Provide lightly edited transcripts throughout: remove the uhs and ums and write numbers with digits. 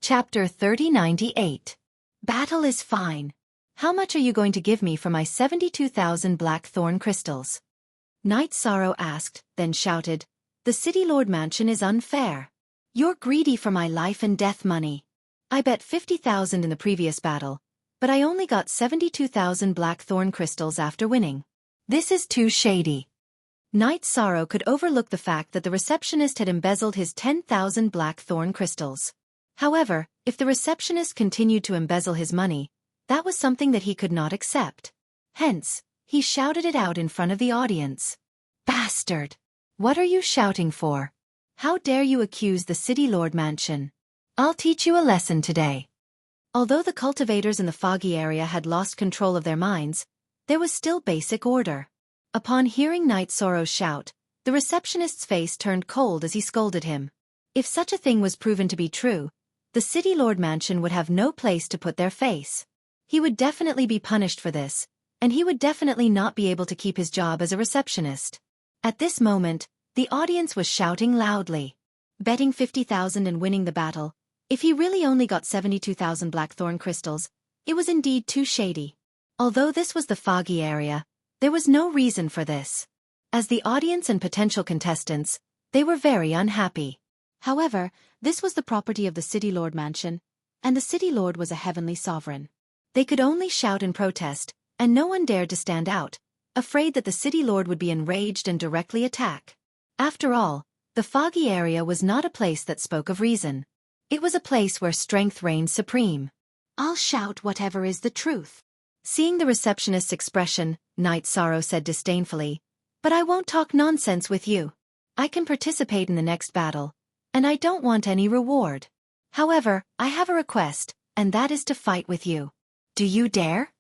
Chapter 3098. Battle is fine. How much are you going to give me for my 72,000 blackthorn crystals? Knight Sorrow asked, then shouted, The City Lord Mansion is unfair. You're greedy for my life and death money. I bet 50,000 in the previous battle, but I only got 72,000 blackthorn crystals after winning. This is too shady. Knight Sorrow could overlook the fact that the receptionist had embezzled his 10,000 blackthorn crystals. However, if the receptionist continued to embezzle his money, that was something that he could not accept. Hence, he shouted it out in front of the audience. Bastard! What are you shouting for? How dare you accuse the City Lord Mansion? I'll teach you a lesson today. Although the cultivators in the foggy area had lost control of their minds, there was still basic order. Upon hearing Knight Sorrow's shout, the receptionist's face turned cold as he scolded him. If such a thing was proven to be true, the City Lord Mansion would have no place to put their face. He would definitely be punished for this, and he would definitely not be able to keep his job as a receptionist. At this moment, the audience was shouting loudly. Betting 50,000 and winning the battle, if he really only got 72,000 blackthorn crystals, it was indeed too shady. Although this was the foggy area, there was no reason for this. As the audience and potential contestants, they were very unhappy. However, this was the property of the City Lord Mansion, and the City Lord was a heavenly sovereign. They could only shout in protest, and no one dared to stand out, afraid that the City Lord would be enraged and directly attack. After all, the foggy area was not a place that spoke of reason. It was a place where strength reigned supreme. I'll shout whatever is the truth. Seeing the receptionist's expression, Knight Sorrow said disdainfully, But I won't talk nonsense with you. I can participate in the next battle, and I don't want any reward. However, I have a request, and that is to fight with you. Do you dare?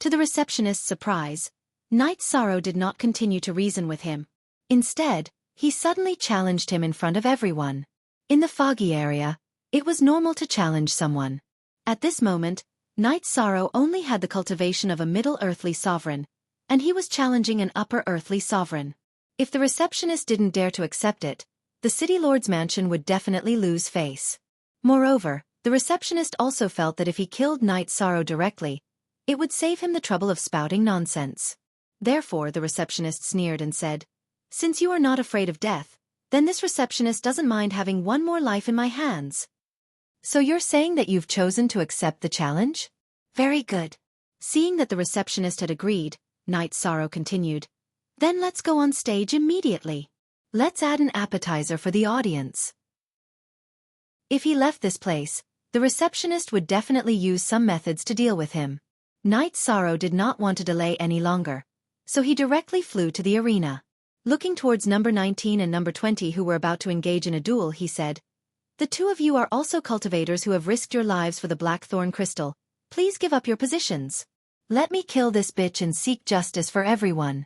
To the receptionist's surprise, Knight Sorrow did not continue to reason with him. Instead, he suddenly challenged him in front of everyone. In the foggy area, it was normal to challenge someone. At this moment, Knight Sorrow only had the cultivation of a middle earthly sovereign, and he was challenging an upper earthly sovereign. If the receptionist didn't dare to accept it, the City Lord's Mansion would definitely lose face. Moreover, the receptionist also felt that if he killed Knight Sorrow directly, it would save him the trouble of spouting nonsense. Therefore the receptionist sneered and said, Since you are not afraid of death, then this receptionist doesn't mind having one more life in my hands. So you're saying that you've chosen to accept the challenge? Very good. Seeing that the receptionist had agreed, Knight Sorrow continued, Then let's go on stage immediately. Let's add an appetizer for the audience. If he left this place, the receptionist would definitely use some methods to deal with him. Knight Sorrow did not want to delay any longer, so he directly flew to the arena. Looking towards number 19 and number 20 who were about to engage in a duel, he said, The two of you are also cultivators who have risked your lives for the blackthorn crystal. Please give up your positions. Let me kill this bitch and seek justice for everyone.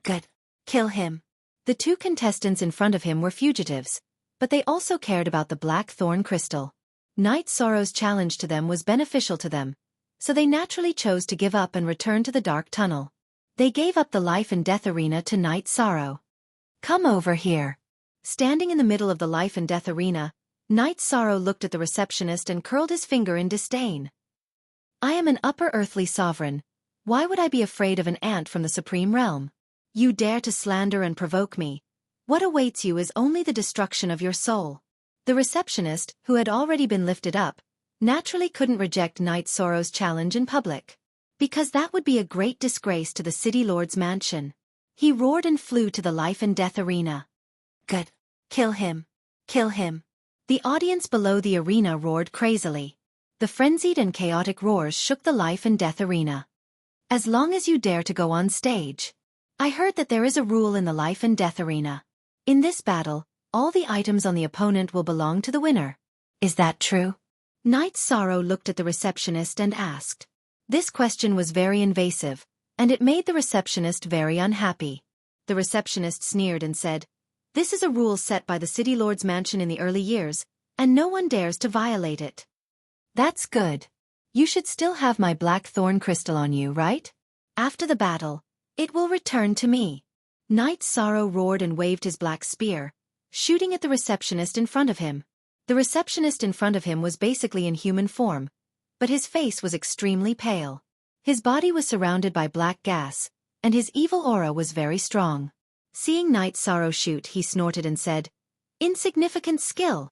Good. Kill him. The two contestants in front of him were fugitives, but they also cared about the blackthorn crystal. Knight Sorrow's challenge to them was beneficial to them, so they naturally chose to give up and return to the dark tunnel. They gave up the life and death arena to Knight Sorrow. Come over here. Standing in the middle of the life and death arena, Knight Sorrow looked at the receptionist and curled his finger in disdain. I am an upper earthly sovereign. Why would I be afraid of an ant from the supreme realm? You dare to slander and provoke me. What awaits you is only the destruction of your soul. The receptionist, who had already been lifted up, naturally couldn't reject Knight Sorrow's challenge in public, because that would be a great disgrace to the City Lord's Mansion. He roared and flew to the life and death arena. Good. Kill him. Kill him. The audience below the arena roared crazily. The frenzied and chaotic roars shook the life and death arena. As long as you dare to go on stage. I heard that there is a rule in the life and death arena. In this battle, all the items on the opponent will belong to the winner. Is that true? Knight Sorrow looked at the receptionist and asked. This question was very invasive, and it made the receptionist very unhappy. The receptionist sneered and said, This is a rule set by the City Lord's Mansion in the early years, and no one dares to violate it. That's good. You should still have my blackthorn crystal on you, right? After the battle, it will return to me. Knight Sorrow roared and waved his black spear, shooting at the receptionist in front of him. The receptionist in front of him was basically in human form, but his face was extremely pale. His body was surrounded by black gas, and his evil aura was very strong. Seeing Night Sorrow shoot, he snorted and said, "Insignificant skill."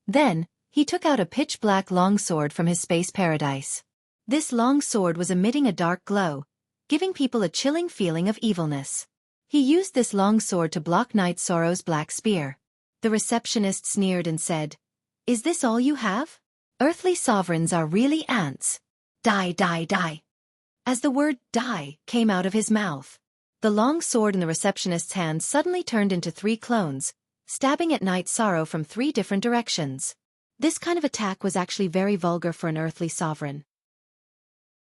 Then, he took out a pitch-black longsword from his space paradise. This long sword was emitting a dark glow, giving people a chilling feeling of evilness. He used this long sword to block Night Sorrow's black spear. The receptionist sneered and said, "Is this all you have? Earthly sovereigns are really ants. Die, die, die." As the word "die" came out of his mouth, the long sword in the receptionist's hand suddenly turned into 3 clones, stabbing at Night Sorrow from 3 different directions. This kind of attack was actually very vulgar for an earthly sovereign.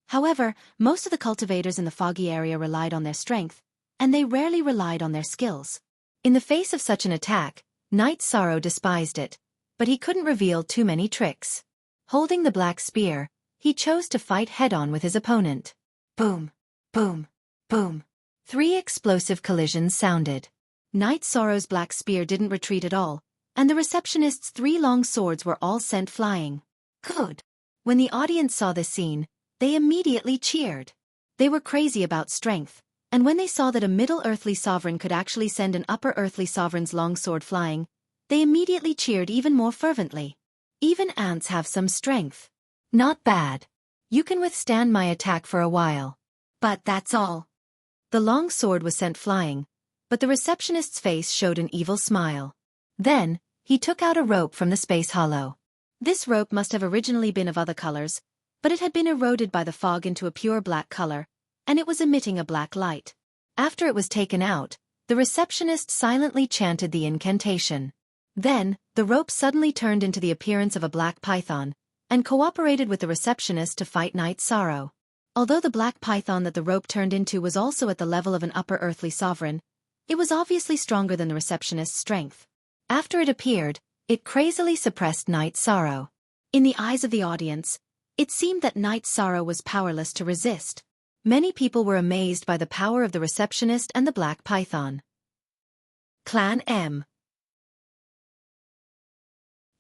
However, most of the cultivators in the foggy area relied on their strength, and they rarely relied on their skills. In the face of such an attack, Night Sorrow despised it, but he couldn't reveal too many tricks. Holding the black spear, he chose to fight head-on with his opponent. Boom, boom, boom. 3 explosive collisions sounded. Night Sorrow's black spear didn't retreat at all, and the receptionist's 3 long swords were all sent flying. Good. When the audience saw this scene, they immediately cheered. They were crazy about strength, and when they saw that a middle earthly sovereign could actually send an upper earthly sovereign's long sword flying, they immediately cheered even more fervently. Even ants have some strength. Not bad. You can withstand my attack for a while. But that's all. The long sword was sent flying, but the receptionist's face showed an evil smile. Then, he took out a rope from the space hollow. This rope must have originally been of other colors, but it had been eroded by the fog into a pure black color, and it was emitting a black light. After it was taken out, the receptionist silently chanted the incantation. Then, the rope suddenly turned into the appearance of a black python, and cooperated with the receptionist to fight Night Sorrow. Although the black python that the rope turned into was also at the level of an upper earthly sovereign, it was obviously stronger than the receptionist's strength. After it appeared, it crazily suppressed Night Sorrow. In the eyes of the audience, it seemed that Night Sorrow was powerless to resist. Many people were amazed by the power of the receptionist and the black python. Clan M.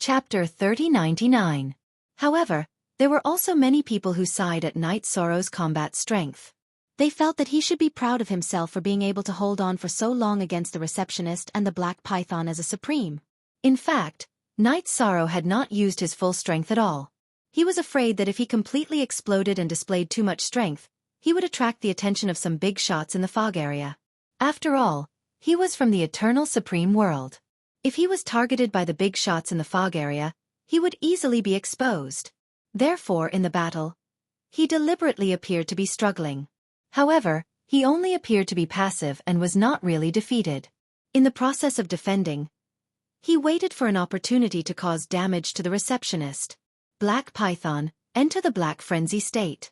Chapter 3099. However, there were also many people who sighed at Night Sorrow's combat strength. They felt that he should be proud of himself for being able to hold on for so long against the receptionist and the black python as a supreme. In fact, Night Sorrow had not used his full strength at all. He was afraid that if he completely exploded and displayed too much strength, he would attract the attention of some big shots in the fog area. After all, he was from the eternal supreme world. If he was targeted by the big shots in the fog area, he would easily be exposed. Therefore, in the battle, he deliberately appeared to be struggling. However, he only appeared to be passive and was not really defeated. In the process of defending, he waited for an opportunity to cause damage to the receptionist. Black Python, enter the Black Frenzy state.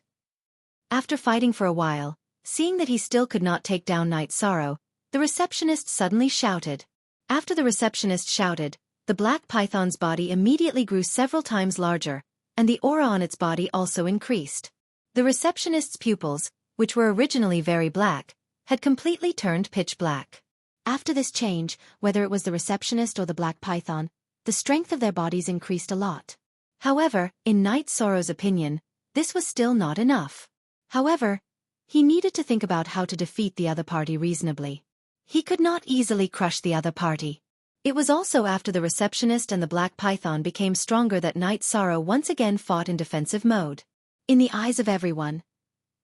After fighting for a while, seeing that he still could not take down Night Sorrow, the receptionist suddenly shouted. After the receptionist shouted, the Black Python's body immediately grew several times larger, and the aura on its body also increased. The receptionist's pupils, which were originally very black, had completely turned pitch black. After this change, whether it was the receptionist or the Black Python, the strength of their bodies increased a lot. However, in Night Sorrow's opinion, this was still not enough. However, he needed to think about how to defeat the other party reasonably. He could not easily crush the other party. It was also after the receptionist and the Black Python became stronger that Night Sorrow once again fought in defensive mode. In the eyes of everyone,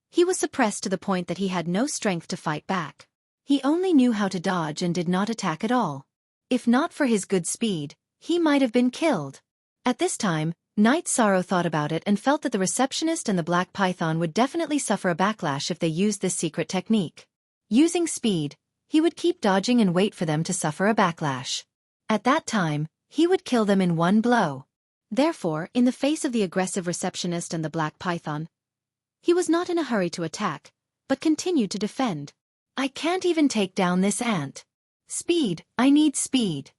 he was suppressed to the point that he had no strength to fight back. He only knew how to dodge and did not attack at all. If not for his good speed, he might have been killed. At this time, Night Sorrow thought about it and felt that the receptionist and the Black Python would definitely suffer a backlash if they used this secret technique. Using speed, he would keep dodging and wait for them to suffer a backlash. At that time, he would kill them in one blow. Therefore, in the face of the aggressive receptionist and the Black Python, he was not in a hurry to attack, but continued to defend. I can't even take down this ant. Speed, I need speed.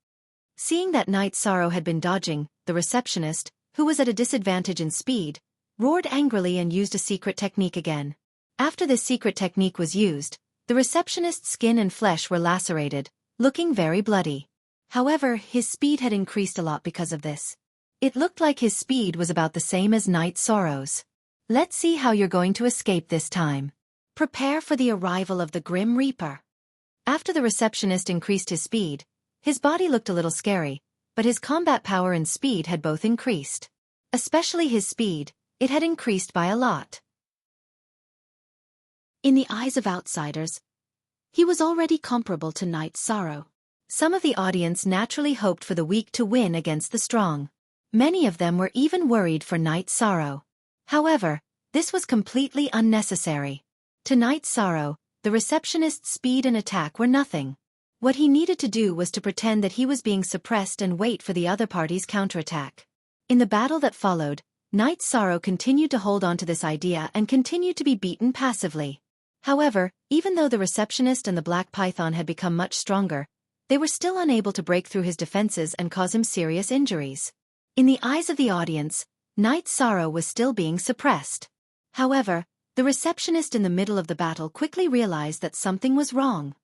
Seeing that Night Sorrow had been dodging, the receptionist, who was at a disadvantage in speed, roared angrily and used a secret technique again. After this secret technique was used, the receptionist's skin and flesh were lacerated, looking very bloody. However, his speed had increased a lot because of this. It looked like his speed was about the same as Night Sorrow's. Let's see how you're going to escape this time. Prepare for the arrival of the Grim Reaper. After the receptionist increased his speed, his body looked a little scary, but his combat power and speed had both increased. Especially his speed, it had increased by a lot. In the eyes of outsiders, he was already comparable to Night Sorrow. Some of the audience naturally hoped for the weak to win against the strong. Many of them were even worried for Night Sorrow. However, this was completely unnecessary. To Night Sorrow, the receptionist's speed and attack were nothing. What he needed to do was to pretend that he was being suppressed and wait for the other party's counterattack. In the battle that followed, Night Sorrow continued to hold on to this idea and continued to be beaten passively. However, even though the receptionist and the Black Python had become much stronger, they were still unable to break through his defenses and cause him serious injuries. In the eyes of the audience, Night Sorrow was still being suppressed. However, the receptionist in the middle of the battle quickly realized that something was wrong.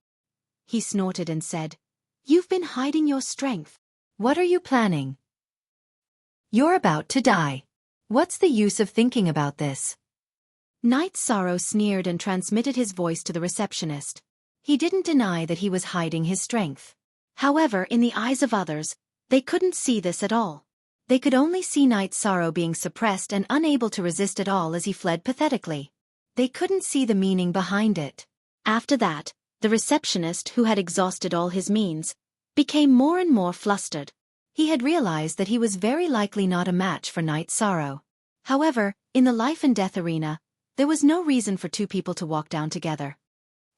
He snorted and said, "You've been hiding your strength. What are you planning? You're about to die. What's the use of thinking about this?" Night Sorrow sneered and transmitted his voice to the receptionist. He didn't deny that he was hiding his strength. However, in the eyes of others, they couldn't see this at all. They could only see Night Sorrow being suppressed and unable to resist at all as he fled pathetically. They couldn't see the meaning behind it. After that, the receptionist, who had exhausted all his means, became more and more flustered. He had realized that he was very likely not a match for Night Sorrow. However, in the life and death arena, there was no reason for two people to walk down together.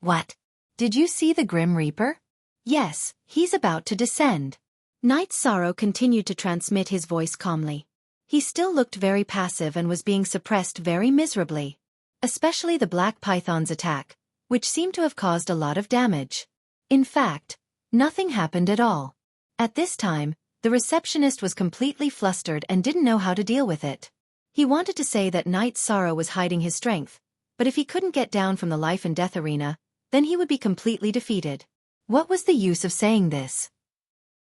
What? Did you see the Grim Reaper? Yes, he's about to descend. Night Sorrow continued to transmit his voice calmly. He still looked very passive and was being suppressed very miserably. Especially the Black Python's attack, which seemed to have caused a lot of damage. In fact, nothing happened at all. At this time, the receptionist was completely flustered and didn't know how to deal with it. He wanted to say that Night Sorrow was hiding his strength, but if he couldn't get down from the life and death arena, then he would be completely defeated. What was the use of saying this?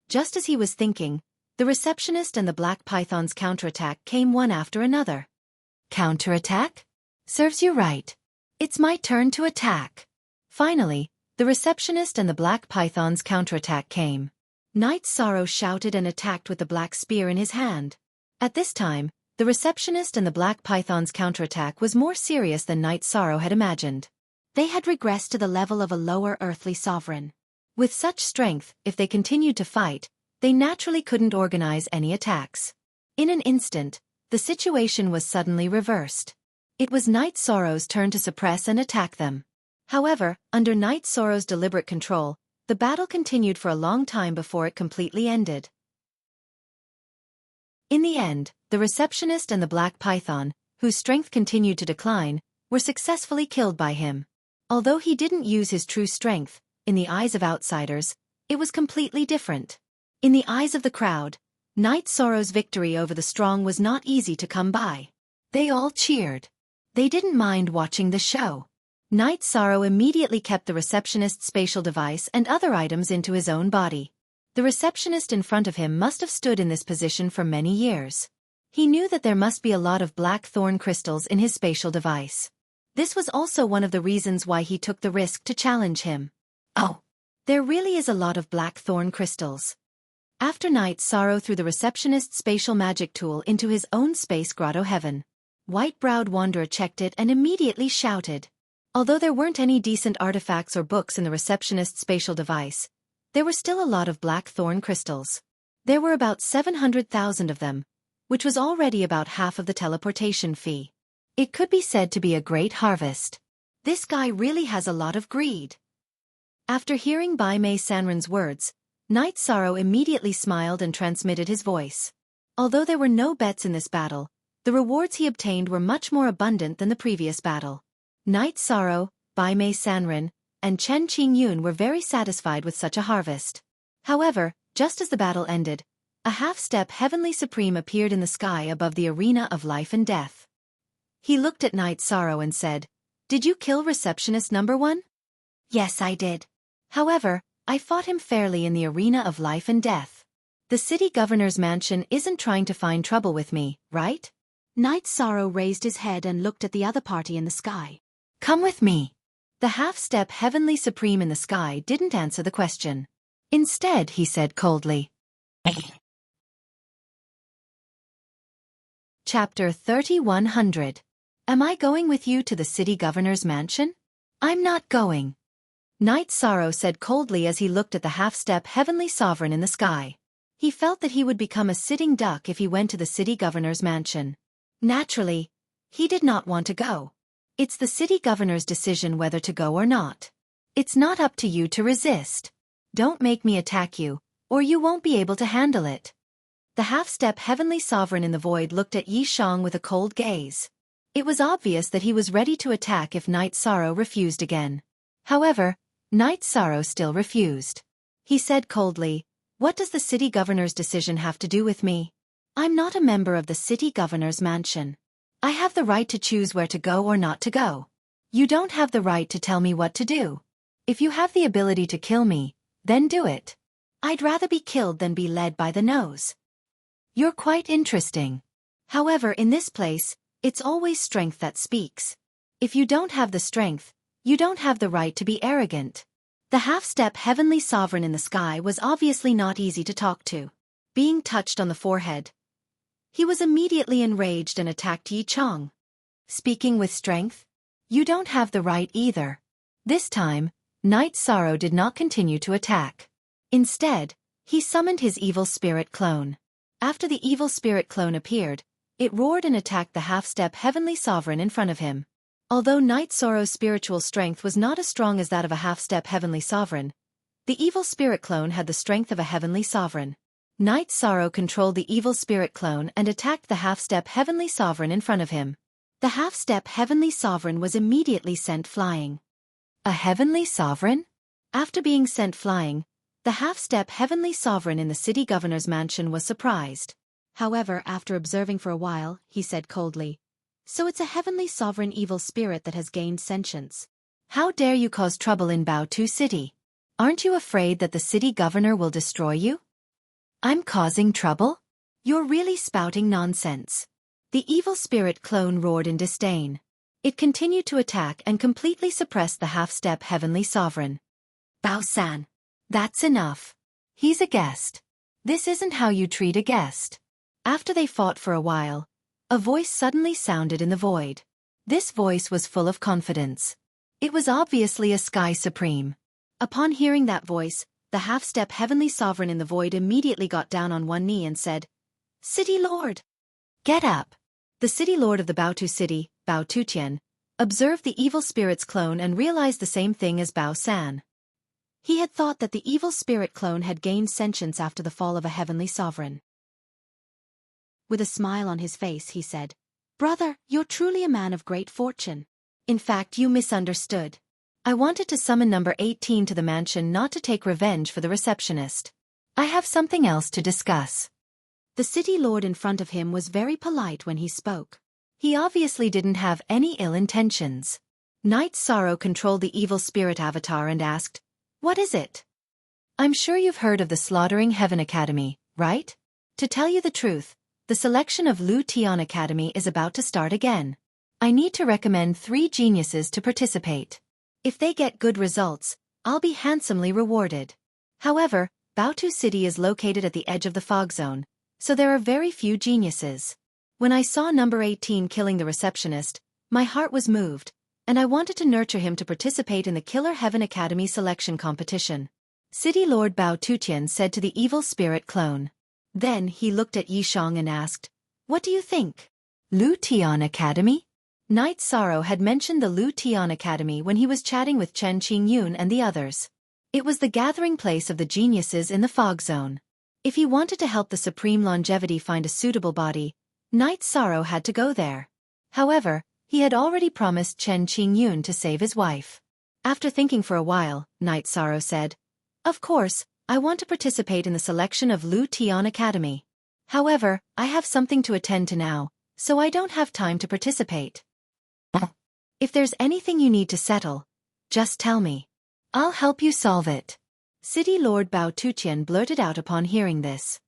Just as he was thinking, the receptionist and the Black Python's counterattack came one after another. Counterattack? Serves you right. It's my turn to attack. Finally, the receptionist and the Black Python's counterattack came. Night Sorrow shouted and attacked with the black spear in his hand. At this time, the receptionist and the Black Python's counterattack was more serious than Night Sorrow had imagined. They had regressed to the level of a lower earthly sovereign. With such strength, if they continued to fight, they naturally couldn't organize any attacks. In an instant, the situation was suddenly reversed. It was Night Sorrow's turn to suppress and attack them. However, under Night Sorrow's deliberate control, the battle continued for a long time before it completely ended. In the end, the receptionist and the Black Python, whose strength continued to decline, were successfully killed by him. Although he didn't use his true strength, in the eyes of outsiders, it was completely different. In the eyes of the crowd, Night Sorrow's victory over the strong was not easy to come by. They all cheered. They didn't mind watching the show. Night Sorrow immediately kept the receptionist's spatial device and other items into his own body. The receptionist in front of him must have stood in this position for many years. He knew that there must be a lot of black thorn crystals in his spatial device. This was also one of the reasons why he took the risk to challenge him. Oh, there really is a lot of black thorn crystals. After Night Sorrow threw the receptionist's spatial magic tool into his own space grotto heaven. White-browed Wanderer checked it and immediately shouted. Although there weren't any decent artifacts or books in the receptionist's spatial device, there were still a lot of black thorn crystals. There were about 700,000 of them, which was already about half of the teleportation fee. It could be said to be a great harvest. This guy really has a lot of greed. After hearing Bai Mei Sanren's words, Night Sorrow immediately smiled and transmitted his voice. Although there were no bets in this battle, the rewards he obtained were much more abundant than the previous battle. Night Sorrow, Bai Mei Sanren, and Chen Qingyun were very satisfied with such a harvest. However, just as the battle ended, a half-step Heavenly Supreme appeared in the sky above the arena of life and death. He looked at Night Sorrow and said, "Did you kill receptionist number 1? Yes, I did. However, I fought him fairly in the arena of life and death. The city governor's mansion isn't trying to find trouble with me, right? Knight Sorrow raised his head and looked at the other party in the sky. Come with me. The half-step Heavenly Supreme in the sky didn't answer the question. Instead, he said coldly. Chapter 3100. Am I going with you to the city governor's mansion? I'm not going. Knight Sorrow said coldly as he looked at the half-step Heavenly Sovereign in the sky. He felt that he would become a sitting duck if he went to the city governor's mansion. Naturally, he did not want to go. It's the city governor's decision whether to go or not. It's not up to you to resist. Don't make me attack you, or you won't be able to handle it. The half-step Heavenly Sovereign in the void looked at Yi Shang with a cold gaze. It was obvious that he was ready to attack if Knight Sorrow refused again. However, Knight Sorrow still refused. He said coldly, "What does the city governor's decision have to do with me? I'm not a member of the city governor's mansion. I have the right to choose where to go or not to go. You don't have the right to tell me what to do. If you have the ability to kill me, then do it. I'd rather be killed than be led by the nose. You're quite interesting. However, in this place, it's always strength that speaks. If you don't have the strength, you don't have the right to be arrogant." The half-step Heavenly Sovereign in the sky was obviously not easy to talk to. Being touched on the forehead, he was immediately enraged and attacked Yi Chang. Speaking with strength? You don't have the right either. This time, Knight Sorrow did not continue to attack. Instead, he summoned his evil spirit clone. After the evil spirit clone appeared, it roared and attacked the half-step Heavenly Sovereign in front of him. Although Knight Sorrow's spiritual strength was not as strong as that of a half-step Heavenly Sovereign, the evil spirit clone had the strength of a Heavenly Sovereign. Knight Sorrow controlled the evil spirit clone and attacked the half-step Heavenly Sovereign in front of him. The half-step Heavenly Sovereign was immediately sent flying. A Heavenly Sovereign? After being sent flying, the half-step Heavenly Sovereign in the city governor's mansion was surprised. However, after observing for a while, he said coldly, "So it's a Heavenly Sovereign evil spirit that has gained sentience. How dare you cause trouble in Baotu City? Aren't you afraid that the city governor will destroy you?" "I'm causing trouble? You're really spouting nonsense." The evil spirit clone roared in disdain. It continued to attack and completely suppressed the half-step Heavenly Sovereign. "Bao-san, that's enough. He's a guest. This isn't how you treat a guest." After they fought for a while, a voice suddenly sounded in the void. This voice was full of confidence. It was obviously a Sky Supreme. Upon hearing that voice, the half-step Heavenly Sovereign in the void immediately got down on one knee and said, "City Lord, get up." The City Lord of the Baotu City, Bao Tutian, observed the evil spirit's clone and realized the same thing as Bao San. He had thought that the evil spirit clone had gained sentience after the fall of a Heavenly Sovereign. With a smile on his face, he said, "Brother, you're truly a man of great fortune. In fact, you misunderstood. I wanted to summon number 18 to the mansion not to take revenge for the receptionist. I have something else to discuss." The city lord in front of him was very polite when he spoke. He obviously didn't have any ill intentions. Knight Sorrow controlled the evil spirit avatar and asked, "What is it?" "I'm sure you've heard of the Slaughtering Heaven Academy, right? To tell you the truth, the selection of Lu Tian Academy is about to start again. I need to recommend 3 geniuses to participate. If they get good results, I'll be handsomely rewarded. However, Baotu City is located at the edge of the fog zone, so there are very few geniuses. When I saw number 18 killing the receptionist, my heart was moved, and I wanted to nurture him to participate in the Killer Heaven Academy selection competition." City Lord Bao Tutian said to the evil spirit clone. Then he looked at Yi Shang and asked, "What do you think? Lu Tian Academy?" Knight Sorrow had mentioned the Lu Tian Academy when he was chatting with Chen Qingyun and the others. It was the gathering place of the geniuses in the fog zone. If he wanted to help the Supreme Longevity find a suitable body, Knight Sorrow had to go there. However, he had already promised Chen Qingyun to save his wife. After thinking for a while, Knight Sorrow said, "Of course, I want to participate in the selection of Lu Tian Academy. However, I have something to attend to now, so I don't have time to participate. If there's anything you need to settle, just tell me. I'll help you solve it." City Lord Bao Tutian blurted out upon hearing this.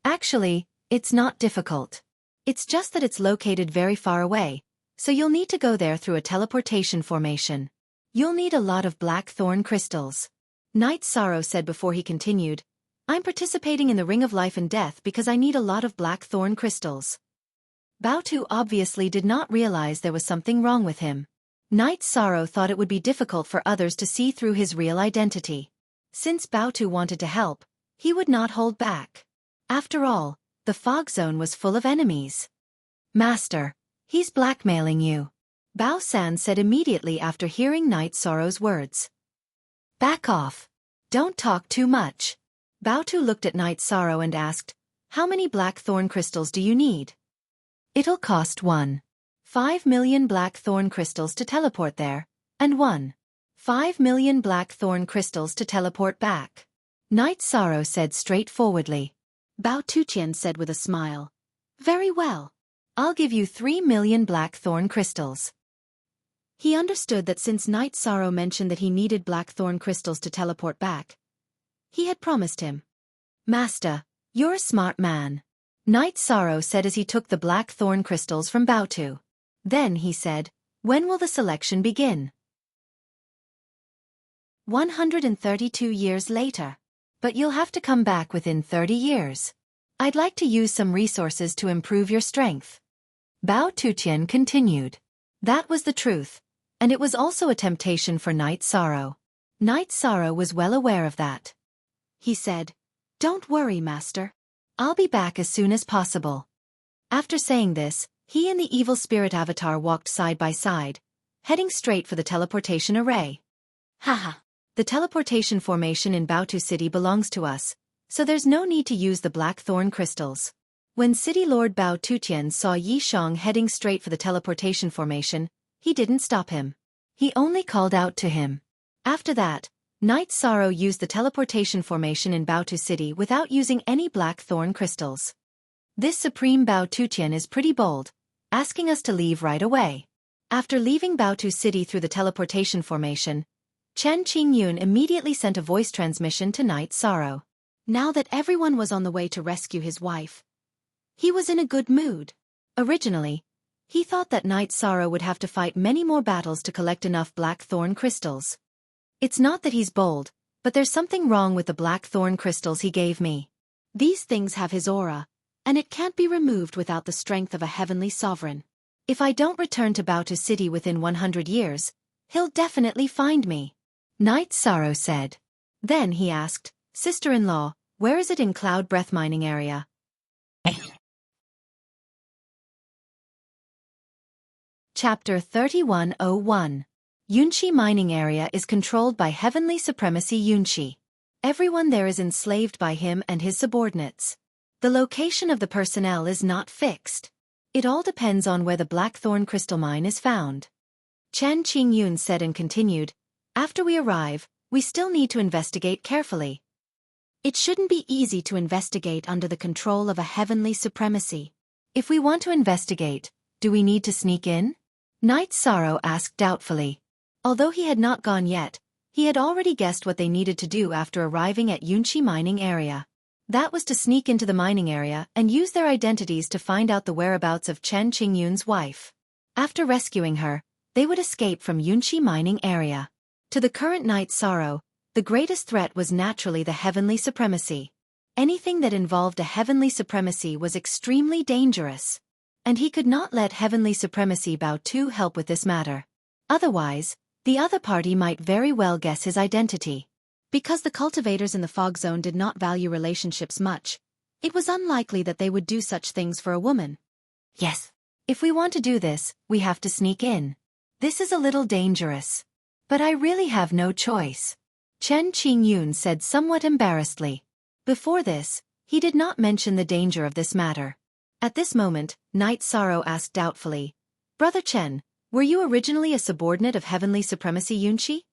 Actually, it's not difficult. It's just that it's located very far away, so you'll need to go there through a teleportation formation. You'll need a lot of black thorn crystals. Knight Sorrow said before he continued, I'm participating in the Ring of Life and Death because I need a lot of black thorn crystals. Baotu obviously did not realize there was something wrong with him. Knight Sorrow thought it would be difficult for others to see through his real identity. Since Baotu wanted to help, he would not hold back. After all, the fog zone was full of enemies. Master, he's blackmailing you, Bao San said immediately after hearing Knight Sorrow's words. Back off. Don't talk too much. Baotu looked at Knight Sorrow and asked, How many black thorn crystals do you need? It'll cost 5 million black thorn crystals to teleport there, and 5 million black thorn crystals to teleport back. Knight Sorrow said straightforwardly. Bao Tuqian said with a smile. Very well. I'll give you 3 million black thorn crystals. He understood that since Knight Sorrow mentioned that he needed black thorn crystals to teleport back, he had promised him. Master, you're a smart man, Knight Sorrow said as he took the black thorn crystals from Baotu. Then he said, When will the selection begin? 132 years later. But you'll have to come back within 30 years. I'd like to use some resources to improve your strength. Bao Tuqian continued. That was the truth, and it was also a temptation for Knight Sorrow. Knight Sorrow was well aware of that. He said, Don't worry, Master. I'll be back as soon as possible. After saying this, he and the evil spirit avatar walked side by side, heading straight for the teleportation array. Haha. The teleportation formation in Baotu City belongs to us, so there's no need to use the black thorn crystals. When City Lord Bao Tuqian saw Yi Shang heading straight for the teleportation formation, he didn't stop him. He only called out to him. After that, Knight Sorrow used the teleportation formation in Baotu City without using any black thorn crystals. This Supreme Bao Tuqian is pretty bold, asking us to leave right away. After leaving Baotu City through the teleportation formation, Chen Qingyun immediately sent a voice transmission to Knight Sorrow. Now that everyone was on the way to rescue his wife, he was in a good mood. Originally, he thought that Knight Sorrow would have to fight many more battles to collect enough black thorn crystals. It's not that he's bold, but there's something wrong with the black thorn crystals he gave me. These things have his aura, and it can't be removed without the strength of a heavenly sovereign. If I don't return to Baotu City within 100 years, he'll definitely find me, Knight Sorrow said. Then he asked, Sister-in-law, where is it in Cloud Breath Mining Area? Chapter 3101. Yunshi Mining Area is controlled by Heavenly Supremacy Yunshi. Everyone there is enslaved by him and his subordinates. The location of the personnel is not fixed. It all depends on where the Blackthorn crystal mine is found. Chen Qingyun said and continued, After we arrive, we still need to investigate carefully. It shouldn't be easy to investigate under the control of a heavenly supremacy. If we want to investigate, do we need to sneak in? Knight Sorrow asked doubtfully. Although he had not gone yet, he had already guessed what they needed to do after arriving at Yunshi Mining Area. That was to sneak into the mining area and use their identities to find out the whereabouts of Chen Qingyun's wife. After rescuing her, they would escape from Yunshi Mining Area. To the current Knight Sorrow, the greatest threat was naturally the heavenly supremacy. Anything that involved a heavenly supremacy was extremely dangerous. And he could not let heavenly supremacy Baotu help with this matter. Otherwise, the other party might very well guess his identity. Because the cultivators in the fog zone did not value relationships much, it was unlikely that they would do such things for a woman. Yes. If we want to do this, we have to sneak in. This is a little dangerous. But I really have no choice, Chen Qingyun said somewhat embarrassedly. Before this, he did not mention the danger of this matter. At this moment, Knight Sorrow asked doubtfully, Brother Chen, were you originally a subordinate of Heavenly Supremacy Yunshi?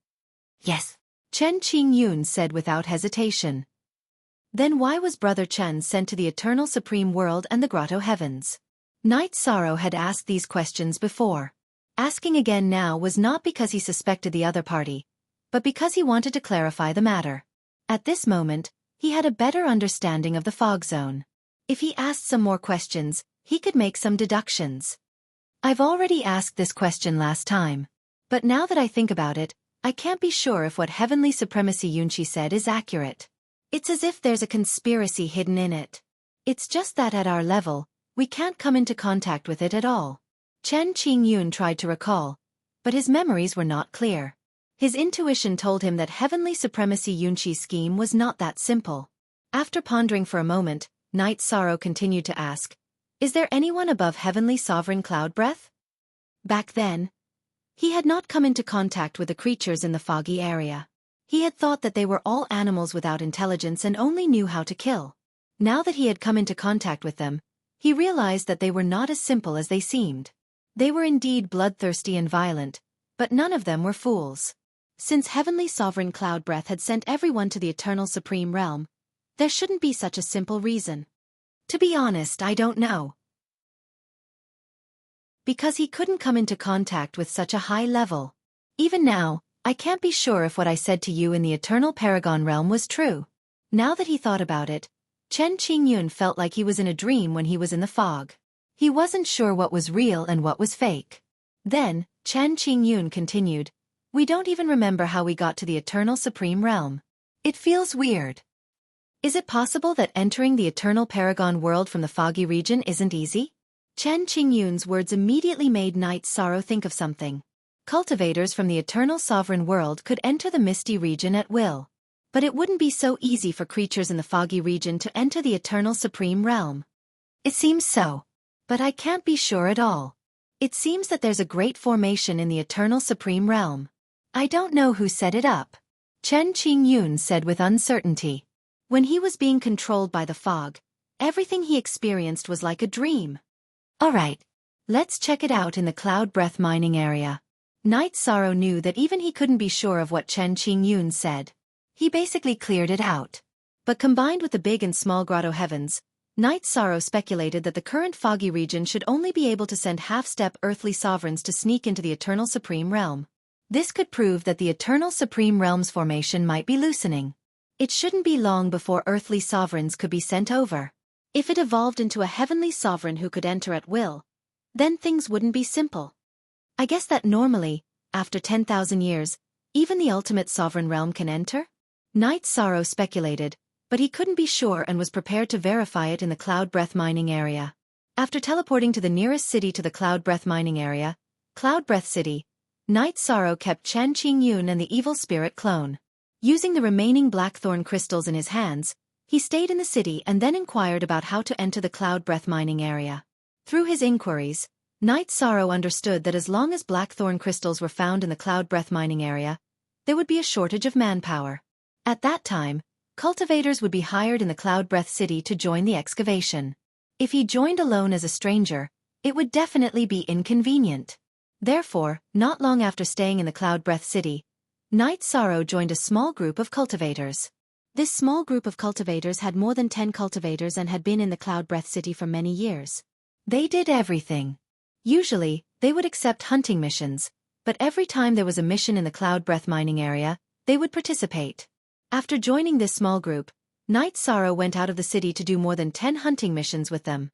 Yes, Chen Qingyun said without hesitation. Then why was Brother Chen sent to the Eternal Supreme World and the Grotto Heavens? Knight Sorrow had asked these questions before. Asking again now was not because he suspected the other party, but because he wanted to clarify the matter. At this moment, he had a better understanding of the fog zone. If he asked some more questions, he could make some deductions. I've already asked this question last time. But now that I think about it, I can't be sure if what Heavenly Supremacy Yunchi said is accurate. It's as if there's a conspiracy hidden in it. It's just that at our level, we can't come into contact with it at all. Chen Qingyun tried to recall, but his memories were not clear. His intuition told him that Heavenly Supremacy Yunchi's scheme was not that simple. After pondering for a moment, Night Sorrow continued to ask, "Is there anyone above Heavenly Sovereign Cloud Breath?" Back then, he had not come into contact with the creatures in the foggy area. He had thought that they were all animals without intelligence and only knew how to kill. Now that he had come into contact with them, he realized that they were not as simple as they seemed. They were indeed bloodthirsty and violent, but none of them were fools. Since Heavenly Sovereign Cloud Breath had sent everyone to the Eternal Supreme Realm, there shouldn't be such a simple reason. To be honest, I don't know. Because he couldn't come into contact with such a high level. Even now, I can't be sure if what I said to you in the Eternal Paragon Realm was true. Now that he thought about it, Chen Qingyun felt like he was in a dream when he was in the fog. He wasn't sure what was real and what was fake. Then, Chen Qingyun continued, "We don't even remember how we got to the Eternal Supreme Realm. It feels weird. Is it possible that entering the Eternal Paragon world from the foggy region isn't easy?" Chen Qingyun's words immediately made Night Sorrow think of something. Cultivators from the Eternal Sovereign World could enter the Misty region at will. But it wouldn't be so easy for creatures in the foggy region to enter the Eternal Supreme Realm. It seems so. But I can't be sure at all. It seems that there's a great formation in the Eternal Supreme Realm. I don't know who set it up. Chen Qingyun said with uncertainty. When he was being controlled by the fog, everything he experienced was like a dream. Alright. Let's check it out in the Cloud Breath mining area. Night Sorrow knew that even he couldn't be sure of what Chen Qingyun said. He basically cleared it out. But combined with the big and small grotto heavens, Night Sorrow speculated that the current foggy region should only be able to send half-step earthly sovereigns to sneak into the Eternal Supreme Realm. This could prove that the Eternal Supreme Realm's formation might be loosening. It shouldn't be long before earthly sovereigns could be sent over. If it evolved into a heavenly sovereign who could enter at will, then things wouldn't be simple. I guess that normally, after 10,000 years, even the ultimate sovereign realm can enter? Night Sorrow speculated, but he couldn't be sure and was prepared to verify it in the Cloud Breath mining area. After teleporting to the nearest city to the Cloud Breath mining area, Cloud Breath City, Night Sorrow kept Chen Qingyun and the evil spirit clone. Using the remaining blackthorn crystals in his hands, he stayed in the city and then inquired about how to enter the Cloud Breath mining area. Through his inquiries, Night Sorrow understood that as long as blackthorn crystals were found in the Cloud Breath mining area, there would be a shortage of manpower. At that time, cultivators would be hired in the Cloud Breath City to join the excavation. If he joined alone as a stranger, it would definitely be inconvenient. Therefore, not long after staying in the Cloud Breath City, Night Sorrow joined a small group of cultivators. This small group of cultivators had more than 10 cultivators and had been in the Cloud Breath City for many years. They did everything. Usually, they would accept hunting missions, but every time there was a mission in the Cloud Breath mining area, they would participate. After joining this small group, Night Sorrow went out of the city to do more than 10 hunting missions with them.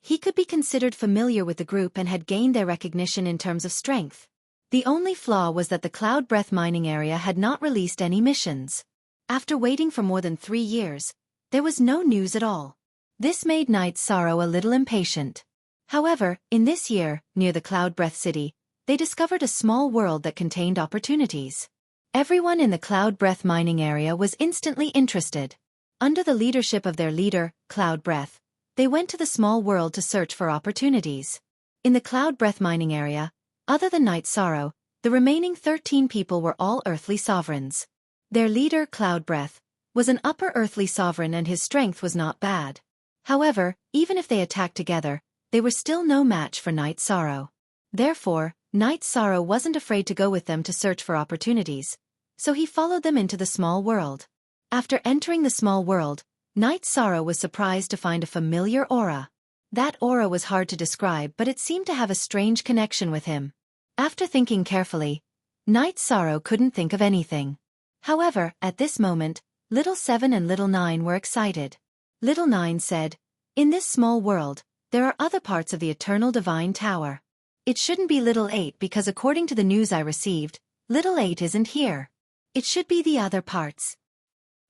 He could be considered familiar with the group and had gained their recognition in terms of strength. The only flaw was that the Cloud Breath mining area had not released any missions. After waiting for more than 3 years, there was no news at all. This made Night Sorrow a little impatient. However, in this year, near the Cloud Breath City, they discovered a small world that contained opportunities. Everyone in the Cloud Breath mining area was instantly interested. Under the leadership of their leader, Cloud Breath, they went to the small world to search for opportunities. In the Cloud Breath mining area, other than Night Sorrow, the remaining 13 people were all earthly sovereigns. Their leader, Cloud Breath, was an upper earthly sovereign and his strength was not bad. However, even if they attacked together, they were still no match for Night Sorrow. Therefore, Night Sorrow wasn't afraid to go with them to search for opportunities, so he followed them into the small world. After entering the small world, Night Sorrow was surprised to find a familiar aura. That aura was hard to describe, but it seemed to have a strange connection with him. After thinking carefully, Night Sorrow couldn't think of anything. However, at this moment, Little 7 and Little 9 were excited. Little 9 said, "In this small world, there are other parts of the Eternal Divine Tower. It shouldn't be Little 8 because according to the news I received, Little 8 isn't here. It should be the other parts."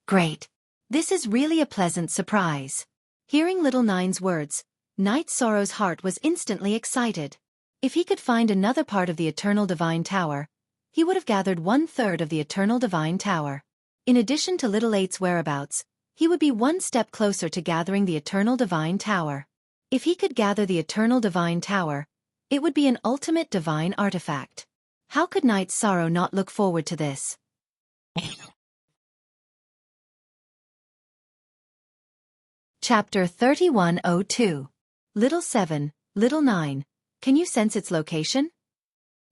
Great. This is really a pleasant surprise. Hearing Little 9's words, Knight Sorrow's heart was instantly excited. If he could find another part of the Eternal Divine Tower, he would have gathered 1/3 of the Eternal Divine Tower. In addition to Little 8's whereabouts, he would be one step closer to gathering the Eternal Divine Tower. If he could gather the Eternal Divine Tower, it would be an ultimate divine artifact. How could Knight Sorrow not look forward to this? Chapter 3102. Little 7, Little 9, can you sense its location?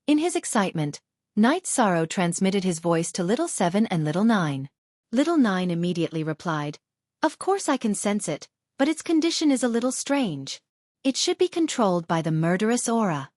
In his excitement, Knight Sorrow transmitted his voice to Little 7 and Little 9. Little 9 immediately replied, "Of course I can sense it, but its condition is a little strange. It should be controlled by the murderous aura."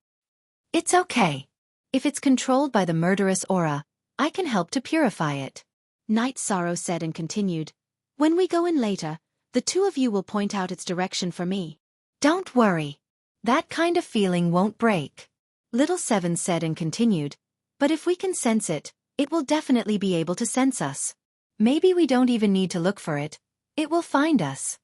It's okay. If it's controlled by the murderous aura, I can help to purify it. Knight Sorrow said and continued, "When we go in later, the two of you will point out its direction for me." Don't worry. That kind of feeling won't break. Little 7 said and continued, "But if we can sense it, it will definitely be able to sense us. Maybe we don't even need to look for it. It will find us."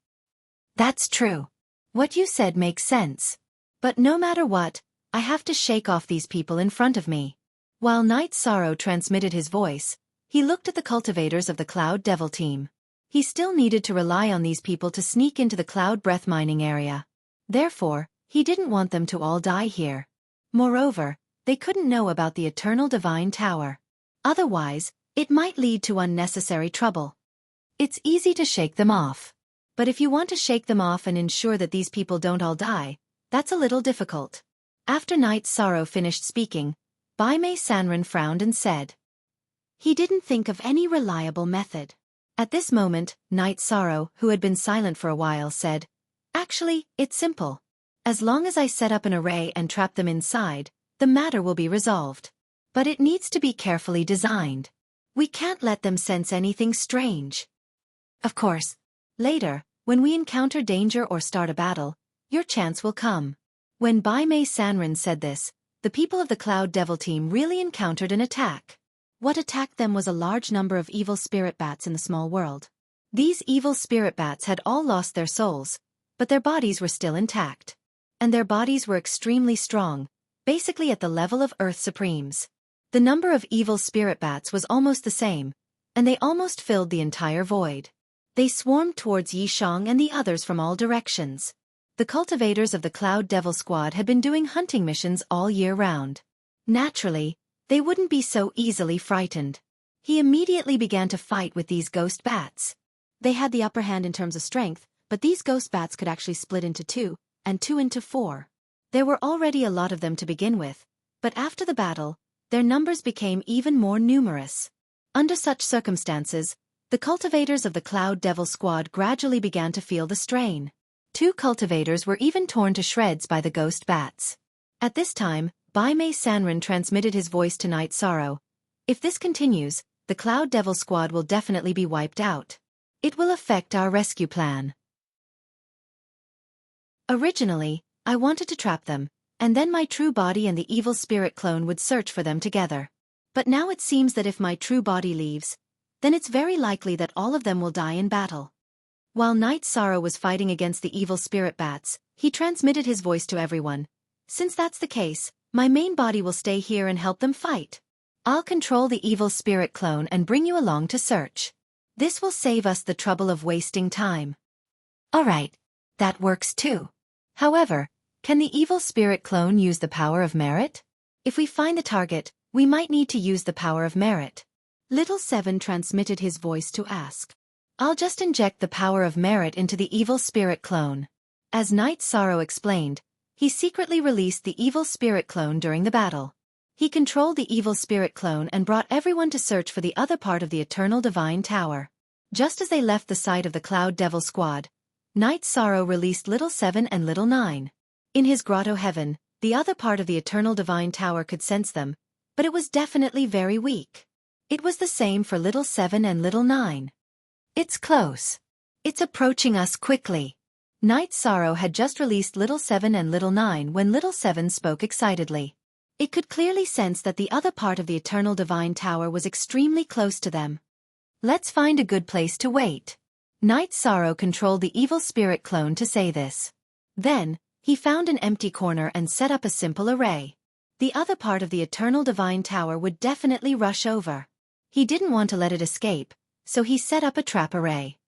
That's true. What you said makes sense. But no matter what, I have to shake off these people in front of me. While Knight Sorrow transmitted his voice, he looked at the cultivators of the Cloud Devil team. He still needed to rely on these people to sneak into the Cloud Breath mining area. Therefore, he didn't want them to all die here. Moreover, they couldn't know about the Eternal Divine Tower. Otherwise, it might lead to unnecessary trouble. It's easy to shake them off. But if you want to shake them off and ensure that these people don't all die, that's a little difficult. After Knight Sorrow finished speaking, Bai Mei Sanren frowned and said, "He didn't think of any reliable method." At this moment, Knight Sorrow, who had been silent for a while, said, "Actually, it's simple. As long as I set up an array and trap them inside, the matter will be resolved. But it needs to be carefully designed. We can't let them sense anything strange." Of course. Later, when we encounter danger or start a battle, your chance will come. When Bai Mei Sanren said this, the people of the Cloud Devil team really encountered an attack. What attacked them was a large number of evil spirit bats in the small world. These evil spirit bats had all lost their souls, but their bodies were still intact. And their bodies were extremely strong, basically at the level of Earth Supremes. The number of evil spirit bats was almost the same, and they almost filled the entire void. They swarmed towards Yishang and the others from all directions. The cultivators of the Cloud Devil Squad had been doing hunting missions all year round. Naturally, they wouldn't be so easily frightened. He immediately began to fight with these ghost bats. They had the upper hand in terms of strength, but these ghost bats could actually split into 2, and 2 into 4. There were already a lot of them to begin with, but after the battle, their numbers became even more numerous. Under such circumstances, the cultivators of the Cloud Devil Squad gradually began to feel the strain. 2 cultivators were even torn to shreds by the ghost bats. At this time, Bai Mei Sanren transmitted his voice to Knight Sorrow. "If this continues, the Cloud Devil Squad will definitely be wiped out. It will affect our rescue plan." Originally, I wanted to trap them, and then my true body and the evil spirit clone would search for them together. But now it seems that if my true body leaves, then it's very likely that all of them will die in battle. While Knight Sorrow was fighting against the evil spirit bats, he transmitted his voice to everyone. "Since that's the case, my main body will stay here and help them fight. I'll control the evil spirit clone and bring you along to search. This will save us the trouble of wasting time." Alright. That works too. However, can the evil spirit clone use the power of merit? If we find the target, we might need to use the power of merit. Little 7 transmitted his voice to ask. "I'll just inject the power of merit into the evil spirit clone." As Knight Sorrow explained, he secretly released the evil spirit clone during the battle. He controlled the evil spirit clone and brought everyone to search for the other part of the Eternal Divine Tower. Just as they left the site of the Cloud Devil Squad, Knight Sorrow released Little 7 and Little 9. In his grotto heaven, the other part of the Eternal Divine Tower could sense them, but it was definitely very weak. It was the same for Little 7 and Little 9. It's close. It's approaching us quickly. Night Sorrow had just released Little 7 and Little 9 when Little 7 spoke excitedly. It could clearly sense that the other part of the Eternal Divine Tower was extremely close to them. Let's find a good place to wait. Night Sorrow controlled the evil spirit clone to say this. Then, he found an empty corner and set up a simple array. The other part of the Eternal Divine Tower would definitely rush over. He didn't want to let it escape, so he set up a trap array.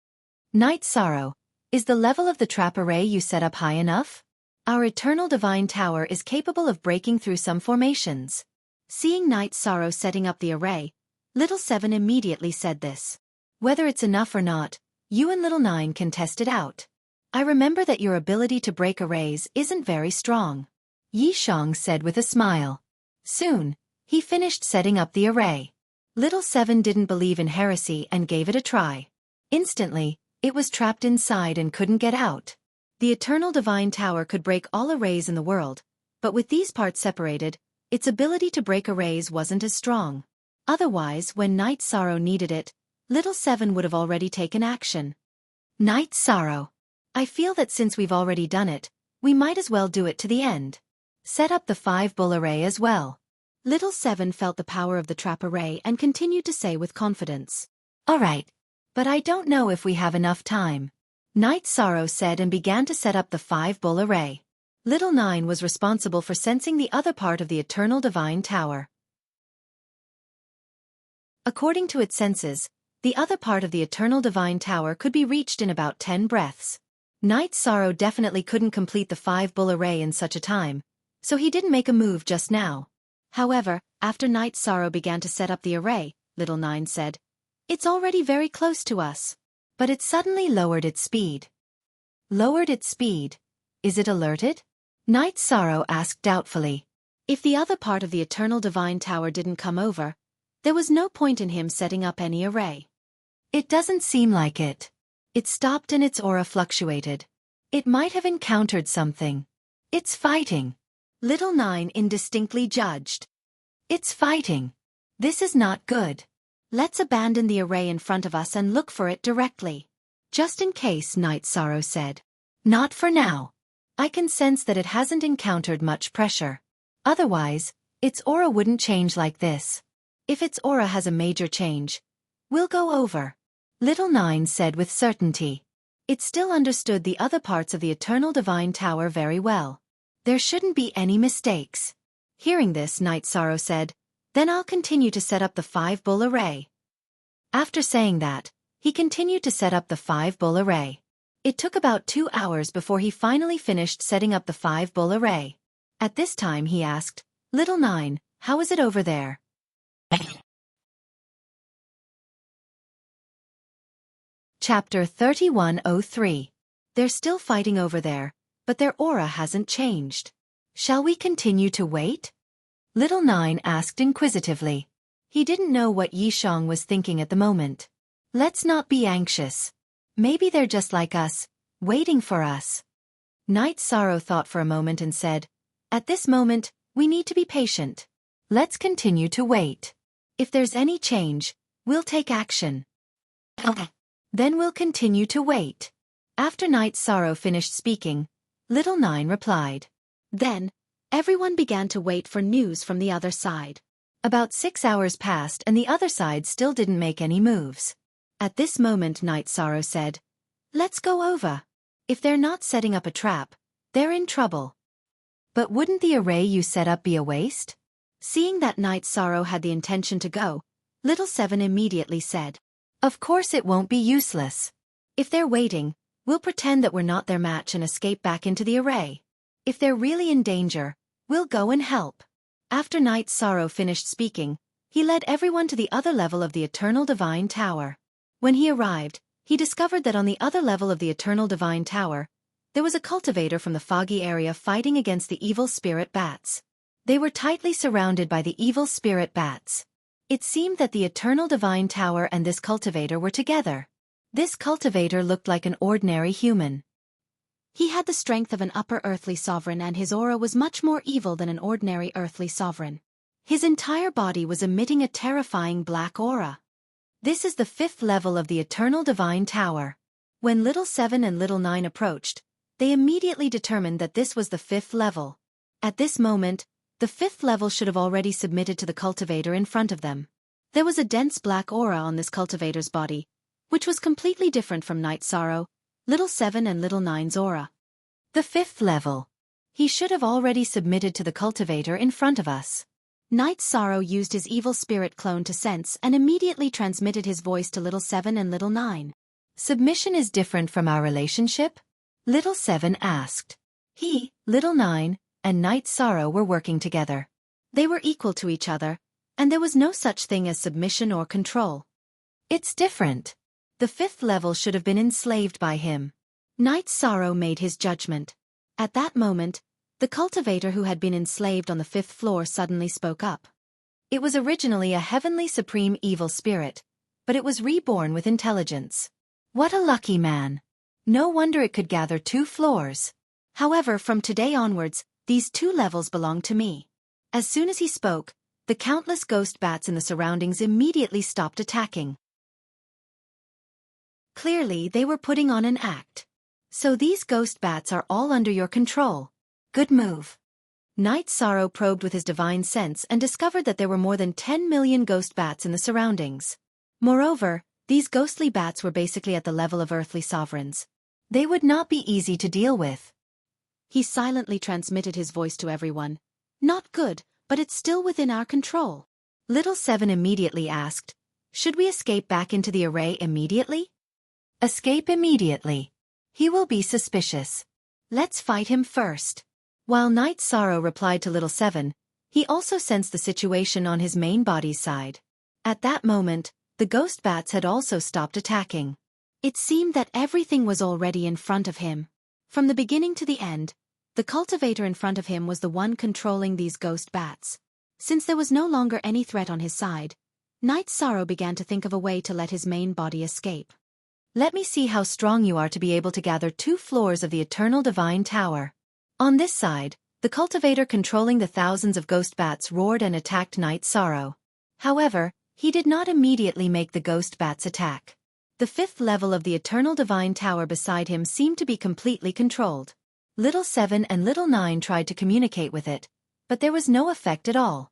Night Sorrow, is the level of the trap array you set up high enough? Our Eternal Divine Tower is capable of breaking through some formations. Seeing Night Sorrow setting up the array, Little 7 immediately said this. Whether it's enough or not, you and Little 9 can test it out. I remember that your ability to break arrays isn't very strong. Yishang said with a smile. Soon, he finished setting up the array. Little 7 didn't believe in heresy and gave it a try. Instantly, it was trapped inside and couldn't get out. The Eternal Divine Tower could break all arrays in the world, but with these parts separated, its ability to break arrays wasn't as strong. Otherwise, when Night Sorrow needed it, Little 7 would have already taken action. Night Sorrow. I feel that since we've already done it, we might as well do it to the end. Set up the 5-bull array as well. Little 7 felt the power of the trap array and continued to say with confidence. All right. But I don't know if we have enough time. Night Sorrow said and began to set up the 5-bull array. Little 9 was responsible for sensing the other part of the Eternal Divine Tower. According to its senses, the other part of the Eternal Divine Tower could be reached in about 10 breaths. Night Sorrow definitely couldn't complete the 5-bull array in such a time, so he didn't make a move just now. However, after Night Sorrow began to set up the array, Little 9 said, "It's already very close to us." But it suddenly lowered its speed. Lowered its speed? Is it alerted? Night Sorrow asked doubtfully. If the other part of the Eternal Divine Tower didn't come over, there was no point in him setting up any array. It doesn't seem like it. It stopped and its aura fluctuated. It might have encountered something. It's fighting. Little 9 indistinctly judged. It's fighting. This is not good. Let's abandon the array in front of us and look for it directly. Just in case, Night Sorrow said. Not for now. I can sense that it hasn't encountered much pressure. Otherwise, its aura wouldn't change like this. If its aura has a major change, we'll go over. Little 9 said with certainty. It still understood the other parts of the Eternal Divine Tower very well. There shouldn't be any mistakes. Hearing this, Night Sorrow said, "Then I'll continue to set up the 5-bull array." After saying that, he continued to set up the 5-bull array. It took about 2 hours before he finally finished setting up the 5-bull array. At this time he asked, "Little 9, how is it over there?" Chapter 3103. They're still fighting over there, but their aura hasn't changed. Shall we continue to wait? Little 9 asked inquisitively. He didn't know what Yishang was thinking at the moment. Let's not be anxious. Maybe they're just like us, waiting for us. Night Sorrow thought for a moment and said, "At this moment, we need to be patient. Let's continue to wait. If there's any change, we'll take action. Then we'll continue to wait." After Night Sorrow finished speaking, Little 9 replied. Then, everyone began to wait for news from the other side. About 6 hours passed and the other side still didn't make any moves. At this moment Night Sorrow said, "Let's go over. If they're not setting up a trap, they're in trouble." "But wouldn't the array you set up be a waste?" Seeing that Night Sorrow had the intention to go, Little 7 immediately said, "Of course it won't be useless. If they're waiting, we'll pretend that we're not their match and escape back into the array. If they're really in danger, we'll go and help." After Night Sorrow finished speaking, he led everyone to the other level of the Eternal Divine Tower. When he arrived, he discovered that on the other level of the Eternal Divine Tower, there was a cultivator from the foggy area fighting against the evil spirit bats. They were tightly surrounded by the evil spirit bats. It seemed that the Eternal Divine Tower and this cultivator were together. This cultivator looked like an ordinary human. He had the strength of an upper earthly sovereign and his aura was much more evil than an ordinary earthly sovereign. His entire body was emitting a terrifying black aura. This is the 5th level of the Eternal Divine Tower. When Little 7 and Little 9 approached, they immediately determined that this was the 5th level. At this moment, the 5th level should have already submitted to the cultivator in front of them. There was a dense black aura on this cultivator's body, which was completely different from Night Sorrow, Little 7 and Little 9's aura. The 5th level. He should have already submitted to the cultivator in front of us. Night Sorrow used his evil spirit clone to sense and immediately transmitted his voice to Little 7 and Little 9. Submission is different from our relationship? Little 7 asked. He, Little 9, and Night Sorrow were working together. They were equal to each other, and there was no such thing as submission or control. It's different. The 5th level should have been enslaved by him. Night Sorrow made his judgment. At that moment, the cultivator who had been enslaved on the 5th floor suddenly spoke up. It was originally a heavenly supreme evil spirit, but it was reborn with intelligence. What a lucky man. No wonder it could gather 2 floors. However, from today onwards, these 2 levels belong to me. As soon as he spoke, the countless ghost bats in the surroundings immediately stopped attacking. Clearly, they were putting on an act. So these ghost bats are all under your control. Good move. Night Sorrow probed with his divine sense and discovered that there were more than 10 million ghost bats in the surroundings. Moreover, these ghostly bats were basically at the level of earthly sovereigns. They would not be easy to deal with. He silently transmitted his voice to everyone. Not good, but it's still within our control. Little 7 immediately asked, should we escape back into the array immediately? Escape immediately. He will be suspicious. Let's fight him first. While Night Sorrow replied to Little 7, he also sensed the situation on his main body's side. At that moment, the ghost bats had also stopped attacking. It seemed that everything was already in front of him. From the beginning to the end, the cultivator in front of him was the one controlling these ghost bats. Since there was no longer any threat on his side, Night Sorrow began to think of a way to let his main body escape. Let me see how strong you are to be able to gather 2 floors of the Eternal Divine Tower. On this side, the cultivator controlling the thousands of ghost bats roared and attacked Night Sorrow. However, he did not immediately make the ghost bats attack. The 5th level of the Eternal Divine Tower beside him seemed to be completely controlled. Little 7 and Little 9 tried to communicate with it, but there was no effect at all.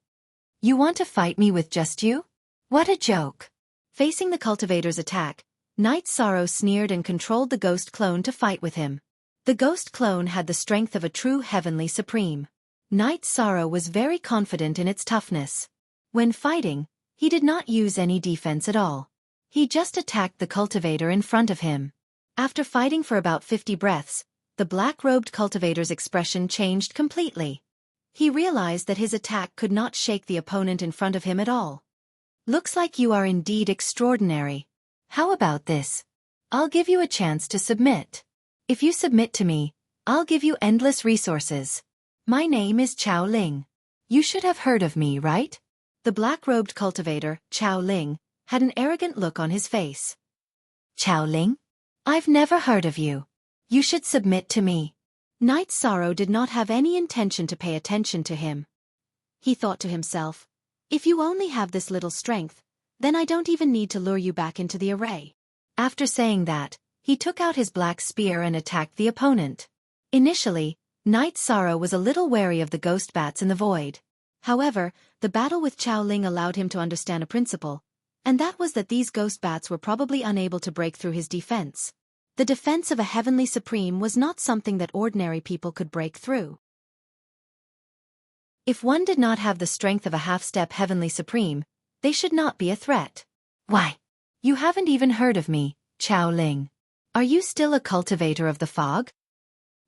You want to fight me with just you? What a joke. Facing the cultivator's attack, Night Sorrow sneered and controlled the ghost clone to fight with him. The ghost clone had the strength of a true heavenly supreme. Night Sorrow was very confident in its toughness. When fighting, he did not use any defense at all. He just attacked the cultivator in front of him. After fighting for about 50 breaths, the black-robed cultivator's expression changed completely. He realized that his attack could not shake the opponent in front of him at all. Looks like you are indeed extraordinary. How about this? I'll give you a chance to submit. If you submit to me, I'll give you endless resources. My name is Chao Ling. You should have heard of me, right? The black-robed cultivator, Chao Ling, had an arrogant look on his face. Chao Ling? I've never heard of you. You should submit to me. Night Sorrow did not have any intention to pay attention to him. He thought to himself, if you only have this little strength, then I don't even need to lure you back into the array. After saying that, he took out his black spear and attacked the opponent. Initially, Night Sorrow was a little wary of the ghost bats in the void. However, the battle with Chao Ling allowed him to understand a principle, and that was that these ghost bats were probably unable to break through his defense. The defense of a heavenly supreme was not something that ordinary people could break through. If one did not have the strength of a half-step heavenly supreme, they should not be a threat. Why? You haven't even heard of me, Chao Ling. Are you still a cultivator of the fog?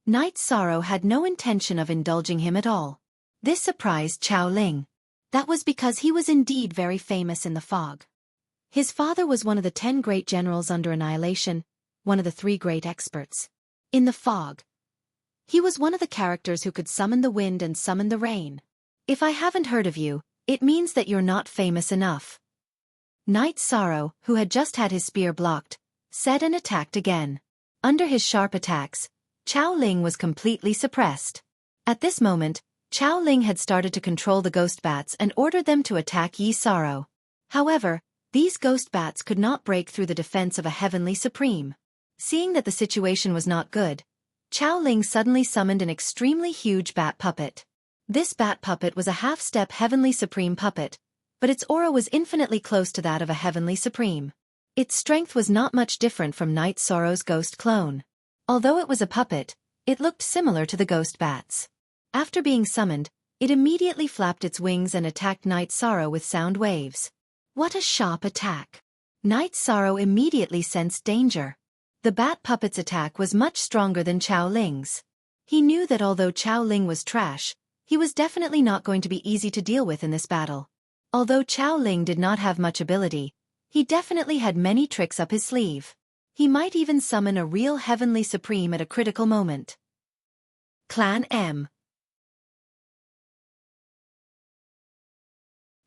Night Sorrow had no intention of indulging him at all. This surprised Chao Ling. That was because he was indeed very famous in the fog. His father was one of the 10 great generals under annihilation, one of the 3 great experts. In the fog, he was one of the characters who could summon the wind and summon the rain. If I haven't heard of you, it means that you're not famous enough. Night Sorrow, who had just had his spear blocked, said and attacked again. Under his sharp attacks, Chao Ling was completely suppressed. At this moment, Chao Ling had started to control the ghost bats and ordered them to attack Yi Sorrow. However, these ghost bats could not break through the defense of a heavenly supreme. Seeing that the situation was not good, Chao Ling suddenly summoned an extremely huge bat puppet. This bat puppet was a half-step Heavenly Supreme puppet, but its aura was infinitely close to that of a Heavenly Supreme. Its strength was not much different from Night Sorrow's ghost clone. Although it was a puppet, it looked similar to the ghost bats. After being summoned, it immediately flapped its wings and attacked Night Sorrow with sound waves. What a sharp attack! Night Sorrow immediately sensed danger. The bat puppet's attack was much stronger than Chao Ling's. He knew that although Chao Ling was trash, he was definitely not going to be easy to deal with in this battle. Although Chao Ling did not have much ability, he definitely had many tricks up his sleeve. He might even summon a real Heavenly Supreme at a critical moment. Clan M.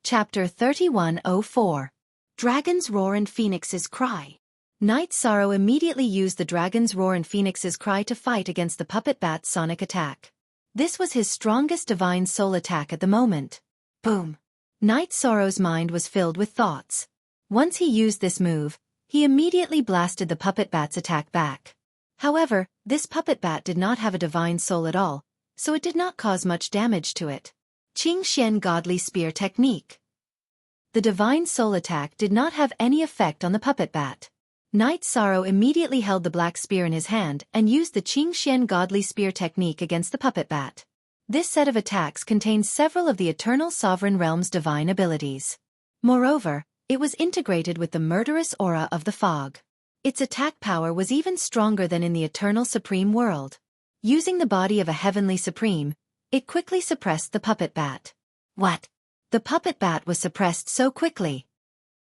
Chapter 3104. Dragon's Roar and Phoenix's Cry. Night Sorrow immediately used the Dragon's Roar and Phoenix's Cry to fight against the puppet bat's sonic attack. This was his strongest divine soul attack at the moment. Boom! Night Sorrow's mind was filled with thoughts. Once he used this move, he immediately blasted the puppet bat's attack back. However, this puppet bat did not have a divine soul at all, so it did not cause much damage to it. Qing Xian Godly Spear Technique. The divine soul attack did not have any effect on the puppet bat. Night Sorrow immediately held the black spear in his hand and used the Qing Xian Godly Spear technique against the puppet bat. This set of attacks contained several of the Eternal Sovereign Realm's divine abilities. Moreover, it was integrated with the murderous aura of the fog. Its attack power was even stronger than in the Eternal Supreme world. Using the body of a Heavenly Supreme, it quickly suppressed the puppet bat. What? The puppet bat was suppressed so quickly.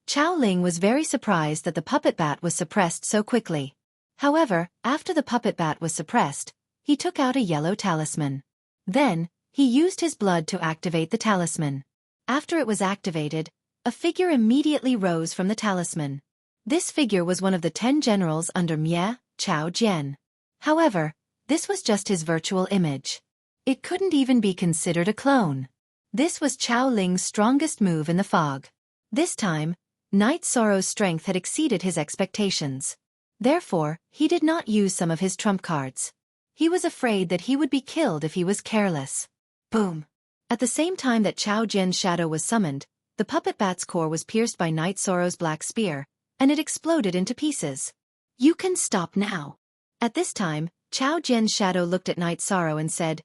Chao Ling was very surprised that the puppet bat was suppressed so quickly. However, after the puppet bat was suppressed, he took out a yellow talisman. Then, he used his blood to activate the talisman. After it was activated, a figure immediately rose from the talisman. This figure was one of the 10 generals under Mie, Chao Jian. However, this was just his virtual image. It couldn't even be considered a clone. This was Chao Ling's strongest move in the fog. This time, Night Sorrow's strength had exceeded his expectations. Therefore, he did not use some of his trump cards. He was afraid that he would be killed if he was careless. Boom! At the same time that Chao Jian's shadow was summoned, the puppet bat's core was pierced by Night Sorrow's black spear, and it exploded into pieces. You can stop now. At this time, Chao Jian's shadow looked at Night Sorrow and said,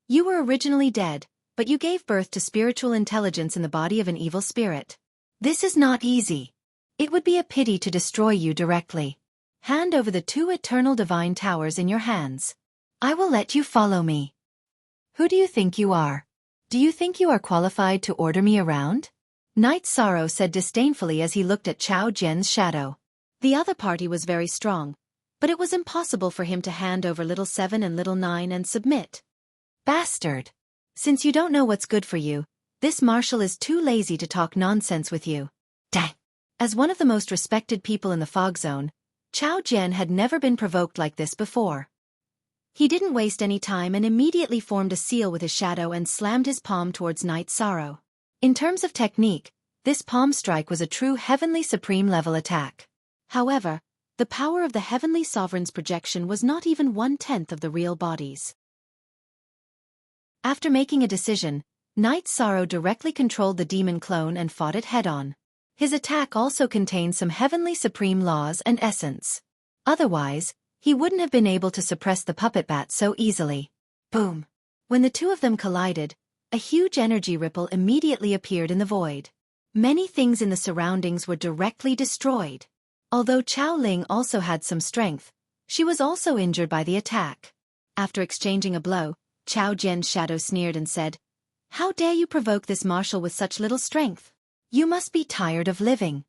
"You were originally dead, but you gave birth to spiritual intelligence in the body of an evil spirit. This is not easy. It would be a pity to destroy you directly. Hand over the 2 eternal divine towers in your hands. I will let you follow me. Who do you think you are? Do you think you are qualified to order me around?" Night Sorrow said disdainfully as he looked at Chao Jian's shadow. The other party was very strong, but it was impossible for him to hand over Little 7 and Little 9 and submit. Bastard! Since you don't know what's good for you, this marshal is too lazy to talk nonsense with you. Dang! As one of the most respected people in the fog zone, Chao Jian had never been provoked like this before. He didn't waste any time and immediately formed a seal with his shadow and slammed his palm towards Night Sorrow. In terms of technique, this palm strike was a true Heavenly Supreme level attack. However, the power of the Heavenly Sovereign's projection was not even 1/10 of the real body's. After making a decision, Night Sorrow directly controlled the demon clone and fought it head-on. His attack also contained some Heavenly Supreme laws and essence. Otherwise, he wouldn't have been able to suppress the puppet bat so easily. Boom! When the two of them collided, a huge energy ripple immediately appeared in the void. Many things in the surroundings were directly destroyed. Although Chao Ling also had some strength, she was also injured by the attack. After exchanging a blow, Chao Jian's shadow sneered and said, "How dare you provoke this marshal with such little strength? You must be tired of living."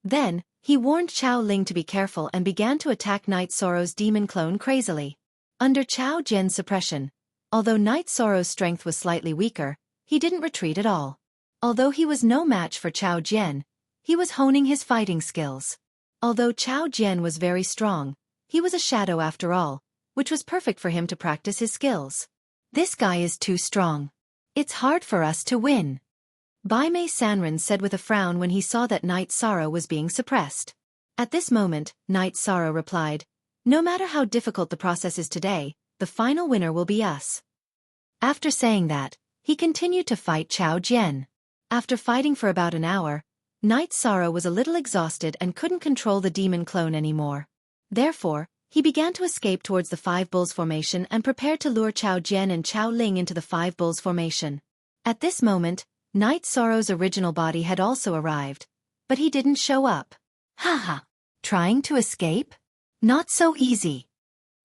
Then, he warned Chao Ling to be careful and began to attack Night Sorrow's demon clone crazily. Under Chao Jian's suppression, although Night Sorrow's strength was slightly weaker, he didn't retreat at all. Although he was no match for Chao Jian, he was honing his fighting skills. Although Chao Jian was very strong, he was a shadow after all, which was perfect for him to practice his skills. This guy is too strong. It's hard for us to win. Bai Mei Sanren said with a frown when he saw that Night Sorrow was being suppressed. At this moment, Night Sorrow replied, No matter how difficult the process is today, the final winner will be us. After saying that, he continued to fight Qiao Jian. After fighting for about an hour, Knight Sorrow was a little exhausted and couldn't control the demon clone anymore. Therefore, he began to escape towards the Five Bulls formation and prepared to lure Qiao Jian and Qiao Ling into the Five Bulls formation. At this moment, Knight Sorrow's original body had also arrived, but he didn't show up. Haha! Trying to escape? Not so easy.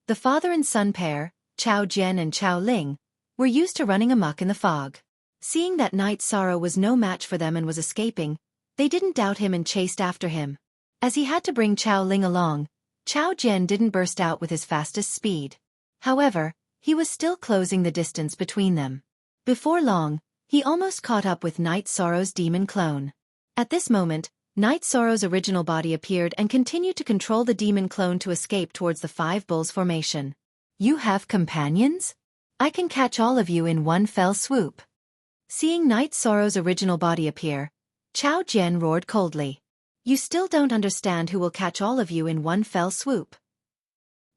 The father and son pair, Qiao Jian and Qiao Ling, were used to running amok in the fog. Seeing that Knight Sorrow was no match for them and was escaping, they didn't doubt him and chased after him. As he had to bring Qiao Ling along, Qiao Jian didn't burst out with his fastest speed. However, he was still closing the distance between them. Before long, he almost caught up with Knight Sorrow's demon clone. At this moment, Knight Sorrow's original body appeared and continued to control the demon clone to escape towards the Five Bulls formation. You have companions? I can catch all of you in one fell swoop. Seeing Knight Sorrow's original body appear, Qiao Jian roared coldly. You still don't understand who will catch all of you in one fell swoop.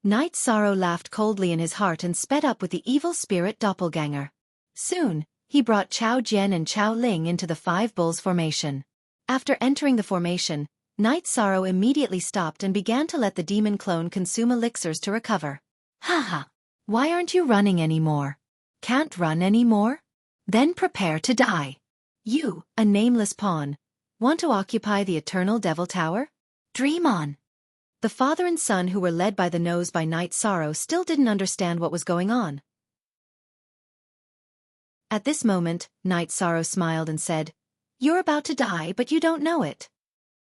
Knight Sorrow laughed coldly in his heart and sped up with the evil spirit doppelganger. Soon, he brought Qiao Jian and Qiao Ling into the Five Bulls formation. After entering the formation, Knight Sorrow immediately stopped and began to let the demon clone consume elixirs to recover. Haha! Why aren't you running anymore? Can't run anymore? Then prepare to die. You, a nameless pawn, want to occupy the Eternal Devil Tower? Dream on! The father and son who were led by the nose by Knight Sorrow still didn't understand what was going on. At this moment, Knight Sorrow smiled and said, You're about to die but you don't know it.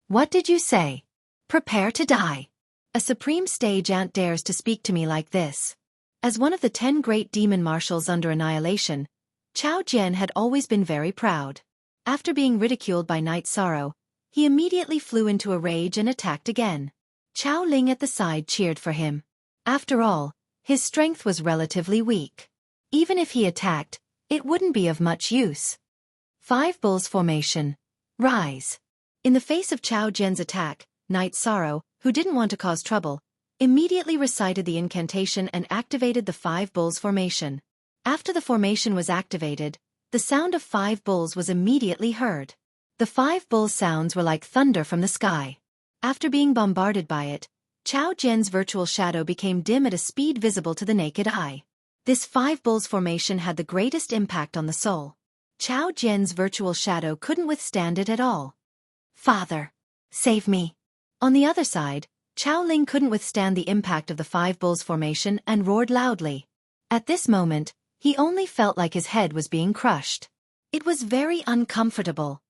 What did you say? Prepare to die. A supreme stage ant dares to speak to me like this. As one of the 10 great demon marshals under annihilation, Qiao Jian had always been very proud. After being ridiculed by Knight Sorrow, he immediately flew into a rage and attacked again. Qiao Ling at the side cheered for him. After all, his strength was relatively weak. Even if he attacked, it wouldn't be of much use. Five Bulls formation. Rise. In the face of Qiao Jian's attack, Knight Sorrow, who didn't want to cause trouble, immediately recited the incantation and activated the Five Bulls formation. After the formation was activated, the sound of 5 bulls was immediately heard. The 5 bull sounds were like thunder from the sky. After being bombarded by it, Qiao Jian's virtual shadow became dim at a speed visible to the naked eye. This 5 bulls formation had the greatest impact on the soul. Qiao Jian's virtual shadow couldn't withstand it at all. Father, save me. On the other side, Qiao Ling couldn't withstand the impact of the 5 bulls formation and roared loudly. At this moment, he only felt like his head was being crushed. It was very uncomfortable.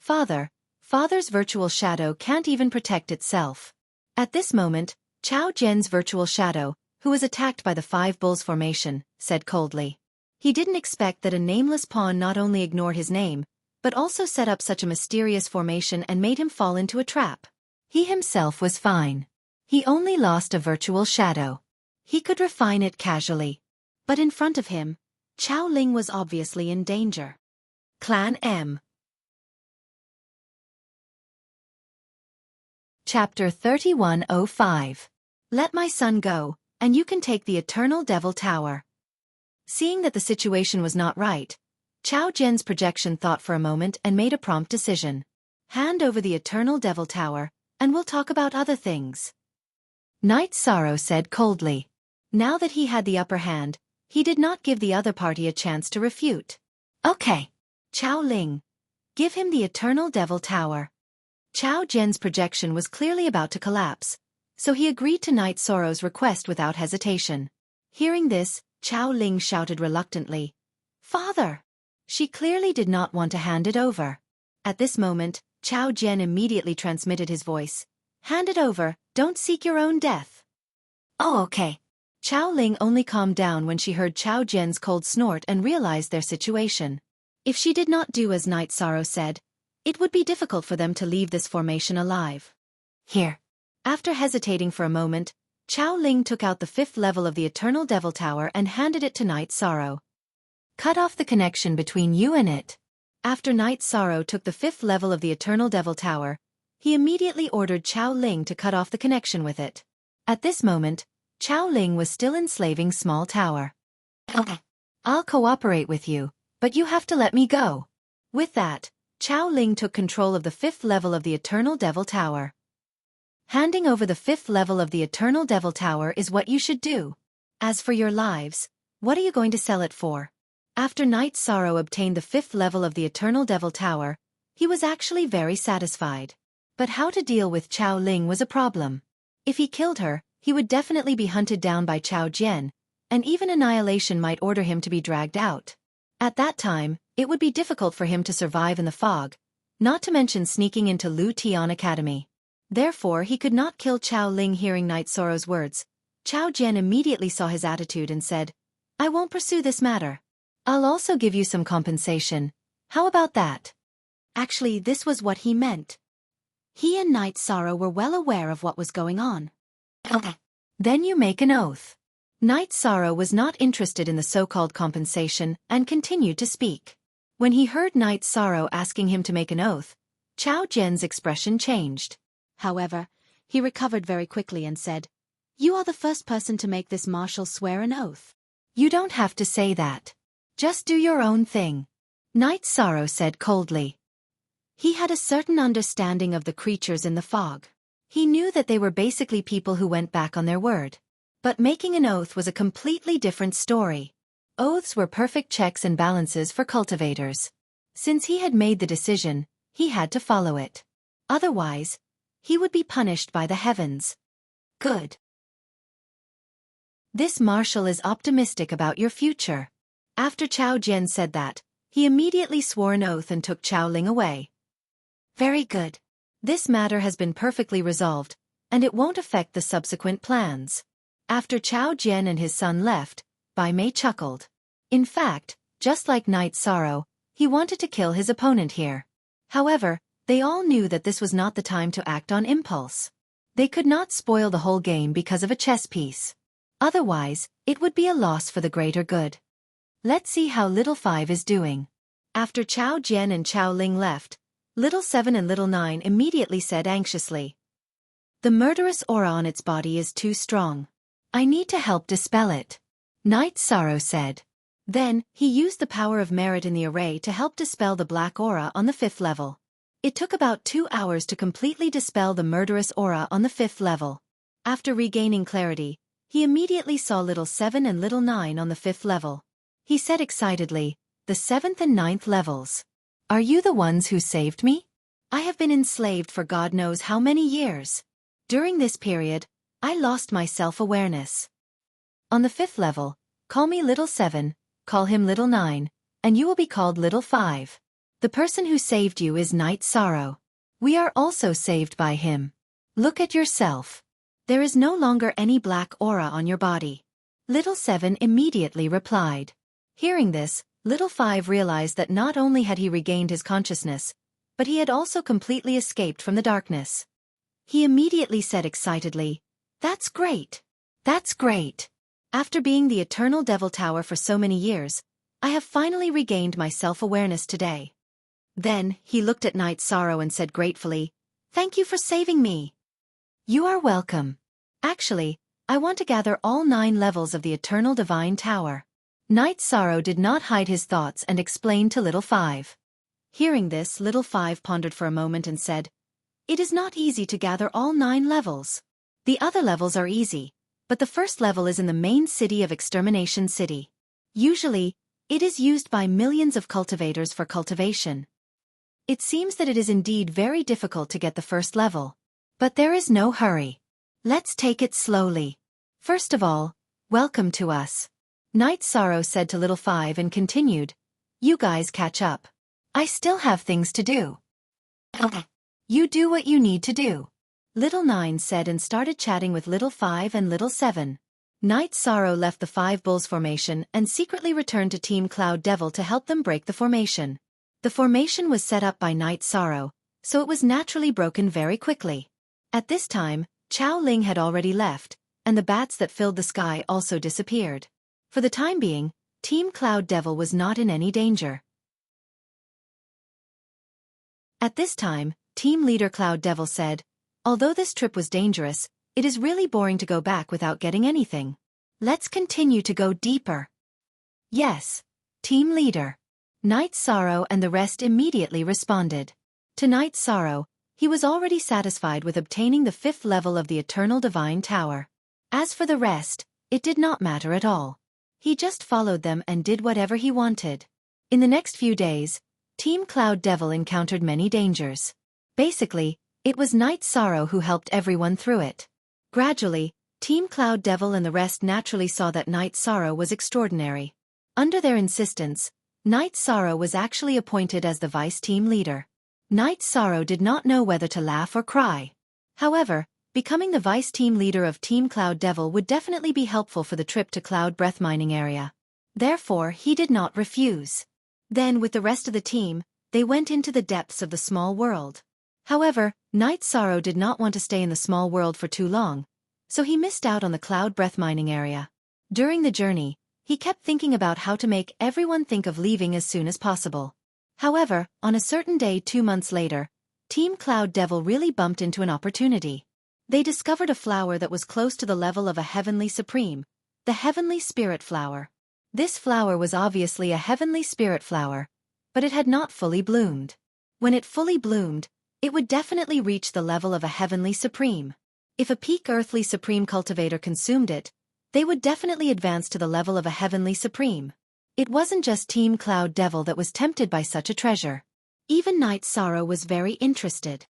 Father's virtual shadow can't even protect itself. At this moment, Qiao Jian's virtual shadow, who was attacked by the 5 bulls formation, said coldly. He didn't expect that a nameless pawn not only ignored his name, but also set up such a mysterious formation and made him fall into a trap. He himself was fine. He only lost a virtual shadow. He could refine it casually. But in front of him, Qiao Ling was obviously in danger. Clan M. Chapter 3105. Let my son go, and you can take the Eternal Devil Tower. Seeing that the situation was not right, Qiao Jian's projection thought for a moment and made a prompt decision. Hand over the Eternal Devil Tower, and we'll talk about other things. Knight Sorrow said coldly. Now that he had the upper hand, he did not give the other party a chance to refute. Okay. Qiao Ling. Give him the Eternal Devil Tower. Qiao Jian's projection was clearly about to collapse, so he agreed to Knight Sorrow's request without hesitation. Hearing this, Qiao Ling shouted reluctantly, Father! She clearly did not want to hand it over. At this moment, Qiao Jian immediately transmitted his voice. Hand it over, don't seek your own death. Oh, okay. Qiao Ling only calmed down when she heard Qiao Jian's cold snort and realized their situation. If she did not do as Knight Sorrow said, it would be difficult for them to leave this formation alive. Here. After hesitating for a moment, Qiao Ling took out the 5th level of the Eternal Devil Tower and handed it to Knight Sorrow. Cut off the connection between you and it. After Knight Sorrow took the 5th level of the Eternal Devil Tower, he immediately ordered Qiao Ling to cut off the connection with it. At this moment, Chao Ling was still enslaving Small Tower. I'll cooperate with you, but you have to let me go. With that, Chao Ling took control of the 5th level of the Eternal Devil Tower. Handing over the 5th level of the Eternal Devil Tower is what you should do. As for your lives, what are you going to sell it for? After Night Sorrow obtained the 5th level of the Eternal Devil Tower, he was actually very satisfied. But how to deal with Chao Ling was a problem. If he killed her, he would definitely be hunted down by Chao Jian, and even Annihilation might order him to be dragged out. At that time, it would be difficult for him to survive in the fog, not to mention sneaking into Lu Tian Academy. Therefore he could not kill Chao Ling. Hearing Night Sorrow's words, Chao Jian immediately saw his attitude and said, I won't pursue this matter. I'll also give you some compensation. How about that? Actually, this was what he meant. He and Night Sorrow were well aware of what was going on. Then you make an oath. Night Sorrow was not interested in the so-called compensation and continued to speak. When he heard Night Sorrow asking him to make an oath, Chao Jian's expression changed. However, he recovered very quickly and said, You are the first person to make this marshal swear an oath. You don't have to say that. Just do your own thing. Night Sorrow said coldly. He had a certain understanding of the creatures in the fog. He knew that they were basically people who went back on their word. But making an oath was a completely different story. Oaths were perfect checks and balances for cultivators. Since he had made the decision, he had to follow it. Otherwise, he would be punished by the heavens. Good. This marshal is optimistic about your future. After Chao Jian said that, he immediately swore an oath and took Chao Ling away. Very good. This matter has been perfectly resolved, and it won't affect the subsequent plans. After Chao Jian and his son left, Bai Mei chuckled. In fact, just like Night Sorrow, he wanted to kill his opponent here. However, they all knew that this was not the time to act on impulse. They could not spoil the whole game because of a chess piece. Otherwise, it would be a loss for the greater good. Let's see how Little 5 is doing. After Chao Jian and Chao Ling left, Little 7 and Little 9 immediately said anxiously, The murderous aura on its body is too strong. I need to help dispel it. Night Sorrow said. Then, he used the power of merit in the array to help dispel the black aura on the 5th level. It took about 2 hours to completely dispel the murderous aura on the 5th level. After regaining clarity, he immediately saw Little 7 and Little 9 on the 5th level. He said excitedly, The 7th and 9th levels. Are you the ones who saved me? I have been enslaved for God knows how many years. During this period, I lost my self-awareness. On the 5th level, call me Little 7, call him Little 9, and you will be called Little 5. The person who saved you is Night Sorrow. We are also saved by him. Look at yourself. There is no longer any black aura on your body. Little 7 immediately replied. Hearing this, Little 5 realized that not only had he regained his consciousness, but he had also completely escaped from the darkness. He immediately said excitedly, That's great! That's great! After being the Eternal Devil Tower for so many years, I have finally regained my self-awareness today. Then, he looked at Night Sorrow and said gratefully, Thank you for saving me. You are welcome. Actually, I want to gather all 9 levels of the Eternal Divine Tower. Night Sorrow did not hide his thoughts and explained to Little 5. Hearing this, Little 5 pondered for a moment and said, It is not easy to gather all 9 levels. The other levels are easy, but the first level is in the main city of Extermination City. Usually, it is used by millions of cultivators for cultivation. It seems that it is indeed very difficult to get the first level. But there is no hurry. Let's take it slowly. First of all, welcome to us. Night Sorrow said to Little 5 and continued, You guys catch up. I still have things to do. You do what you need to do. Little 9 said and started chatting with Little 5 and Little 7. Night Sorrow left the 5 Bulls formation and secretly returned to Team Cloud Devil to help them break the formation. The formation was set up by Night Sorrow, so it was naturally broken very quickly. At this time, Chao Ling had already left, and the bats that filled the sky also disappeared. For the time being, Team Cloud Devil was not in any danger. At this time, Team Leader Cloud Devil said, Although this trip was dangerous, It is really boring to go back without getting anything. Let's continue to go deeper. Yes, team leader. Night Sorrow and the rest immediately responded. To Night Sorrow, he was already satisfied with obtaining the 5th level of the Eternal Divine Tower. As for the rest, it did not matter at all. He just followed them and did whatever he wanted. In the next few days, Team Cloud Devil encountered many dangers. Basically, it was Night Sorrow who helped everyone through it. Gradually, Team Cloud Devil and the rest naturally saw that Night Sorrow was extraordinary. Under their insistence, Night Sorrow was actually appointed as the vice team leader. Night Sorrow did not know whether to laugh or cry. However, becoming the vice team leader of Team Cloud Devil would definitely be helpful for the trip to Cloud Breath Mining Area. Therefore, he did not refuse. Then, with the rest of the team, they went into the depths of the small world. However, Night Sorrow did not want to stay in the small world for too long, so he missed out on the Cloud Breath Mining Area. During the journey, he kept thinking about how to make everyone think of leaving as soon as possible. However, on a certain day 2 months later, Team Cloud Devil really bumped into an opportunity. They discovered a flower that was close to the level of a Heavenly Supreme, the Heavenly Spirit Flower. This flower was obviously a Heavenly Spirit Flower, but it had not fully bloomed. When it fully bloomed, it would definitely reach the level of a Heavenly Supreme. If a peak Earthly Supreme cultivator consumed it, they would definitely advance to the level of a Heavenly Supreme. It wasn't just Team Cloud Devil that was tempted by such a treasure. Even Night Sorrow was very interested.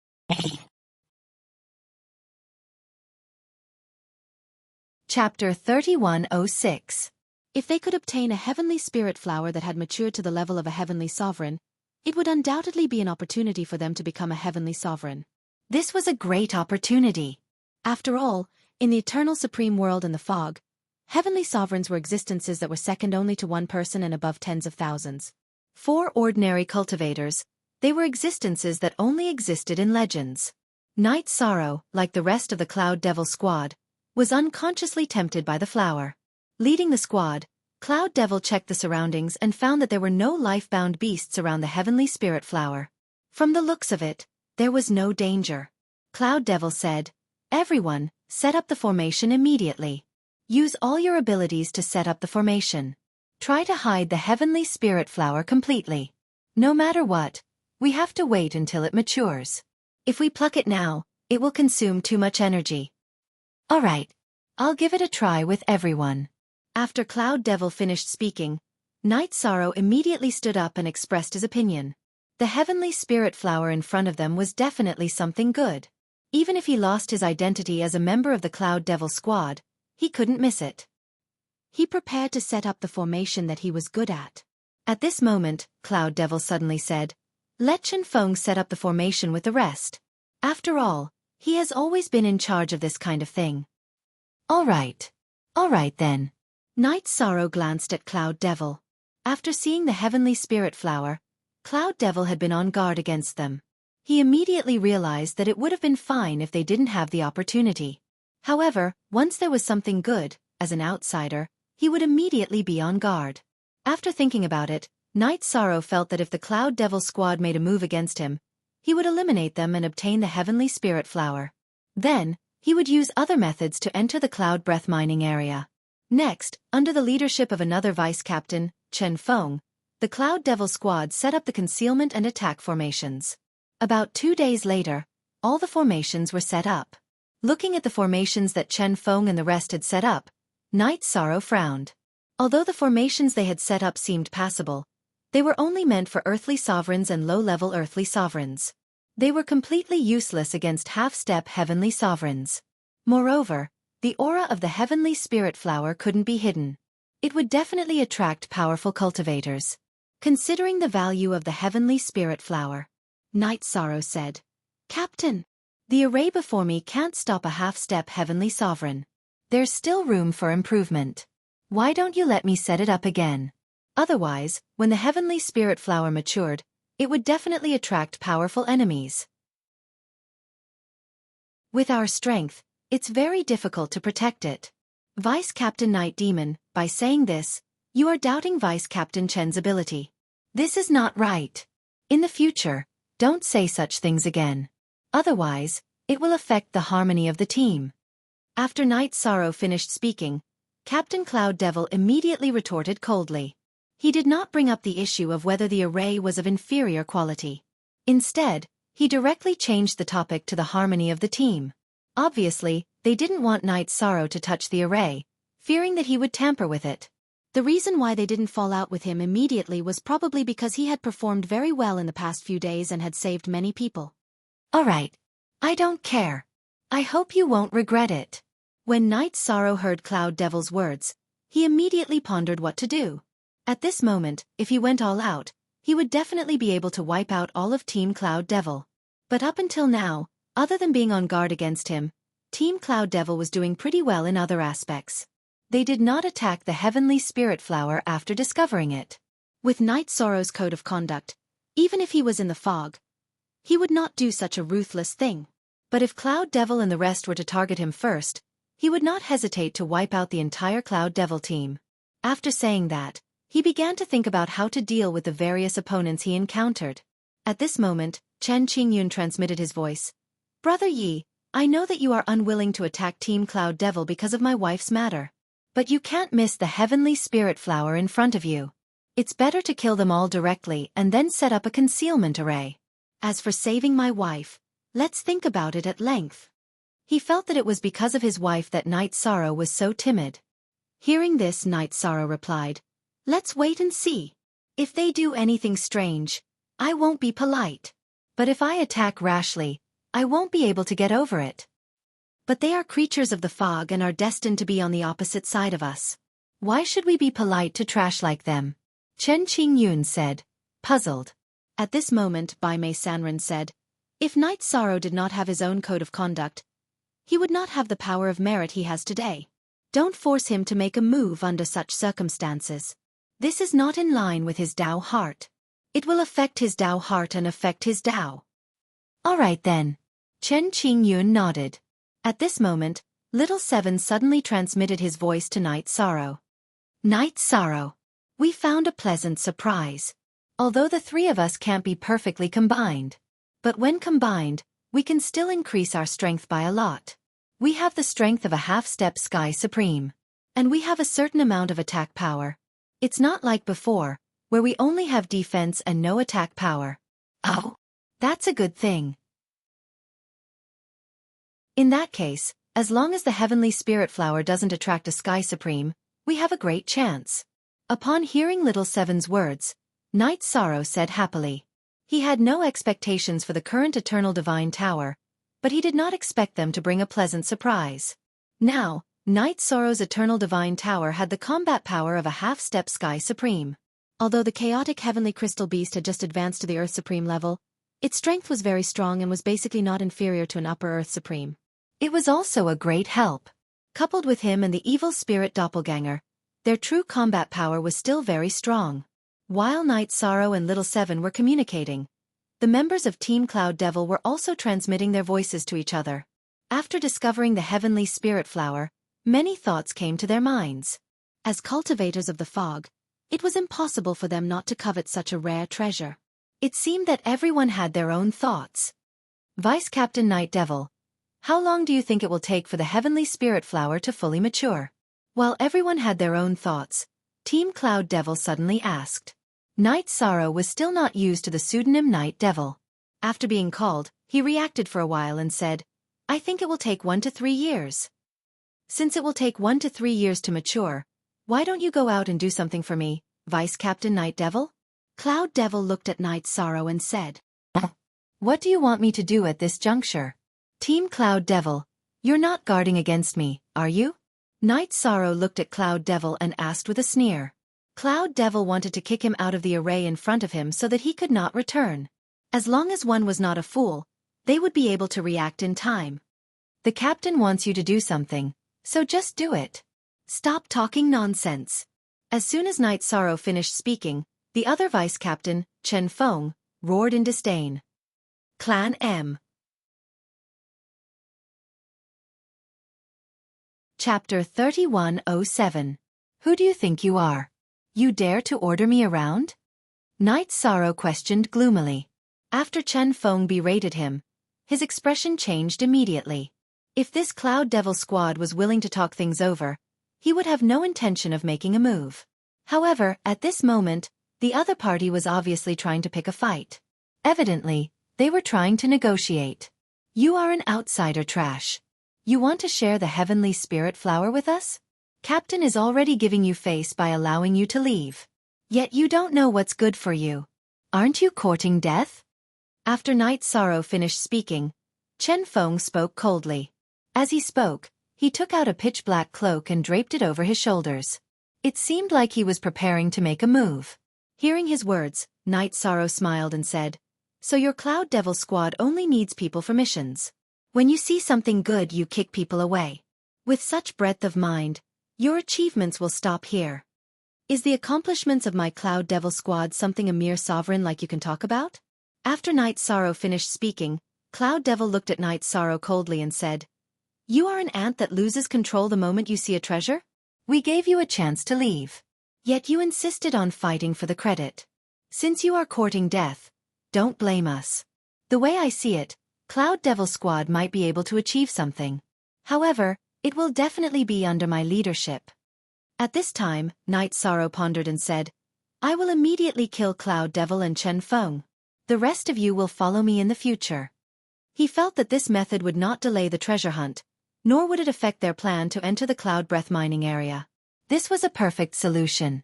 Chapter 3106. If they could obtain a Heavenly Spirit Flower that had matured to the level of a Heavenly Sovereign, it would undoubtedly be an opportunity for them to become a Heavenly Sovereign. This was a great opportunity. After all, in the Eternal Supreme World and the Fog, Heavenly Sovereigns were existences that were second only to one person and above tens of thousands. For ordinary cultivators, they were existences that only existed in legends. Night Sorrow, like the rest of the Cloud Devil squad, was unconsciously tempted by the flower. Leading the squad, Cloud Devil checked the surroundings and found that there were no life-bound beasts around the Heavenly Spirit Flower. From the looks of it, there was no danger. Cloud Devil said, "Everyone, set up the formation immediately. Use all your abilities to set up the formation. Try to hide the Heavenly Spirit Flower completely. No matter what, we have to wait until it matures. If we pluck it now, it will consume too much energy." "Alright, I'll give it a try with everyone." After Cloud Devil finished speaking, Night Sorrow immediately stood up and expressed his opinion. The Heavenly Spirit Flower in front of them was definitely something good. Even if he lost his identity as a member of the Cloud Devil squad, he couldn't miss it. He prepared to set up the formation that he was good at. At this moment, Cloud Devil suddenly said, "Let Chen Feng set up the formation with the rest. After all, he has always been in charge of this kind of thing." Alright then." Night Sorrow glanced at Cloud Devil. After seeing the Heavenly Spirit Flower, Cloud Devil had been on guard against them. He immediately realized that it would have been fine if they didn't have the opportunity. However, once there was something good, as an outsider, he would immediately be on guard. After thinking about it, Night Sorrow felt that if the Cloud Devil squad made a move against him, he would eliminate them and obtain the Heavenly Spirit Flower. Then, he would use other methods to enter the Cloud Breath Mining Area. Next, under the leadership of another vice-captain, Chen Feng, the Cloud Devil squad set up the concealment and attack formations. About 2 days later, all the formations were set up. Looking at the formations that Chen Feng and the rest had set up, Night Sorrow frowned. Although the formations they had set up seemed passable, they were only meant for earthly sovereigns and low-level earthly sovereigns. They were completely useless against half-step heavenly sovereigns. Moreover, the aura of the Heavenly Spirit Flower couldn't be hidden. It would definitely attract powerful cultivators. Considering the value of the Heavenly Spirit Flower, Night Sorrow said, "Captain, the array before me can't stop a half-step heavenly sovereign. There's still room for improvement. Why don't you let me set it up again? Otherwise, when the Heavenly Spirit Flower matured, it would definitely attract powerful enemies. With our strength, it's very difficult to protect it." Vice Captain Night Demon, by saying this, you are doubting Vice Captain Chen's ability. This is not right. In the future, don't say such things again. Otherwise, it will affect the harmony of the team. After Night Sorrow finished speaking, Captain Cloud Devil immediately retorted coldly. He did not bring up the issue of whether the array was of inferior quality. Instead, he directly changed the topic to the harmony of the team. Obviously, they didn't want Night Sorrow to touch the array, fearing that he would tamper with it. The reason why they didn't fall out with him immediately was probably because he had performed very well in the past few days and had saved many people. Alright. I don't care. I hope you won't regret it. When Night Sorrow heard Cloud Devil's words, he immediately pondered what to do. At this moment, if he went all out, he would definitely be able to wipe out all of Team Cloud Devil. But up until now, other than being on guard against him, Team Cloud Devil was doing pretty well in other aspects. They did not attack the Heavenly Spirit Flower after discovering it. With Night Sorrow's code of conduct, even if he was in the fog, he would not do such a ruthless thing. But if Cloud Devil and the rest were to target him first, he would not hesitate to wipe out the entire Cloud Devil team. After saying that, he began to think about how to deal with the various opponents he encountered. At this moment, Chen Qingyun transmitted his voice. Brother Yi, I know that you are unwilling to attack Team Cloud Devil because of my wife's matter. But you can't miss the Heavenly Spirit Flower in front of you. It's better to kill them all directly and then set up a concealment array. As for saving my wife, let's think about it at length. He felt that it was because of his wife that Night Sorrow was so timid. Hearing this, Night Sorrow replied, Let's wait and see. If they do anything strange, I won't be polite. But if I attack rashly, I won't be able to get over it. But they are creatures of the fog and are destined to be on the opposite side of us. Why should we be polite to trash like them? Chen Qingyun said, puzzled. At this moment, Bai Mei Sanren said, If Night Sorrow did not have his own code of conduct, he would not have the power of merit he has today. Don't force him to make a move under such circumstances. This is not in line with his Tao heart. It will affect his Tao heart and affect his Tao. All right then. Chen Qingyun nodded. At this moment, Little Seven suddenly transmitted his voice to Night Sorrow. Night Sorrow. We found a pleasant surprise. Although the three of us can't be perfectly combined. But when combined, we can still increase our strength by a lot. We have the strength of a half-step Sky Supreme. And we have a certain amount of attack power. It's not like before, where we only have defense and no attack power. Oh, that's a good thing. In that case, as long as the Heavenly Spirit Flower doesn't attract a Sky Supreme, we have a great chance. Upon hearing Little Seven's words, Night Sorrow said happily. He had no expectations for the current Eternal Divine Tower, but he did not expect them to bring a pleasant surprise. Now, Night Sorrow's Eternal Divine Tower had the combat power of a half-step Sky Supreme. Although the chaotic Heavenly Crystal Beast had just advanced to the Earth Supreme level, its strength was very strong and was basically not inferior to an Upper Earth Supreme. It was also a great help. Coupled with him and the evil spirit doppelganger, their true combat power was still very strong. While Night Sorrow and Little Seven were communicating, the members of Team Cloud Devil were also transmitting their voices to each other. After discovering the Heavenly Spirit Flower, many thoughts came to their minds. As cultivators of the fog, it was impossible for them not to covet such a rare treasure. It seemed that everyone had their own thoughts. Vice Captain Night Devil, how long do you think it will take for the Heavenly Spirit Flower to fully mature? While everyone had their own thoughts, Team Cloud Devil suddenly asked. Night Sorrow was still not used to the pseudonym Night Devil. After being called, he reacted for a while and said, I think it will take 1 to 3 years. Since it will take 1 to 3 years to mature, why don't you go out and do something for me, Vice Captain Night Devil? Cloud Devil looked at Night Sorrow and said, What do you want me to do at this juncture? Team Cloud Devil, you're not guarding against me, are you? Night Sorrow looked at Cloud Devil and asked with a sneer. Cloud Devil wanted to kick him out of the array in front of him so that he could not return. As long as one was not a fool, they would be able to react in time. The captain wants you to do something, so just do it. Stop talking nonsense. As soon as Night Sorrow finished speaking, the other vice captain, Chen Feng, roared in disdain. Clan M. Chapter 3107. Who do you think you are? You dare to order me around? Night Sorrow questioned gloomily. After Chen Feng berated him, his expression changed immediately. If this Cloud Devil squad was willing to talk things over, he would have no intention of making a move. However, at this moment, the other party was obviously trying to pick a fight. Evidently, they were trying to negotiate. You are an outsider, trash. You want to share the heavenly spirit flower with us? Captain is already giving you face by allowing you to leave. Yet you don't know what's good for you. Aren't you courting death? After Night Sorrow finished speaking, Chen Feng spoke coldly. As he spoke, he took out a pitch-black cloak and draped it over his shoulders. It seemed like he was preparing to make a move. Hearing his words, Night Sorrow smiled and said, "So your Cloud Devil squad only needs people for missions. When you see something good, you kick people away. With such breadth of mind, your achievements will stop here. Is the accomplishments of my Cloud Devil squad something a mere sovereign like you can talk about?" After Night Sorrow finished speaking, Cloud Devil looked at Night Sorrow coldly and said, "You are an ant that loses control the moment you see a treasure? We gave you a chance to leave. Yet you insisted on fighting for the credit. Since you are courting death, don't blame us. The way I see it, Cloud Devil squad might be able to achieve something. However, it will definitely be under my leadership." At this time, Night Sorrow pondered and said, "I will immediately kill Cloud Devil and Chen Feng. The rest of you will follow me in the future." He felt that this method would not delay the treasure hunt, nor would it affect their plan to enter the Cloud Breath mining area. This was a perfect solution.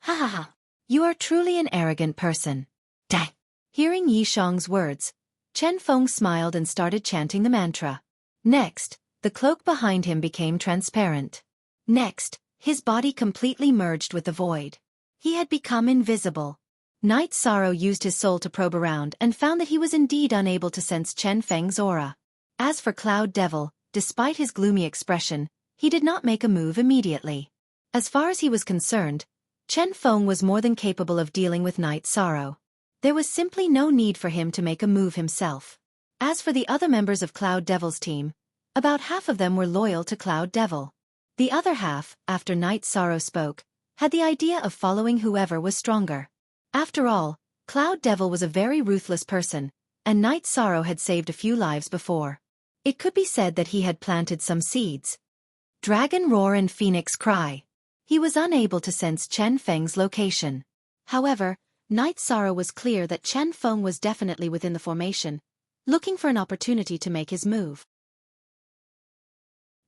"Ha ha ha. You are truly an arrogant person." Dai. Hearing Yi Shang's words, Chen Feng smiled and started chanting the mantra. Next, the cloak behind him became transparent. Next, his body completely merged with the void. He had become invisible. Night Sorrow used his soul to probe around and found that he was indeed unable to sense Chen Feng's aura. As for Cloud Devil, despite his gloomy expression, he did not make a move immediately. As far as he was concerned, Chen Feng was more than capable of dealing with Night Sorrow. There was simply no need for him to make a move himself. As for the other members of Cloud Devil's team, about half of them were loyal to Cloud Devil. The other half, after Night Sorrow spoke, had the idea of following whoever was stronger. After all, Cloud Devil was a very ruthless person, and Night Sorrow had saved a few lives before. It could be said that he had planted some seeds. Dragon Roar and Phoenix Cry. He was unable to sense Chen Feng's location. However, Night Sorrow was clear that Chen Feng was definitely within the formation, looking for an opportunity to make his move.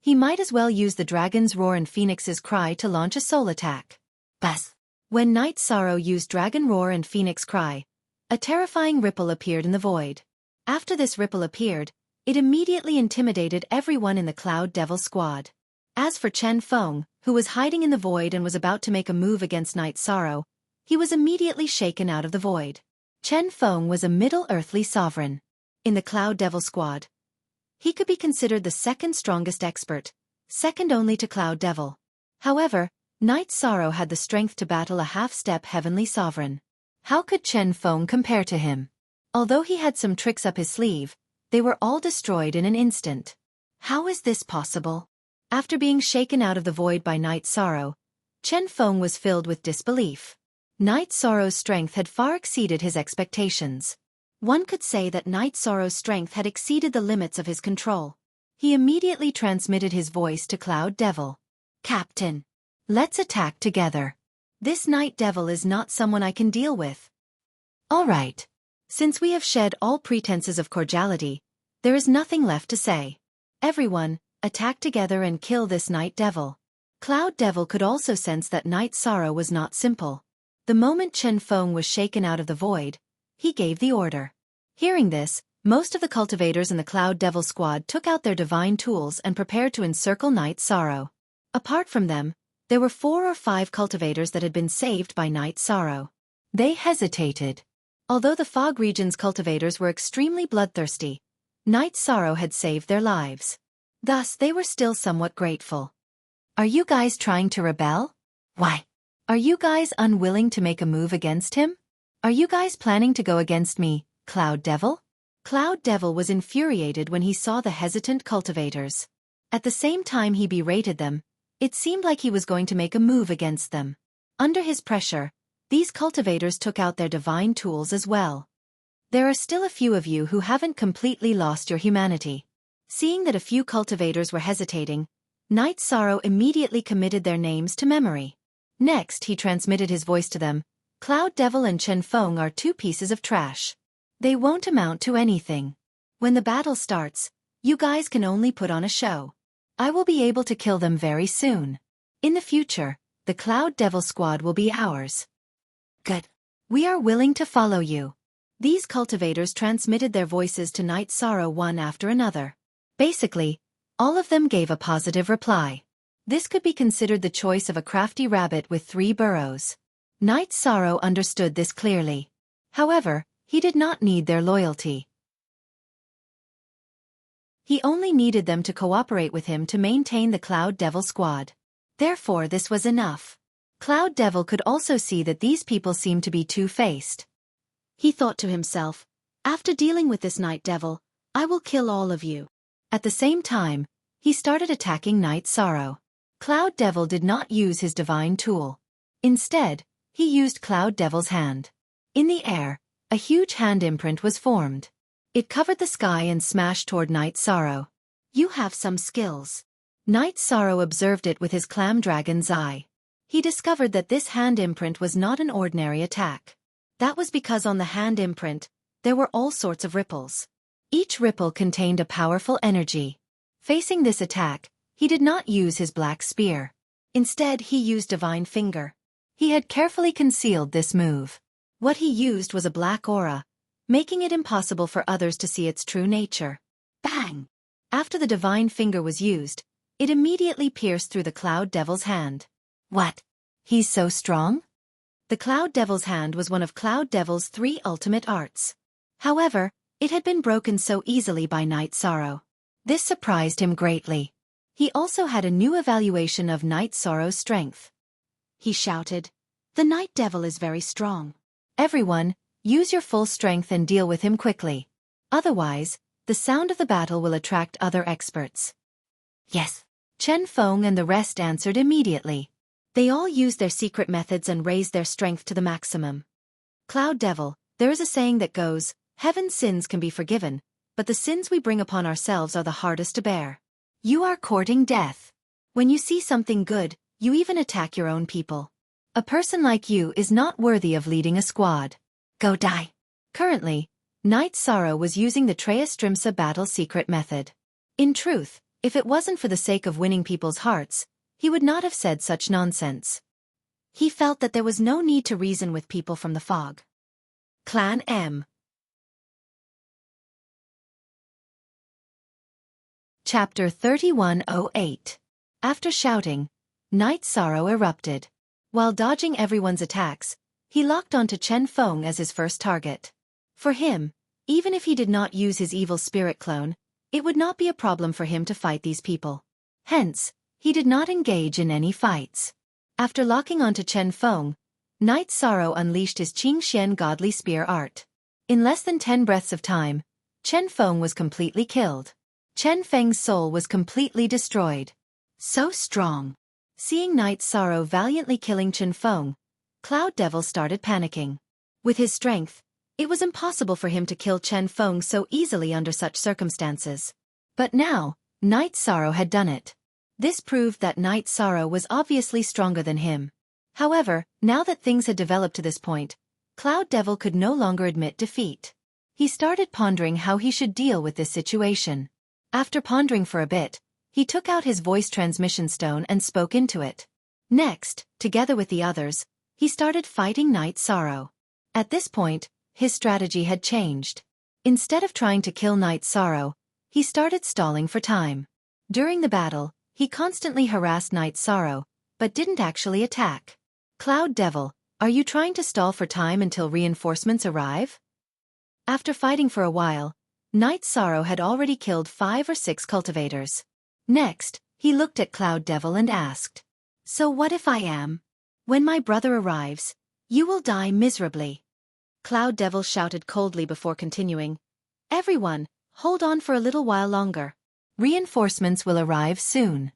He might as well use the Dragon's Roar and Phoenix's Cry to launch a soul attack. Bas! When Night Sorrow used Dragon Roar and Phoenix Cry, a terrifying ripple appeared in the void. After this ripple appeared, it immediately intimidated everyone in the Cloud Devil squad. As for Chen Feng, who was hiding in the void and was about to make a move against Night Sorrow, he was immediately shaken out of the void. Chen Feng was a Middle Earthly sovereign. In the Cloud Devil squad, he could be considered the second strongest expert, second only to Cloud Devil. However, Night Sorrow had the strength to battle a half-step heavenly sovereign. How could Chen Feng compare to him? Although he had some tricks up his sleeve, they were all destroyed in an instant. How is this possible? After being shaken out of the void by Night Sorrow, Chen Feng was filled with disbelief. Night Sorrow's strength had far exceeded his expectations. One could say that Night Sorrow's strength had exceeded the limits of his control. He immediately transmitted his voice to Cloud Devil. "Captain, let's attack together. This Night Devil is not someone I can deal with." "All right. Since we have shed all pretenses of cordiality, there is nothing left to say. Everyone, attack together and kill this Night Devil." Cloud Devil could also sense that Night Sorrow was not simple. The moment Chen Feng was shaken out of the void, he gave the order. Hearing this, most of the cultivators in the Cloud Devil squad took out their divine tools and prepared to encircle Night Sorrow. Apart from them, there were 4 or 5 cultivators that had been saved by Night Sorrow. They hesitated. Although the Fog Region's cultivators were extremely bloodthirsty, Night Sorrow had saved their lives. Thus they were still somewhat grateful. "Are you guys trying to rebel? Why? Are you guys unwilling to make a move against him? Are you guys planning to go against me, Cloud Devil?" Cloud Devil was infuriated when he saw the hesitant cultivators. At the same time he berated them, it seemed like he was going to make a move against them. Under his pressure, these cultivators took out their divine tools as well. "There are still a few of you who haven't completely lost your humanity. Seeing that a few cultivators were hesitating, Night Sorrow immediately committed their names to memory. Next, he transmitted his voice to them. Cloud Devil and Chen Feng are 2 pieces of trash. They won't amount to anything. When the battle starts, you guys can only put on a show. I will be able to kill them very soon. In the future, the Cloud Devil squad will be ours. Good. We are willing to follow you. These cultivators transmitted their voices to Night Sorrow one after another. Basically, all of them gave a positive reply. This could be considered the choice of a crafty rabbit with 3 burrows. Night Sorrow understood this clearly. However, he did not need their loyalty. He only needed them to cooperate with him to maintain the Cloud Devil squad. Therefore, this was enough. Cloud Devil could also see that these people seemed to be two-faced. He thought to himself, after dealing with this Night Devil, I will kill all of you. At the same time, he started attacking Night Sorrow. Cloud Devil did not use his divine tool. Instead, he used Cloud Devil's hand. In the air, a huge hand imprint was formed. It covered the sky and smashed toward Night Sorrow. You have some skills. Night Sorrow observed it with his clam dragon's eye. He discovered that this hand imprint was not an ordinary attack. That was because on the hand imprint, there were all sorts of ripples. Each ripple contained a powerful energy. Facing this attack, he did not use his black spear. Instead, he used Divine Finger. He had carefully concealed this move. What he used was a black aura, making it impossible for others to see its true nature. Bang! After the Divine Finger was used, it immediately pierced through the Cloud Devil's hand. What? He's so strong? The Cloud Devil's hand was one of Cloud Devil's 3 ultimate arts. However, it had been broken so easily by Night Sorrow. This surprised him greatly. He also had a new evaluation of Night Sorrow's strength. He shouted, "The Night Devil is very strong. Everyone, use your full strength and deal with him quickly. Otherwise, the sound of the battle will attract other experts." Yes. Chen Feng and the rest answered immediately. They all used their secret methods and raised their strength to the maximum. Cloud Devil, there is a saying that goes, heaven's sins can be forgiven, but the sins we bring upon ourselves are the hardest to bear. You are courting death. When you see something good, you even attack your own people. A person like you is not worthy of leading a squad. Go die. Currently, Night Sorrow was using the Treya battle secret method. In truth, if it wasn't for the sake of winning people's hearts, he would not have said such nonsense. He felt that there was no need to reason with people from the fog. Clan M. Chapter 3108. After shouting, Night Sorrow erupted. While dodging everyone's attacks, he locked onto Chen Feng as his first target. For him, even if he did not use his evil spirit clone, it would not be a problem for him to fight these people. Hence, he did not engage in any fights. After locking onto Chen Feng, Night Sorrow unleashed his Qing Xian godly spear art. In less than 10 breaths of time, Chen Feng was completely killed. Chen Feng's soul was completely destroyed. So strong. Seeing Night Sorrow valiantly killing Chen Feng, Cloud Devil started panicking. With his strength, it was impossible for him to kill Chen Feng so easily under such circumstances. But now, Night Sorrow had done it. This proved that Night Sorrow was obviously stronger than him. However, now that things had developed to this point, Cloud Devil could no longer admit defeat. He started pondering how he should deal with this situation. After pondering for a bit, he took out his voice transmission stone and spoke into it. Next, together with the others, he started fighting Night Sorrow. At this point, his strategy had changed. Instead of trying to kill Night Sorrow, he started stalling for time. During the battle, he constantly harassed Night Sorrow, but didn't actually attack. Cloud Devil, are you trying to stall for time until reinforcements arrive? After fighting for a while, Night Sorrow had already killed 5 or 6 cultivators. Next, he looked at Cloud Devil and asked, "So what if I am? When my brother arrives, you will die miserably." Cloud Devil shouted coldly before continuing, "Everyone, hold on for a little while longer. Reinforcements will arrive soon."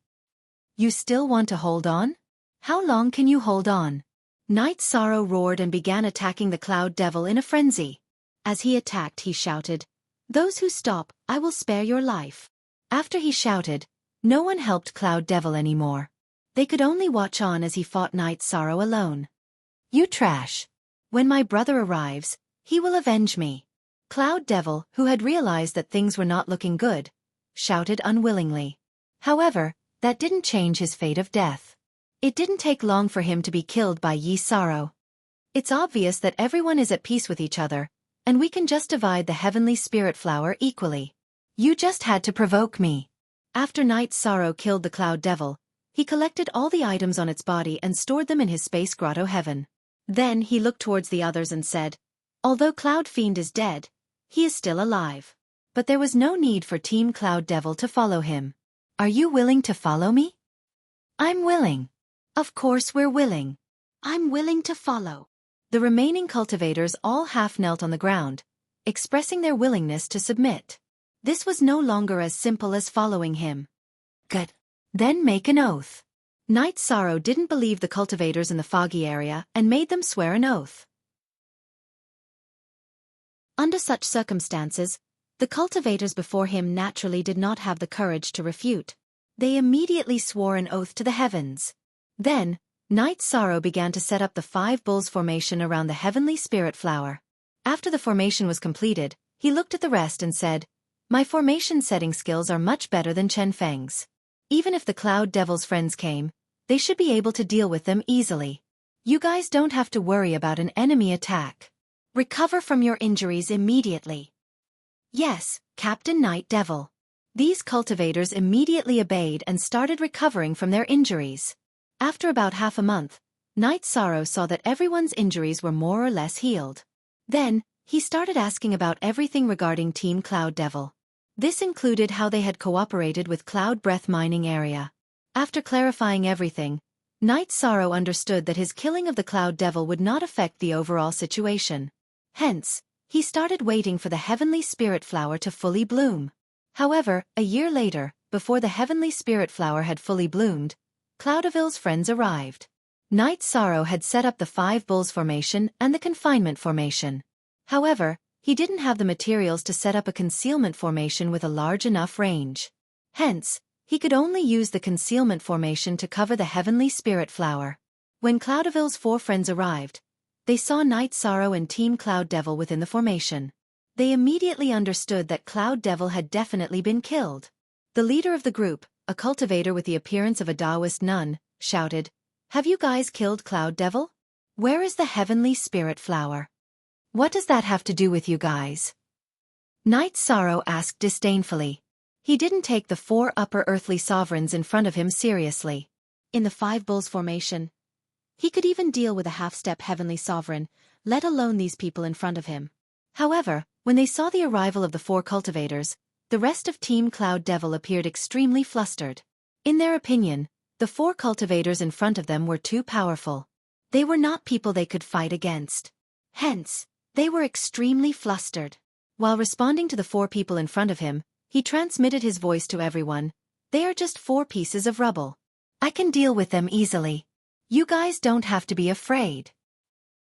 You still want to hold on? How long can you hold on? Night Sorrow roared and began attacking the Cloud Devil in a frenzy. As he attacked, he shouted, "Those who stop, I will spare your life." After he shouted, no one helped Cloud Devil anymore. They could only watch on as he fought Night Sorrow alone. You trash. When my brother arrives, he will avenge me. Cloud Devil, who had realized that things were not looking good, shouted unwillingly. However, that didn't change his fate of death. It didn't take long for him to be killed by Yi Sorrow. It's obvious that everyone is at peace with each other, and we can just divide the heavenly spirit flower equally. You just had to provoke me. After Night Sorrow killed the Cloud Devil, he collected all the items on its body and stored them in his space grotto heaven. Then he looked towards the others and said, although Cloud Fiend is dead, he is still alive. But there was no need for Team Cloud Devil to follow him. Are you willing to follow me? I'm willing. Of course we're willing. I'm willing to follow. The remaining cultivators all half knelt on the ground, expressing their willingness to submit. This was no longer as simple as following him. Good. Then make an oath. Night Sorrow didn't believe the cultivators in the foggy area and made them swear an oath. Under such circumstances, the cultivators before him naturally did not have the courage to refute. They immediately swore an oath to the heavens. Then, Night Sorrow began to set up the 5 bulls formation around the heavenly spirit flower. After the formation was completed, he looked at the rest and said, my formation setting skills are much better than Chen Feng's. Even if the Cloud Devil's friends came, they should be able to deal with them easily. You guys don't have to worry about an enemy attack. Recover from your injuries immediately. Yes, Captain Night Devil. These cultivators immediately obeyed and started recovering from their injuries. After about half a month, Night Sorrow saw that everyone's injuries were more or less healed. Then, he started asking about everything regarding Team Cloud Devil. This included how they had cooperated with Cloud Breath Mining Area. After clarifying everything, Night Sorrow understood that his killing of the Cloud Devil would not affect the overall situation. Hence, he started waiting for the heavenly spirit flower to fully bloom. However, a year later, before the heavenly spirit flower had fully bloomed, Cloudaville's friends arrived. Night Sorrow had set up the 5 bulls formation and the confinement formation. However, he didn't have the materials to set up a concealment formation with a large enough range. Hence, he could only use the concealment formation to cover the heavenly spirit flower. When Cloudaville's 4 friends arrived, they saw Night Sorrow and Team Cloud Devil within the formation. They immediately understood that Cloud Devil had definitely been killed. The leader of the group, a cultivator with the appearance of a Taoist nun, shouted, have you guys killed Cloud Devil? Where is the heavenly spirit flower? What does that have to do with you guys? Night Sorrow asked disdainfully. He didn't take the 4 upper earthly sovereigns in front of him seriously. In the 5 bulls formation, he could even deal with a half-step heavenly sovereign, let alone these people in front of him. However, when they saw the arrival of the 4 cultivators, the rest of Team Cloud Devil appeared extremely flustered. In their opinion, the 4 cultivators in front of them were too powerful. They were not people they could fight against. Hence, they were extremely flustered. While responding to the 4 people in front of him, he transmitted his voice to everyone. They are just 4 pieces of rubble. I can deal with them easily. You guys don't have to be afraid.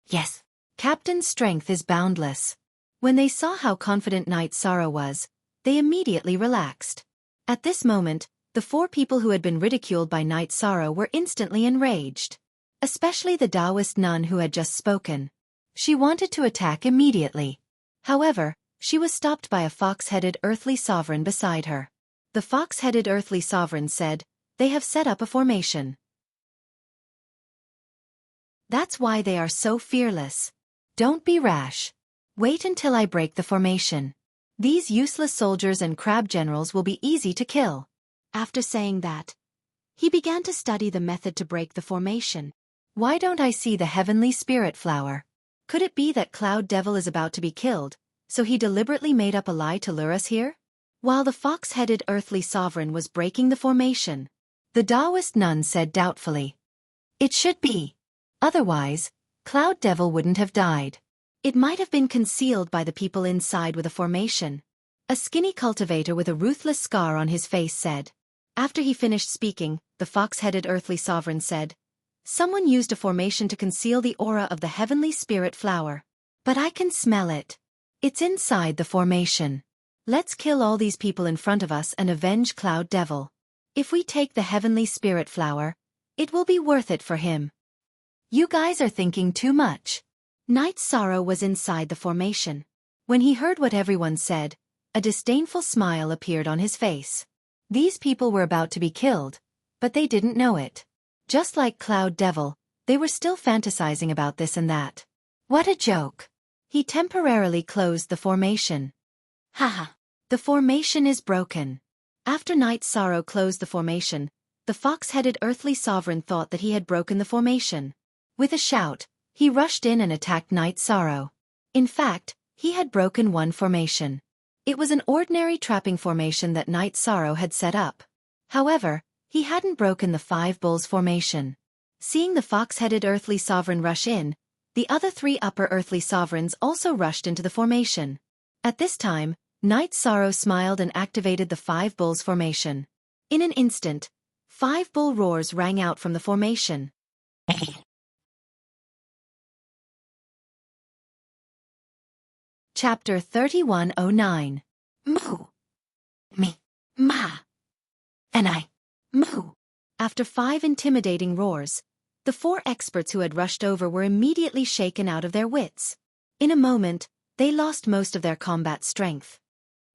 Yes. Captain's strength is boundless. When they saw how confident Night Sorrow was, they immediately relaxed. At this moment, the 4 people who had been ridiculed by Night Sorrow were instantly enraged. Especially the Taoist nun who had just spoken. She wanted to attack immediately. However, she was stopped by a fox-headed earthly sovereign beside her. The fox-headed earthly sovereign said, they have set up a formation. That's why they are so fearless. Don't be rash. Wait until I break the formation. These useless soldiers and crab generals will be easy to kill. After saying that, he began to study the method to break the formation. Why don't I see the heavenly spirit flower? Could it be that Cloud Devil is about to be killed, so he deliberately made up a lie to lure us here? While the fox-headed earthly sovereign was breaking the formation, the Taoist nun said doubtfully, it should be. Otherwise, Cloud Devil wouldn't have died. It might have been concealed by the people inside with a formation. A skinny cultivator with a ruthless scar on his face said. After he finished speaking, the fox-headed earthly sovereign said, someone used a formation to conceal the aura of the heavenly spirit flower. But I can smell it. It's inside the formation. Let's kill all these people in front of us and avenge Cloud Devil. If we take the Heavenly Spirit Flower, it will be worth it for him. You guys are thinking too much. Night Sorrow was inside the formation. When he heard what everyone said, a disdainful smile appeared on his face. These people were about to be killed, but they didn't know it. Just like Cloud Devil, they were still fantasizing about this and that. What a joke. He temporarily closed the formation. Haha. The formation is broken. After Night Sorrow closed the formation, the fox-headed earthly sovereign thought that he had broken the formation. With a shout, he rushed in and attacked Night Sorrow. In fact, he had broken one formation. It was an ordinary trapping formation that Night Sorrow had set up. However, he hadn't broken the 5 bulls formation. Seeing the fox-headed earthly sovereign rush in, the other 3 upper earthly sovereigns also rushed into the formation. At this time, Night Sorrow smiled and activated the 5 bulls formation. In an instant, 5 bull roars rang out from the formation. Chapter 3109. Moo. Me. Ma. And I. Moo. After 5 intimidating roars, the 4 experts who had rushed over were immediately shaken out of their wits. In a moment, they lost most of their combat strength.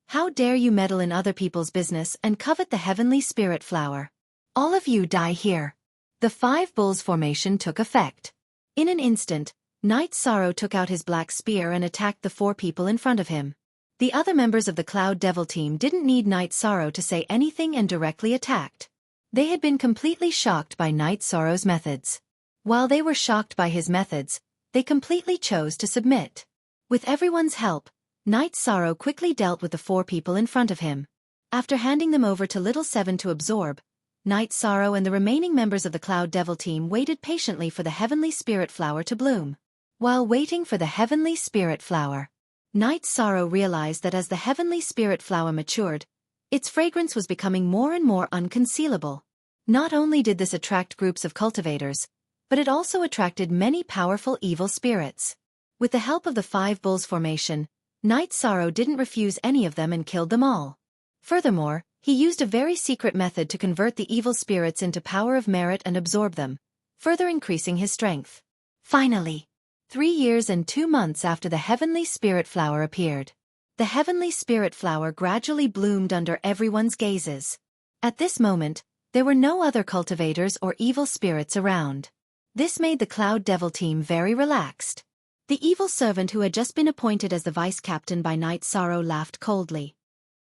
How dare you meddle in other people's business and covet the Heavenly Spirit Flower? All of you die here. The 5 bulls formation took effect. In an instant, Night Sorrow took out his black spear and attacked the 4 people in front of him. The other members of the Cloud Devil team didn't need Night Sorrow to say anything and directly attacked. They had been completely shocked by Night Sorrow's methods. While they were shocked by his methods, they completely chose to submit. With everyone's help, Night Sorrow quickly dealt with the 4 people in front of him. After handing them over to Little Seven to absorb, Night Sorrow and the remaining members of the Cloud Devil team waited patiently for the Heavenly Spirit Flower to bloom. While waiting for the Heavenly Spirit Flower, Night Sorrow realized that as the Heavenly Spirit Flower matured, its fragrance was becoming more and more unconcealable. Not only did this attract groups of cultivators, but it also attracted many powerful evil spirits. With the help of the 5 bulls formation, Night Sorrow didn't refuse any of them and killed them all. Furthermore, he used a very secret method to convert the evil spirits into power of merit and absorb them, further increasing his strength. Finally, 3 years and 2 months after the Heavenly Spirit Flower appeared, the Heavenly Spirit Flower gradually bloomed under everyone's gazes. At this moment, there were no other cultivators or evil spirits around. This made the Cloud Devil team very relaxed. The evil servant who had just been appointed as the vice-captain by Night Sorrow laughed coldly.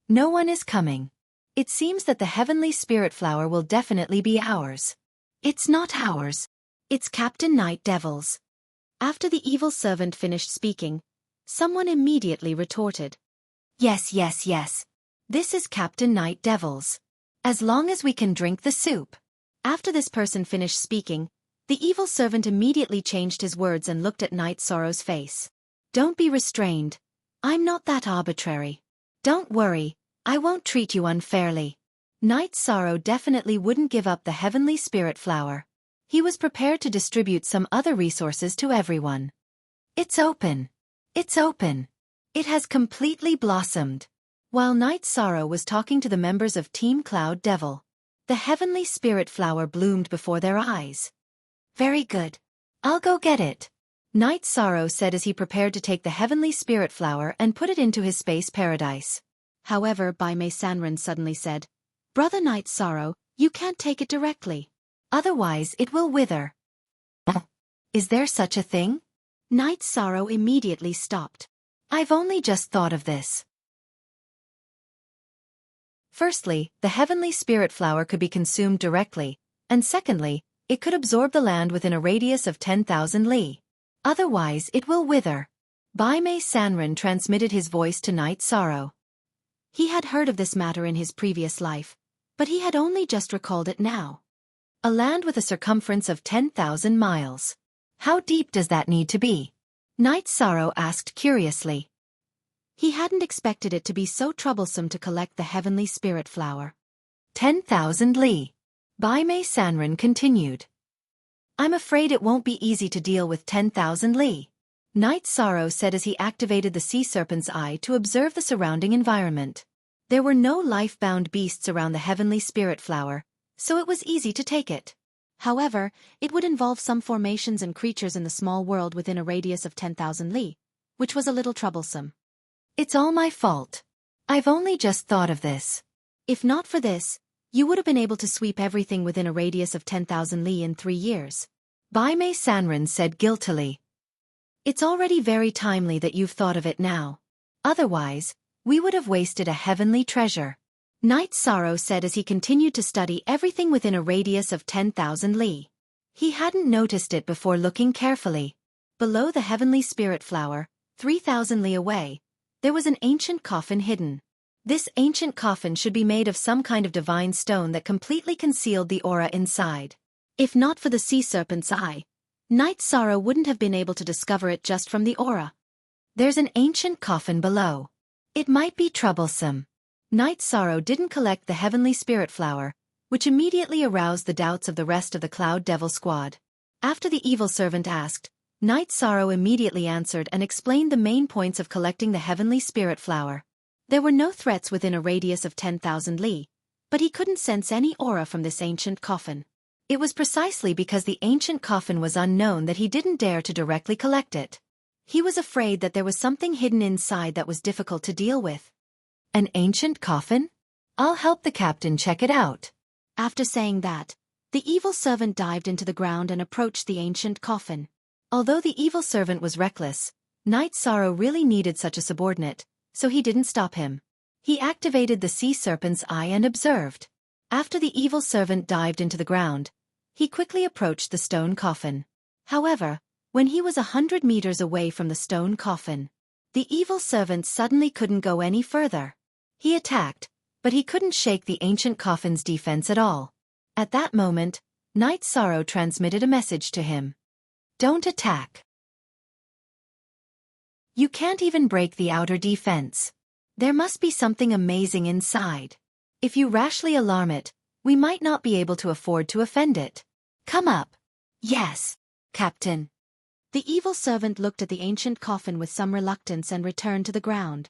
No one is coming. It seems that the Heavenly Spirit Flower will definitely be ours. It's not ours. It's Captain Night Devil's. After the evil servant finished speaking, someone immediately retorted. Yes. This is Captain Night Devil's. As long as we can drink the soup. After this person finished speaking, the evil servant immediately changed his words and looked at Night Sorrow's face. Don't be restrained. I'm not that arbitrary. Don't worry, I won't treat you unfairly. Night Sorrow definitely wouldn't give up the Heavenly Spirit Flower. He was prepared to distribute some other resources to everyone. It's open. It's open. It has completely blossomed. While Night Sorrow was talking to the members of Team Cloud Devil, the Heavenly Spirit Flower bloomed before their eyes. Very good. I'll go get it. Night Sorrow said as he prepared to take the Heavenly Spirit Flower and put it into his space paradise. However, Bai Mei Sanren suddenly said, Brother Night Sorrow, you can't take it directly. Otherwise it will wither. Is there such a thing? Night Sorrow immediately stopped. I've only just thought of this. Firstly, the Heavenly Spirit Flower could be consumed directly, and secondly, it could absorb the land within a radius of 10,000 li. Otherwise it will wither. Bai Mei Sanren transmitted his voice to Night Sorrow. He had heard of this matter in his previous life, but he had only just recalled it now. A land with a circumference of 10,000 miles. How deep does that need to be? Night Sorrow asked curiously. He hadn't expected it to be so troublesome to collect the Heavenly Spirit Flower. 10,000 li. Bai Mei Sanren continued. I'm afraid it won't be easy to deal with 10,000 li. Night Sorrow said as he activated the sea serpent's eye to observe the surrounding environment. There were no life-bound beasts around the heavenly spirit flower, so it was easy to take it. However, it would involve some formations and creatures in the small world within a radius of 10,000 li, which was a little troublesome. It's all my fault. I've only just thought of this. If not for this, you would have been able to sweep everything within a radius of 10,000 li in 3 years. Bai Mei Sanren said guiltily. It's already very timely that you've thought of it now. Otherwise, we would have wasted a heavenly treasure. Night Sorrow said as he continued to study everything within a radius of 10,000 li. He hadn't noticed it before looking carefully. Below the heavenly spirit flower, 3,000 li away, there was an ancient coffin hidden. This ancient coffin should be made of some kind of divine stone that completely concealed the aura inside. If not for the sea serpent's eye, Night Sorrow wouldn't have been able to discover it just from the aura. There's an ancient coffin below. It might be troublesome. Night Sorrow didn't collect the heavenly spirit flower, which immediately aroused the doubts of the rest of the Cloud Devil squad. After the evil servant asked, Night Sorrow immediately answered and explained the main points of collecting the heavenly spirit flower. There were no threats within a radius of 10,000 li, but he couldn't sense any aura from this ancient coffin. It was precisely because the ancient coffin was unknown that he didn't dare to directly collect it. He was afraid that there was something hidden inside that was difficult to deal with. An ancient coffin? I'll help the captain check it out. After saying that, the evil servant dived into the ground and approached the ancient coffin. Although the evil servant was reckless, Night Sorrow really needed such a subordinate, so he didn't stop him. He activated the sea serpent's eye and observed. After the evil servant dived into the ground, he quickly approached the stone coffin. However, when he was 100 meters away from the stone coffin, the evil servant suddenly couldn't go any further. He attacked, but he couldn't shake the ancient coffin's defense at all. At that moment, Night Sorrow transmitted a message to him. Don't attack. You can't even break the outer defense. There must be something amazing inside. If you rashly alarm it, we might not be able to afford to offend it. Come up. Yes, Captain. The evil servant looked at the ancient coffin with some reluctance and returned to the ground.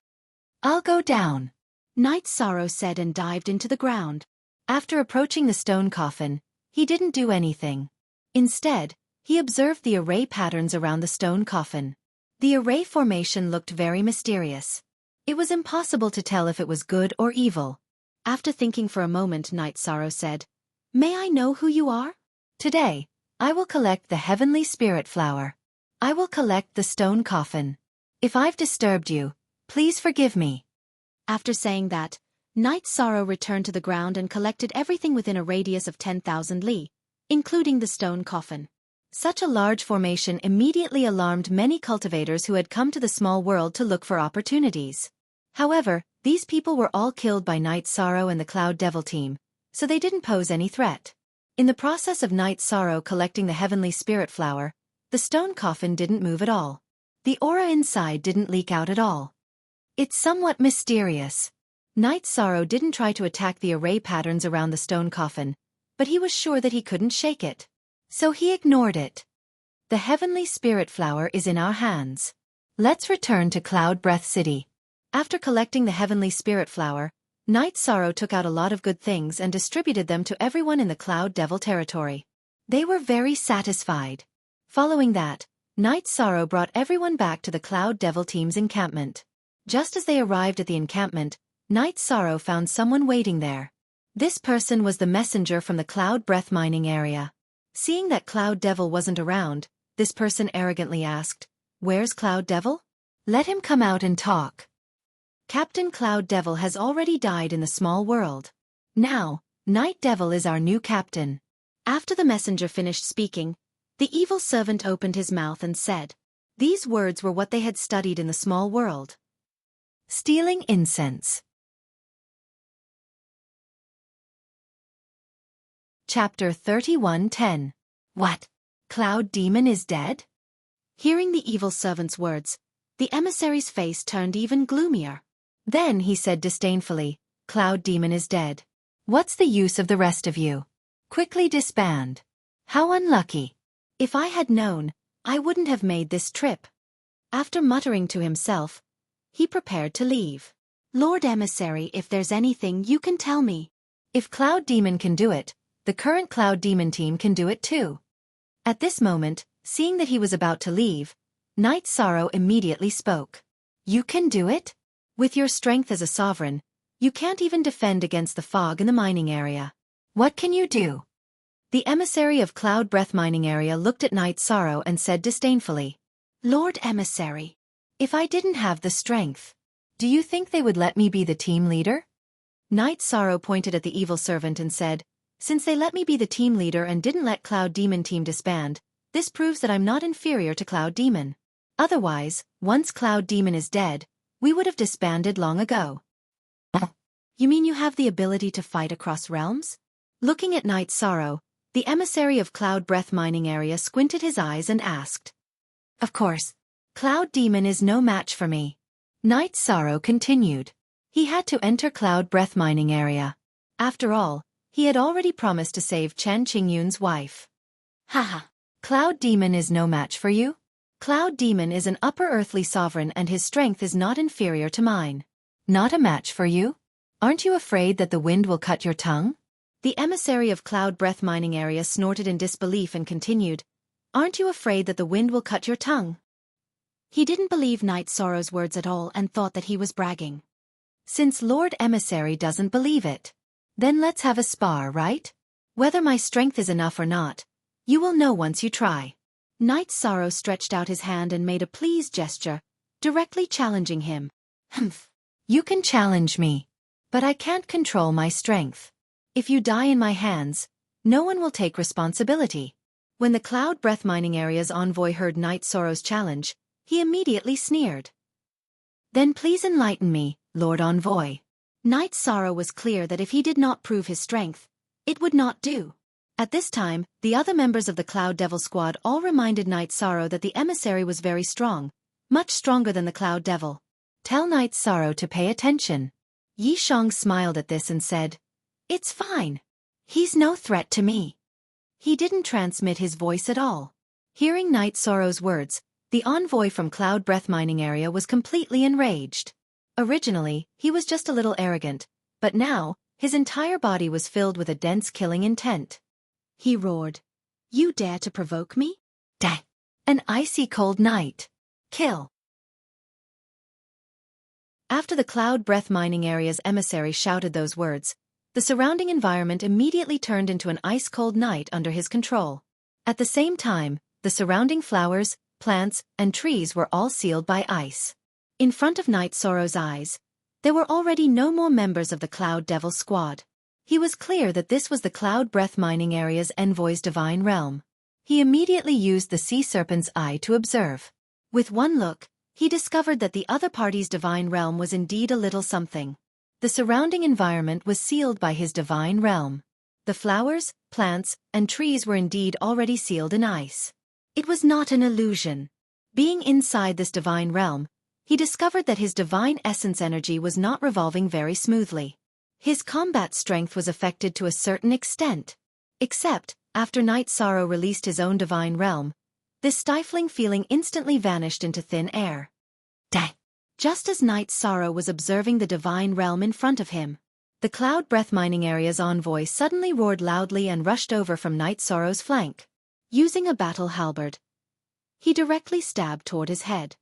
I'll go down, Night Sorrow said and dived into the ground. After approaching the stone coffin, he didn't do anything. Instead, he observed the array patterns around the stone coffin. The array formation looked very mysterious. It was impossible to tell if it was good or evil. After thinking for a moment, Night Sorrow said, May I know who you are? Today, I will collect the heavenly spirit flower. I will collect the stone coffin. If I've disturbed you, please forgive me. After saying that, Night Sorrow returned to the ground and collected everything within a radius of 10,000 li, including the stone coffin. Such a large formation immediately alarmed many cultivators who had come to the small world to look for opportunities. However, these people were all killed by Night Sorrow and the Cloud Devil team, so they didn't pose any threat. In the process of Night Sorrow collecting the heavenly spirit flower, the stone coffin didn't move at all. The aura inside didn't leak out at all. It's somewhat mysterious. Night Sorrow didn't try to attack the array patterns around the stone coffin, but he was sure that he couldn't shake it. So he ignored it. The heavenly spirit flower is in our hands. Let's return to Cloud Breath City. After collecting the heavenly spirit flower, Night Sorrow took out a lot of good things and distributed them to everyone in the Cloud Devil territory. They were very satisfied. Following that, Night Sorrow brought everyone back to the Cloud Devil team's encampment. Just as they arrived at the encampment, Night Sorrow found someone waiting there. This person was the messenger from the Cloud Breath mining area. Seeing that Cloud Devil wasn't around, this person arrogantly asked, "Where's Cloud Devil? Let him come out and talk." Captain Cloud Devil has already died in the small world. Now, Night Devil is our new captain. After the messenger finished speaking, the evil servant opened his mouth and said, these words were what they had studied in the small world. Stealing incense. Chapter 31:10. What? Cloud Demon is dead? Hearing the evil servant's words, the emissary's face turned even gloomier. Then he said disdainfully, Cloud Demon is dead. What's the use of the rest of you? Quickly disband. How unlucky. If I had known, I wouldn't have made this trip. After muttering to himself, he prepared to leave. Lord Emissary, if there's anything you can tell me. If Cloud Demon can do it, the current Cloud Demon team can do it too. At this moment, seeing that he was about to leave, Night Sorrow immediately spoke. You can do it? With your strength as a sovereign, you can't even defend against the fog in the mining area. What can you do? The emissary of Cloud Breath mining area looked at Night Sorrow and said disdainfully, Lord Emissary, if I didn't have the strength, do you think they would let me be the team leader? Night Sorrow pointed at the evil servant and said, since they let me be the team leader and didn't let Cloud Demon team disband, this proves that I'm not inferior to Cloud Demon. Otherwise, once Cloud Demon is dead, we would have disbanded long ago. You mean you have the ability to fight across realms? Looking at Night Sorrow, the emissary of Cloud Breath mining area squinted his eyes and asked. Of course. Cloud Demon is no match for me. Night Sorrow continued. He had to enter Cloud Breath mining area. After all, he had already promised to save Chen Qingyun's wife. Haha. Cloud Demon is no match for you? Cloud Demon is an upper earthly sovereign and his strength is not inferior to mine. Not a match for you? Aren't you afraid that the wind will cut your tongue? The emissary of Cloud Breath mining area snorted in disbelief and continued, Aren't you afraid that the wind will cut your tongue? He didn't believe Night Sorrow's words at all and thought that he was bragging. Since Lord Emissary doesn't believe it, then let's have a spar, right? Whether my strength is enough or not, you will know once you try. Night Sorrow stretched out his hand and made a pleased gesture, directly challenging him. Humph. You can challenge me, but I can't control my strength. If you die in my hands, no one will take responsibility. When the Cloud Breath mining area's envoy heard Night Sorrow's challenge, he immediately sneered. Then please enlighten me, Lord Envoy. Night Sorrow was clear that if he did not prove his strength, it would not do. At this time, the other members of the Cloud Devil Squad all reminded Night Sorrow that the emissary was very strong, much stronger than the Cloud Devil. Tell Night Sorrow to pay attention. Yi Shang smiled at this and said, It's fine. He's no threat to me. He didn't transmit his voice at all. Hearing Night Sorrow's words, the envoy from Cloud Breath mining area was completely enraged. Originally, he was just a little arrogant, but now, his entire body was filled with a dense killing intent. He roared, You dare to provoke me? Dang! An icy cold night. Kill. After the Cloud Breath mining area's emissary shouted those words, the surrounding environment immediately turned into an ice-cold night under his control. At the same time, the surrounding flowers, plants, and trees were all sealed by ice. In front of Night Sorrow's eyes, there were already no more members of the Cloud Devil Squad. He was clear that this was the Cloud Breath mining area's envoy's divine realm. He immediately used the Sea Serpent's Eye to observe. With one look, he discovered that the other party's divine realm was indeed a little something. The surrounding environment was sealed by his divine realm. The flowers, plants, and trees were indeed already sealed in ice. It was not an illusion. Being inside this divine realm, he discovered that his divine essence energy was not revolving very smoothly. His combat strength was affected to a certain extent. Except, after Night Sorrow released his own divine realm, this stifling feeling instantly vanished into thin air. Dang! Just as Night Sorrow was observing the divine realm in front of him, the Cloud Breath mining area's envoy suddenly roared loudly and rushed over from Night Sorrow's flank. Using a battle halberd, he directly stabbed toward his head.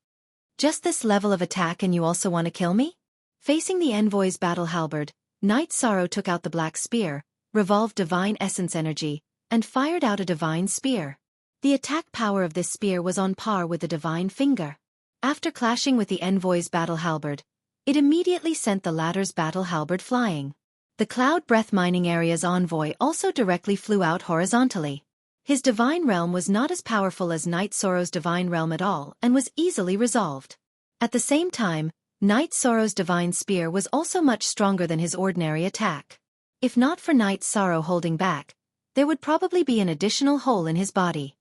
Just this level of attack and you also want to kill me? Facing the envoy's battle halberd, Night Sorrow took out the black spear, revolved divine essence energy, and fired out a divine spear. The attack power of this spear was on par with the divine finger. After clashing with the envoy's battle halberd, it immediately sent the latter's battle halberd flying. The Cloud Breath mining area's envoy also directly flew out horizontally. His divine realm was not as powerful as Night Sorrow's divine realm at all and was easily resolved. At the same time, Night Sorrow's divine spear was also much stronger than his ordinary attack. If not for Night Sorrow holding back, there would probably be an additional hole in his body.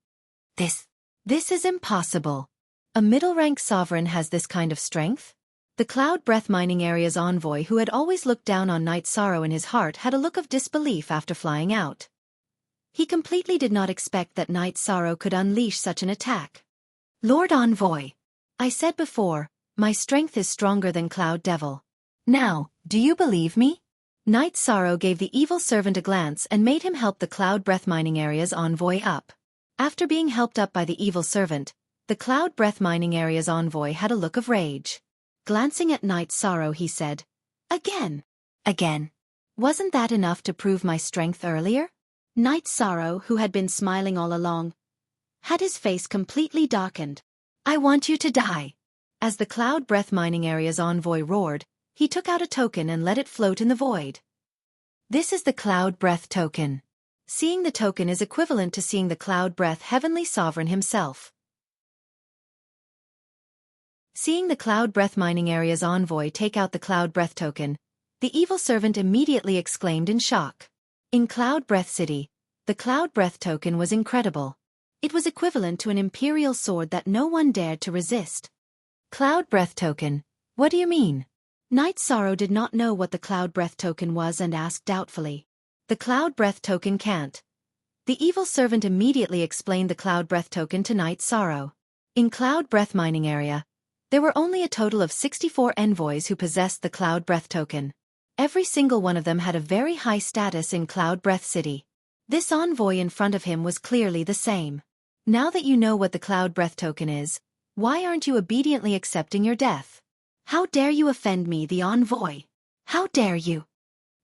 This is impossible. A middle-rank sovereign has this kind of strength? The Cloud Breath mining area's envoy who had always looked down on Night Sorrow in his heart had a look of disbelief after flying out. He completely did not expect that Night Sorrow could unleash such an attack. Lord Envoy, I said before, my strength is stronger than Cloud Devil. Now, do you believe me? Night Sorrow gave the evil servant a glance and made him help the Cloud Breath Mining Area's envoy up. After being helped up by the evil servant, the Cloud Breath Mining Area's envoy had a look of rage. Glancing at Night Sorrow, he said, Again. Again. Wasn't that enough to prove my strength earlier? Night Sorrow, who had been smiling all along, had his face completely darkened. I want you to die. As the Cloud Breath Mining Area's envoy roared, he took out a token and let it float in the void. This is the Cloud Breath token. Seeing the token is equivalent to seeing the Cloud Breath Heavenly Sovereign himself. Seeing the Cloud Breath Mining Area's envoy take out the Cloud Breath token, the evil servant immediately exclaimed in shock. In Cloud Breath City, the Cloud Breath token was incredible. It was equivalent to an imperial sword that no one dared to resist. Cloud Breath token, what do you mean? Night Sorrow did not know what the Cloud Breath token was and asked doubtfully. The Cloud Breath token can't. The evil servant immediately explained the Cloud Breath token to Night Sorrow. In Cloud Breath Mining Area, there were only a total of 64 envoys who possessed the Cloud Breath token. Every single one of them had a very high status in Cloud Breath City. This envoy in front of him was clearly the same. Now that you know what the Cloud Breath token is, why aren't you obediently accepting your death? How dare you offend me, the envoy? How dare you?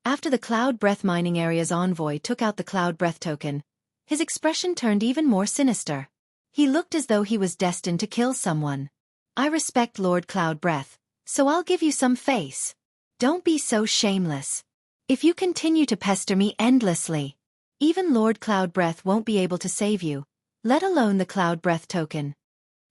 After the Cloud Breath Mining Area's envoy took out the Cloud Breath token, his expression turned even more sinister. He looked as though he was destined to kill someone. I respect Lord Cloud Breath, so I'll give you some face. Don't be so shameless. If you continue to pester me endlessly, even Lord Cloud Breath won't be able to save you, let alone the Cloud Breath token.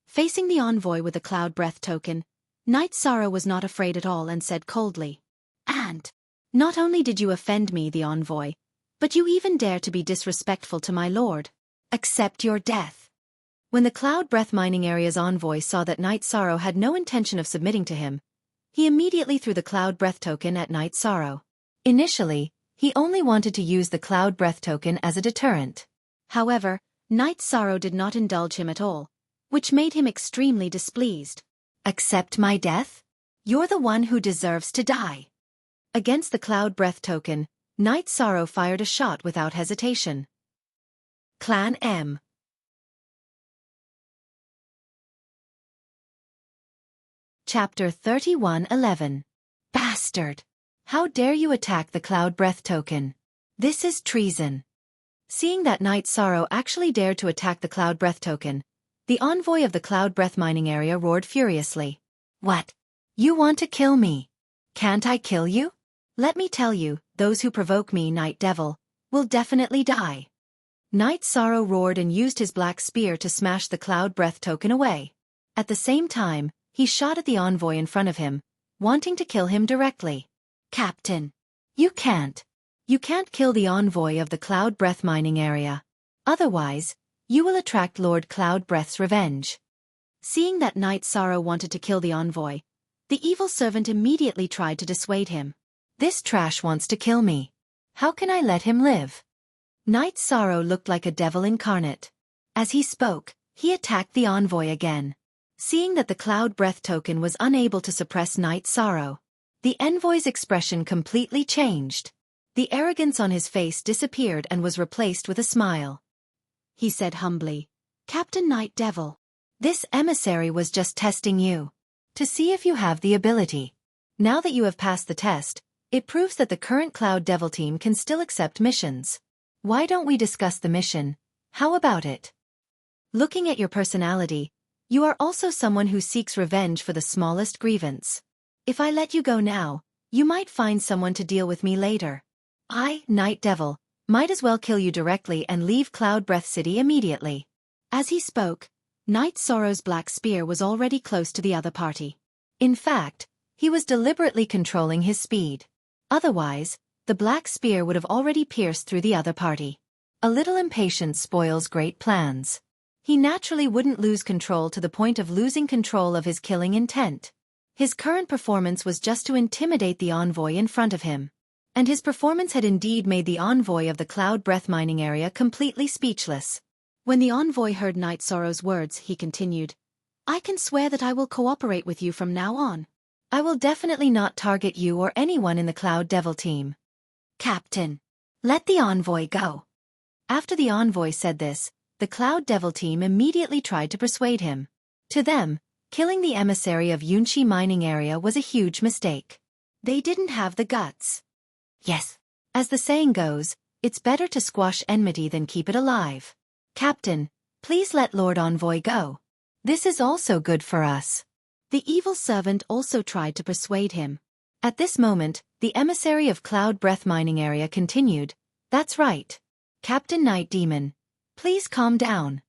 Facing the envoy with the Cloud Breath token, Night Sorrow was not afraid at all and said coldly, And not only did you offend me, the envoy, but you even dare to be disrespectful to my lord. Accept your death. When the Cloud Breath Mining Area's envoy saw that Night Sorrow had no intention of submitting to him, he immediately threw the Cloud Breath token at Night Sorrow. Initially, he only wanted to use the Cloud Breath token as a deterrent. However, Night Sorrow did not indulge him at all, which made him extremely displeased. Accept my death? You're the one who deserves to die. Against the Cloud Breath token, Night Sorrow fired a shot without hesitation. Clan M. Chapter 31:11. Bastard! How dare you attack the Cloud Breath token? This is treason. Seeing that Night Sorrow actually dared to attack the Cloud Breath token, the envoy of the Cloud Breath Mining Area roared furiously. What? You want to kill me? Can't I kill you? Let me tell you, those who provoke me, Night Devil, will definitely die. Night Sorrow roared and used his black spear to smash the Cloud Breath token away. At the same time, he shot at the envoy in front of him, wanting to kill him directly. Captain! You can't. You can't kill the envoy of the Cloud Breath Mining Area. Otherwise, you will attract Lord Cloud Breath's revenge. Seeing that Night Sorrow wanted to kill the envoy, the evil servant immediately tried to dissuade him. This trash wants to kill me. How can I let him live? Night Sorrow looked like a devil incarnate. As he spoke, he attacked the envoy again. Seeing that the Cloud Breath token was unable to suppress Night Sorrow, the envoy's expression completely changed. The arrogance on his face disappeared and was replaced with a smile. He said humbly, Captain Night Devil, this emissary was just testing you, to see if you have the ability. Now that you have passed the test, it proves that the current Cloud Devil team can still accept missions. Why don't we discuss the mission? How about it? Looking at your personality, you are also someone who seeks revenge for the smallest grievance. If I let you go now, you might find someone to deal with me later. I, Night Devil, might as well kill you directly and leave Cloud Breath City immediately. As he spoke, Night Sorrow's black spear was already close to the other party. In fact, he was deliberately controlling his speed. Otherwise, the black spear would have already pierced through the other party. A little impatience spoils great plans. He naturally wouldn't lose control to the point of losing control of his killing intent. His current performance was just to intimidate the envoy in front of him. And his performance had indeed made the envoy of the Cloud Breath Mining Area completely speechless. When the envoy heard Night Sorrow's words, he continued, I can swear that I will cooperate with you from now on. I will definitely not target you or anyone in the Cloud Devil team. Captain, let the envoy go. After the envoy said this, the Cloud Devil team immediately tried to persuade him. To them, killing the emissary of Yunchi mining area was a huge mistake. They didn't have the guts. Yes. As the saying goes, it's better to squash enmity than keep it alive. Captain, please let Lord Envoy go. This is also good for us. The evil servant also tried to persuade him. At this moment, the emissary of Cloud Breath mining area continued, "That's right. Captain Night Demon, please calm down."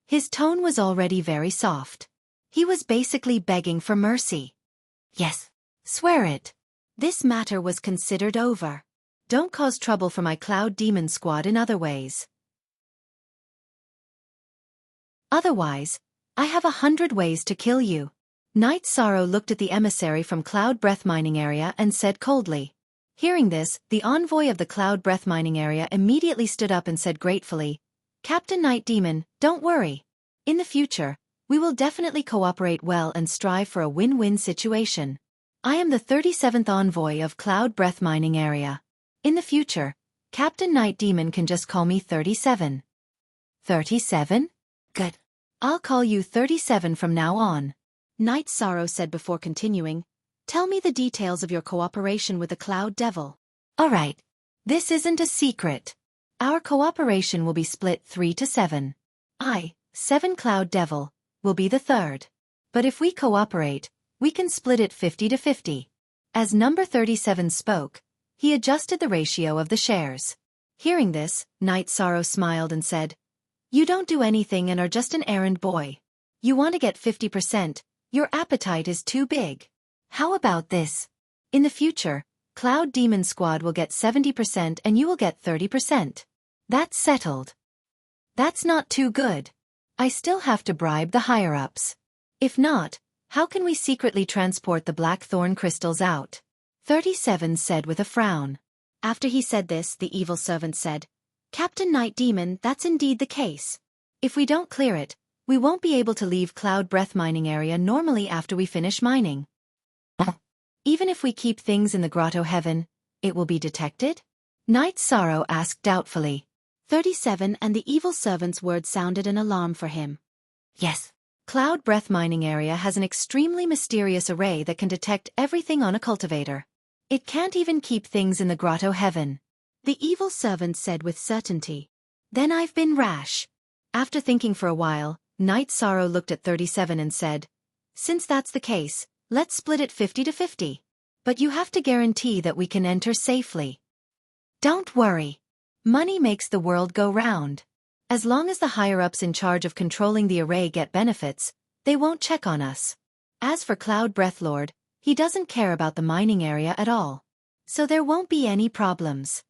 His tone was already very soft. He was basically begging for mercy. Yes. Swear it. This matter was considered over. Don't cause trouble for my Cloud Demon squad in other ways. Otherwise, I have 100 ways to kill you. Night Sorrow looked at the emissary from Cloud Breath mining area and said coldly. Hearing this, the envoy of the Cloud Breath mining area immediately stood up and said gratefully, "Captain Night Demon, don't worry. In the future, we will definitely cooperate well and strive for a win-win situation. I am the 37th envoy of Cloud Breath mining area. In the future, Captain Night Demon can just call me 37. 37? Good. I'll call you 37 from now on." Night Sorrow said before continuing, "Tell me the details of your cooperation with the Cloud Devil." "Alright. This isn't a secret. Our cooperation will be split 3 to 7. 7 Cloud Devil, will be the third. But if we cooperate, we can split it 50 to 50. As number 37 spoke, he adjusted the ratio of the shares. Hearing this, Night Sorrow smiled and said, "You don't do anything and are just an errand boy. You want to get 50%, your appetite is too big. How about this? In the future, Cloud Demon Squad will get 70% and you will get 30%. That's settled." "That's not too good. I still have to bribe the higher-ups. If not, how can we secretly transport the blackthorn crystals out?" 37 said with a frown. After he said this, the evil servant said, "Captain Night Demon, that's indeed the case. If we don't clear it, we won't be able to leave Cloud Breath mining area normally after we finish mining. Even if we keep things in the grotto heaven, it will be detected?" Night Sorrow asked doubtfully. 37 and the evil servant's words sounded an alarm for him. Yes. Cloud Breath mining area has an extremely mysterious array that can detect everything on a cultivator. It can't even keep things in the grotto heaven. The evil servant said with certainty. Then I've been rash. After thinking for a while, Night Sorrow looked at 37 and said, "Since that's the case, let's split it 50 to 50. But you have to guarantee that we can enter safely." "Don't worry. Money makes the world go round. As long as the higher-ups in charge of controlling the array get benefits, they won't check on us. As for Cloud Breath Lord, he doesn't care about the mining area at all. So there won't be any problems."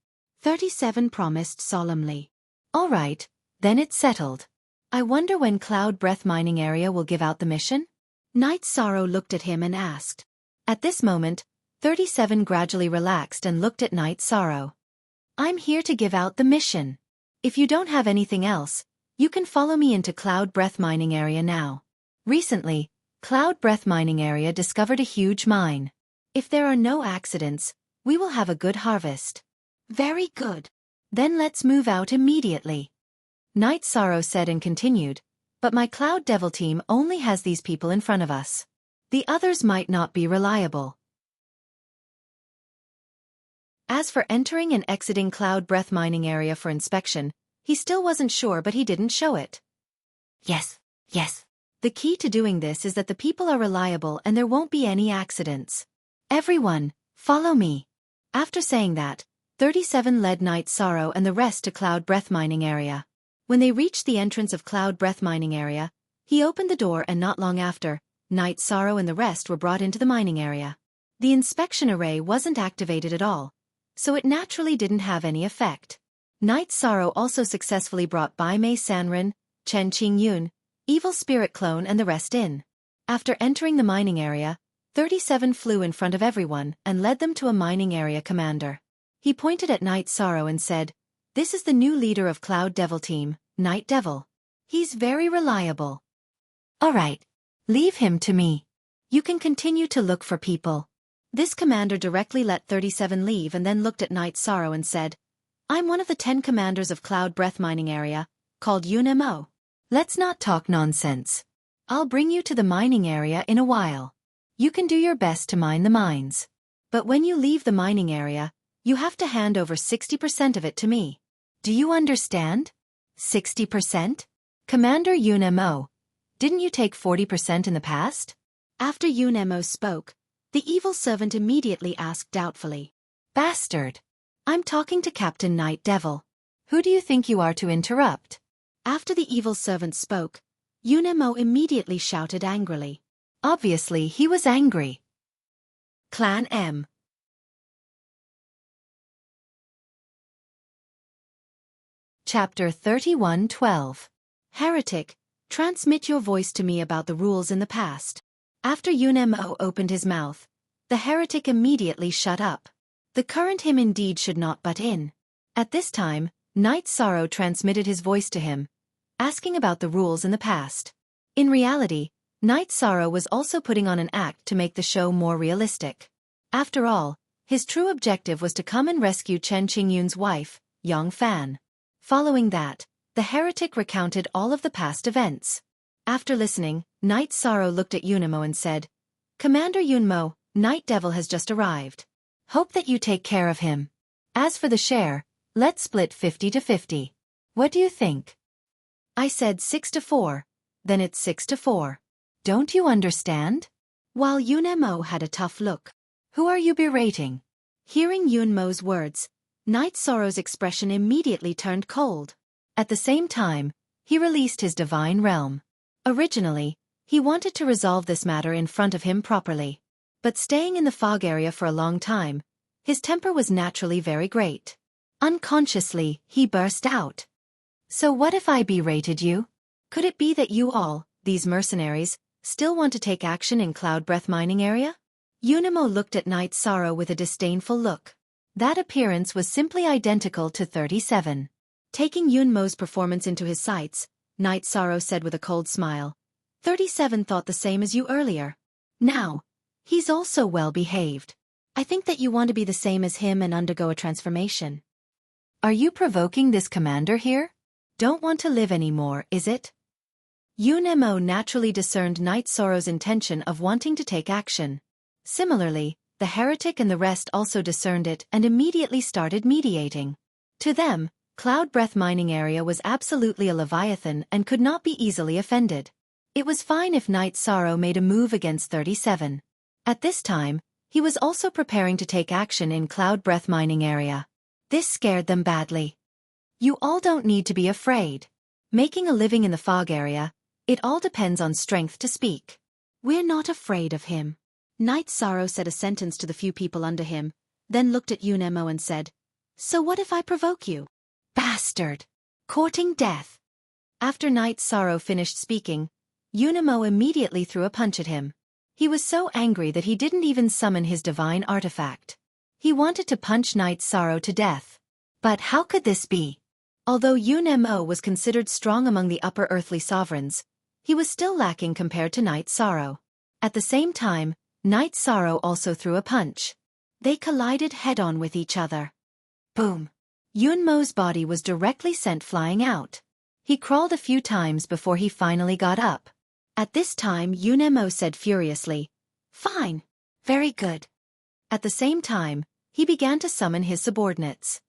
37 promised solemnly. "All right, then it's settled. I wonder when Cloud Breath mining area will give out the mission?" Night Sorrow looked at him and asked. At this moment, 37 gradually relaxed and looked at Night Sorrow. "I'm here to give out the mission. If you don't have anything else, you can follow me into Cloud Breath mining area now. Recently, Cloud Breath mining area discovered a huge mine. If there are no accidents, we will have a good harvest." "Very good. Then let's move out immediately." Night Sorrow said and continued, "But my Cloud Devil team only has these people in front of us. The others might not be reliable." As for entering and exiting Cloud Breath mining area for inspection, he still wasn't sure but he didn't show it. Yes. The key to doing this is that the people are reliable and there won't be any accidents. Everyone, follow me. After saying that, 37 led Night Sorrow and the rest to Cloud Breath mining area. When they reached the entrance of Cloud Breath mining area, he opened the door and not long after, Night Sorrow and the rest were brought into the mining area. The inspection array wasn't activated at all, so it naturally didn't have any effect. Night Sorrow also successfully brought Bai Mei Sanren, Chen Qingyun, Evil Spirit Clone and the rest in. After entering the mining area, 37 flew in front of everyone and led them to a mining area commander. He pointed at Night Sorrow and said, "This is the new leader of Cloud Devil team, Night Devil. He's very reliable. Alright, Leave him to me. You can continue to look for people. This commander directly let 37 leave and then looked at Night Sorrow and said, I'm one of the 10 commanders of Cloud Breath Mining Area, called UNMO. Let's not talk nonsense. I'll bring you to the mining area in a while. You can do your best to mine the mines. But when you leave the mining area, you have to hand over 60% of it to me. Do you understand? 60%? Commander UNMO, didn't you take 40% in the past? After UNMO spoke, the evil servant immediately asked doubtfully, Bastard! I'm talking to Captain Night Devil. Who do you think you are to interrupt? After the evil servant spoke, UNMO immediately shouted angrily. Obviously he was angry. Clan M. Chapter 31:12. Heretic, transmit your voice to me about the rules in the past. After UNMO opened his mouth, the heretic immediately shut up. The current him indeed should not butt in. At this time, Night Sorrow transmitted his voice to him, asking about the rules in the past. In reality, Night Sorrow was also putting on an act to make the show more realistic. After all, his true objective was to come and rescue Chen Qingyun's wife, Xiaofan. Following that, the heretic recounted all of the past events. After listening, Night Sorrow looked at UNMO and said, Commander Yunmo, Night Devil has just arrived. Hope that you take care of him. As for the share, let's split 50-50. What do you think? I said 6-4. Then it's 6-4. Don't you understand? While UNMO had a tough look. Who are you berating? Hearing Yunmo's words, Night Sorrow's expression immediately turned cold. At the same time, he released his divine realm. Originally, he wanted to resolve this matter in front of him properly. But staying in the fog area for a long time, his temper was naturally very great. Unconsciously, he burst out. So what if I berated you? Could it be that you all, these mercenaries, still want to take action in Cloud Breath Mining Area? UNMO looked at Night Sorrow with a disdainful look. That appearance was simply identical to 37. Taking Yunmo's performance into his sights, Night Sorrow said with a cold smile, 37 thought the same as you earlier. Now, he's also well behaved. I think that you want to be the same as him and undergo a transformation. Are you provoking this commander here? Don't want to live anymore, is it? UNMO naturally discerned Night Sorrow's intention of wanting to take action. Similarly, the heretic and the rest also discerned it and immediately started mediating. To them, Cloud Breath Mining Area was absolutely a leviathan and could not be easily offended. It was fine if Night Sorrow made a move against 37. At this time, he was also preparing to take action in Cloud Breath Mining Area. This scared them badly. You all don't need to be afraid. Making a living in the fog area, it all depends on strength to speak. We're not afraid of him. Night Sorrow said a sentence to the few people under him, then looked at UNMO and said, So what if I provoke you? Bastard! Courting death. After Night Sorrow finished speaking, UNMO immediately threw a punch at him. He was so angry that he didn't even summon his divine artifact. He wanted to punch Night Sorrow to death. But how could this be? Although UNMO was considered strong among the upper earthly sovereigns, he was still lacking compared to Night Sorrow. At the same time, Night Sorrow also threw a punch. They collided head-on with each other. Boom! Yunmo's body was directly sent flying out. He crawled a few times before he finally got up. At this time UNMO said furiously, Fine. Very good. At the same time, he began to summon his subordinates.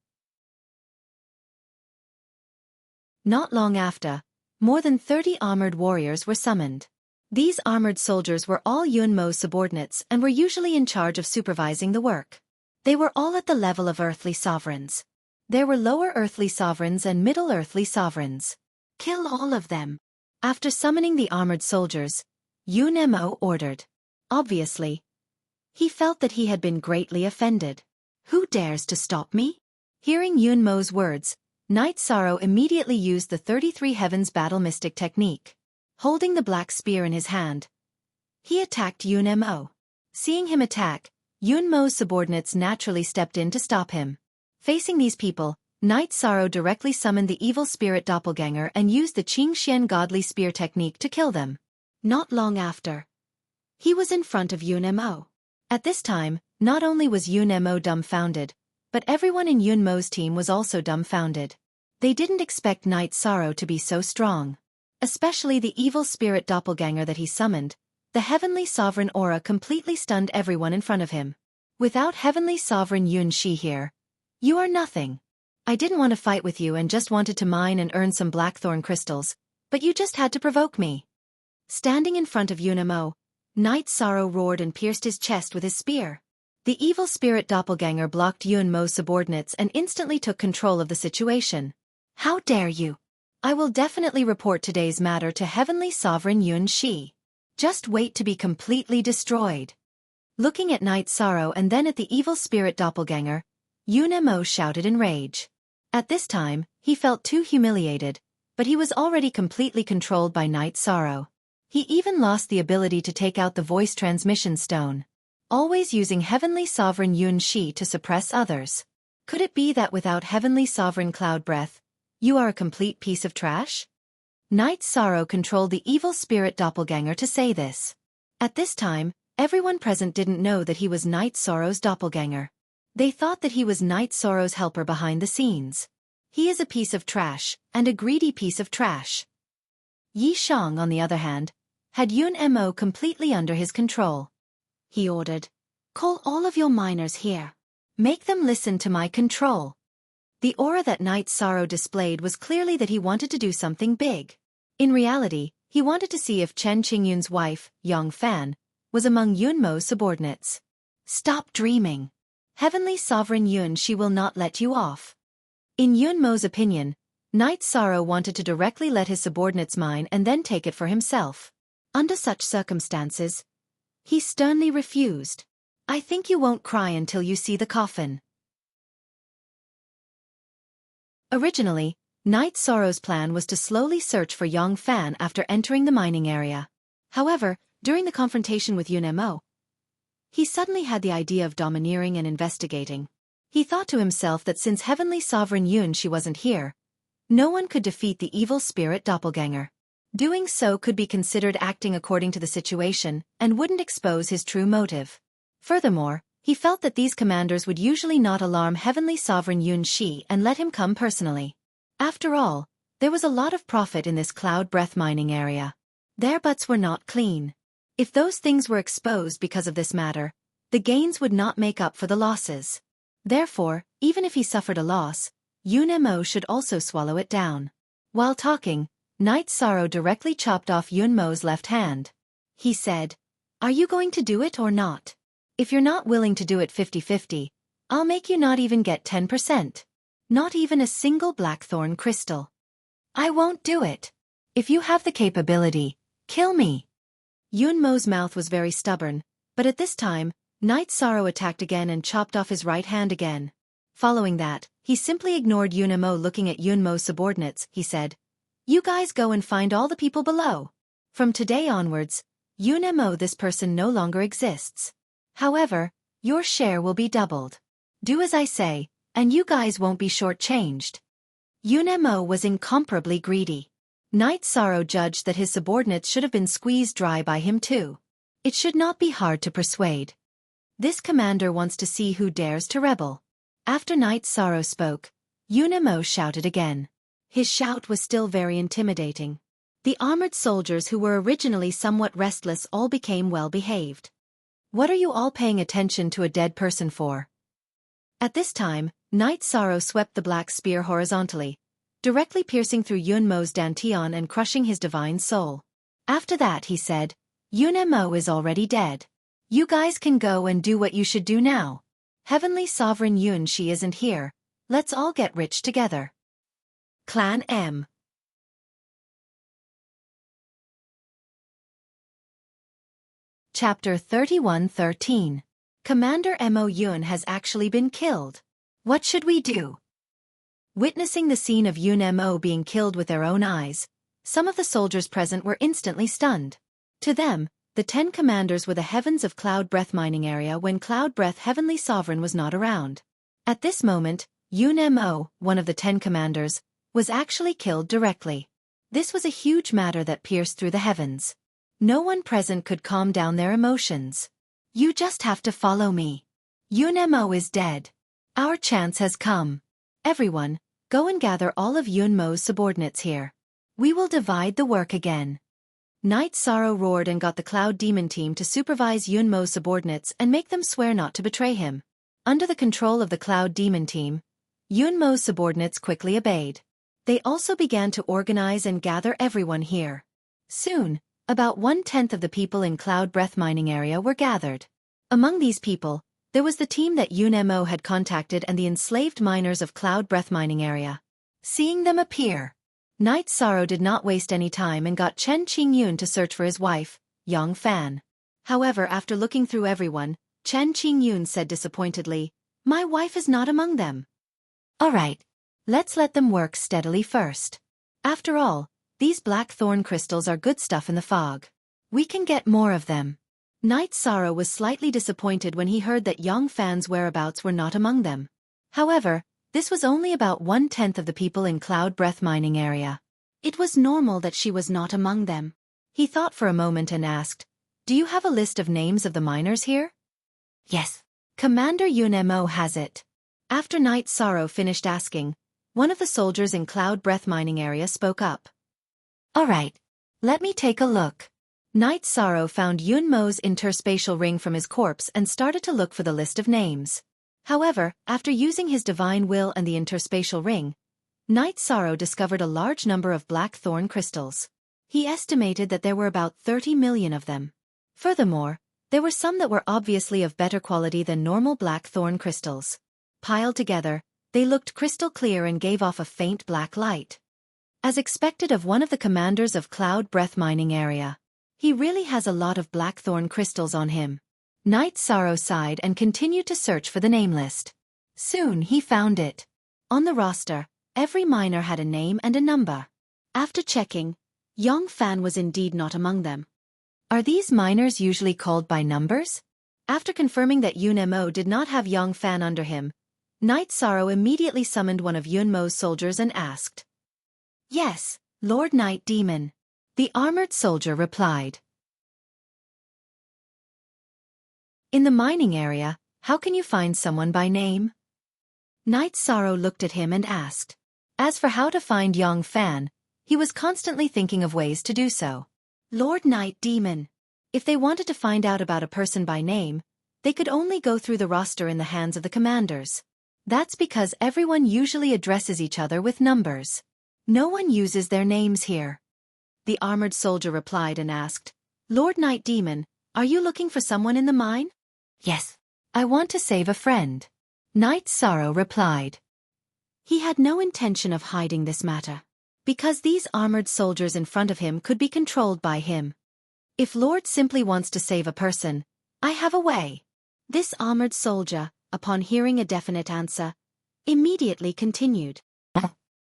Not long after, more than 30 armored warriors were summoned. These armored soldiers were all Yunmo's subordinates and were usually in charge of supervising the work. They were all at the level of earthly sovereigns. There were lower earthly sovereigns and middle earthly sovereigns. Kill all of them. After summoning the armored soldiers, UNMO ordered. Obviously, he felt that he had been greatly offended. Who dares to stop me? Hearing Yunmo's words, Night Sorrow immediately used the 33 Heavens Battle Mystic technique. Holding the black spear in his hand, he attacked UNMO. Seeing him attack, Yunmo's subordinates naturally stepped in to stop him. Facing these people, Night Sorrow directly summoned the evil spirit doppelganger and used the Qingxian godly spear technique to kill them. Not long after, he was in front of Yun Mo. At this time, not only was Yun Mo dumbfounded, but everyone in Yun Mo's team was also dumbfounded. They didn't expect Night Sorrow to be so strong. Especially the evil spirit doppelganger that he summoned. The heavenly sovereign aura completely stunned everyone in front of him. Without heavenly sovereign Yun Shi here, you are nothing. I didn't want to fight with you and just wanted to mine and earn some blackthorn crystals, but you just had to provoke me. Standing in front of Yun Mo, Night Sorrow roared and pierced his chest with his spear. The evil spirit doppelganger blocked Yun Mo's subordinates and instantly took control of the situation. How dare you? I will definitely report today's matter to heavenly sovereign Yun Shi. Just wait to be completely destroyed. Looking at Night Sorrow and then at the evil spirit doppelganger, Yun Mo shouted in rage. At this time, he felt too humiliated, but he was already completely controlled by Night Sorrow. He even lost the ability to take out the voice transmission stone. Always using heavenly sovereign Yun Shi to suppress others. Could it be that without heavenly sovereign cloud breath, you are a complete piece of trash? Night Sorrow controlled the evil spirit doppelganger to say this. At this time, everyone present didn't know that he was Night Sorrow's doppelganger. They thought that he was Night Sorrow's helper behind the scenes. He is a piece of trash, and a greedy piece of trash. Yi Shang, on the other hand, had Yun Mo completely under his control. He ordered, "Call all of your miners here. Make them listen to my control." The aura that Night Sorrow displayed was clearly that he wanted to do something big. In reality, he wanted to see if Chen Qingyun's wife, Xiaofan, was among Yun Mo's subordinates. Stop dreaming. Heavenly Sovereign Yun Shi will not let you off. In Yun Mo's opinion, Night Sorrow wanted to directly let his subordinates mine and then take it for himself. Under such circumstances, he sternly refused. I think you won't cry until you see the coffin. Originally, Night Sorrow's plan was to slowly search for Xiaofan after entering the mining area. However, during the confrontation with Yun Mo, he suddenly had the idea of domineering and investigating. He thought to himself that since Heavenly Sovereign Yun Shi wasn't here, no one could defeat the evil spirit doppelganger. Doing so could be considered acting according to the situation and wouldn't expose his true motive. Furthermore, he felt that these commanders would usually not alarm Heavenly Sovereign Yun Shi and let him come personally. After all, there was a lot of profit in this cloud breath mining area. Their butts were not clean. If those things were exposed because of this matter, the gains would not make up for the losses. Therefore, even if he suffered a loss, Yun Mo should also swallow it down. While talking, Night Sorrow directly chopped off Yun Mo's left hand. He said, "Are you going to do it or not? If you're not willing to do it 50-50, I'll make you not even get 10%. Not even a single blackthorn crystal. I won't do it. If you have the capability, kill me." Yun Mo's mouth was very stubborn, but at this time, Night Sorrow attacked again and chopped off his right hand again. Following that, he simply ignored Yun Mo. Looking at Yun Mo's subordinates, he said, "You guys go and find all the people below. From today onwards, Yun Mo, this person no longer exists. However, your share will be doubled. Do as I say, and you guys won't be shortchanged." Yun Mo was incomparably greedy. Night Sorrow judged that his subordinates should have been squeezed dry by him too. It should not be hard to persuade. This commander wants to see who dares to rebel. After Night Sorrow spoke, Yun Mo shouted again. His shout was still very intimidating. The armored soldiers who were originally somewhat restless all became well-behaved. What are you all paying attention to a dead person for? At this time, Night Sorrow swept the black spear horizontally, directly piercing through Yun Mo's dantian and crushing his divine soul. After that he said, "Yun Mo is already dead. You guys can go and do what you should do now. Heavenly Sovereign Yun Shi isn't here, let's all get rich together." Clan M. Chapter 31:13. Commander Mo Yun has actually been killed. What should we do? Witnessing the scene of Yun Mo being killed with their own eyes, some of the soldiers present were instantly stunned. To them, the 10 commanders were the heavens of Cloud Breath mining area when Cloud Breath Heavenly Sovereign was not around. At this moment, Yun Mo, one of the 10 commanders, was actually killed directly. This was a huge matter that pierced through the heavens. No one present could calm down their emotions. You just have to follow me. Yunmo is dead. Our chance has come. Everyone, go and gather all of Yunmo's subordinates here. We will divide the work again. Night Sorrow roared and got the Cloud Demon team to supervise Yunmo's subordinates and make them swear not to betray him. Under the control of the Cloud Demon team, Yunmo's subordinates quickly obeyed. They also began to organize and gather everyone here. Soon, about 1/10 of the people in Cloud Breath Mining area were gathered. Among these people, there was the team that Yunmo had contacted and the enslaved miners of Cloud Breath Mining area. Seeing them appear, Night Sorrow did not waste any time and got Chen Qingyun to search for his wife, Xiaofan. However, after looking through everyone, Chen Qingyun said disappointedly, "My wife is not among them." Alright, let's let them work steadily first. After all, these black thorn crystals are good stuff in the fog. We can get more of them. Night Sorrow was slightly disappointed when he heard that Yongfan's whereabouts were not among them. However, this was only about 1/10 of the people in Cloud Breath Mining area. It was normal that she was not among them. He thought for a moment and asked, "Do you have a list of names of the miners here?" "Yes. Commander Yunmo has it." After Night Sorrow finished asking, one of the soldiers in Cloud Breath Mining area spoke up. "Alright, let me take a look." Night Sorrow found Yunmo's interspatial ring from his corpse and started to look for the list of names. However, after using his divine will and the interspatial ring, Night Sorrow discovered a large number of black thorn crystals. He estimated that there were about 30 million of them. Furthermore, there were some that were obviously of better quality than normal black thorn crystals. Piled together, they looked crystal clear and gave off a faint black light. As expected of one of the commanders of Cloud Breath Mining area, he really has a lot of blackthorn crystals on him. Night Sorrow sighed and continued to search for the name list. Soon he found it. On the roster, every miner had a name and a number. After checking, Yongfan was indeed not among them. Are these miners usually called by numbers? After confirming that Yunmo did not have Yongfan under him, Night Sorrow immediately summoned one of Yunmo's soldiers and asked. "Yes, Lord Night Demon." The armored soldier replied. "In the mining area, how can you find someone by name?" Night Sorrow looked at him and asked. As for how to find Yongfan, he was constantly thinking of ways to do so. Lord Night Demon. If they wanted to find out about a person by name, they could only go through the roster in the hands of the commanders. That's because everyone usually addresses each other with numbers. No one uses their names here. The armored soldier replied and asked, "Lord Night Demon, are you looking for someone in the mine?" "Yes. I want to save a friend." Night Sorrow replied. He had no intention of hiding this matter, because these armored soldiers in front of him could be controlled by him. If Lord simply wants to save a person, I have a way. This armored soldier, upon hearing a definite answer, immediately continued.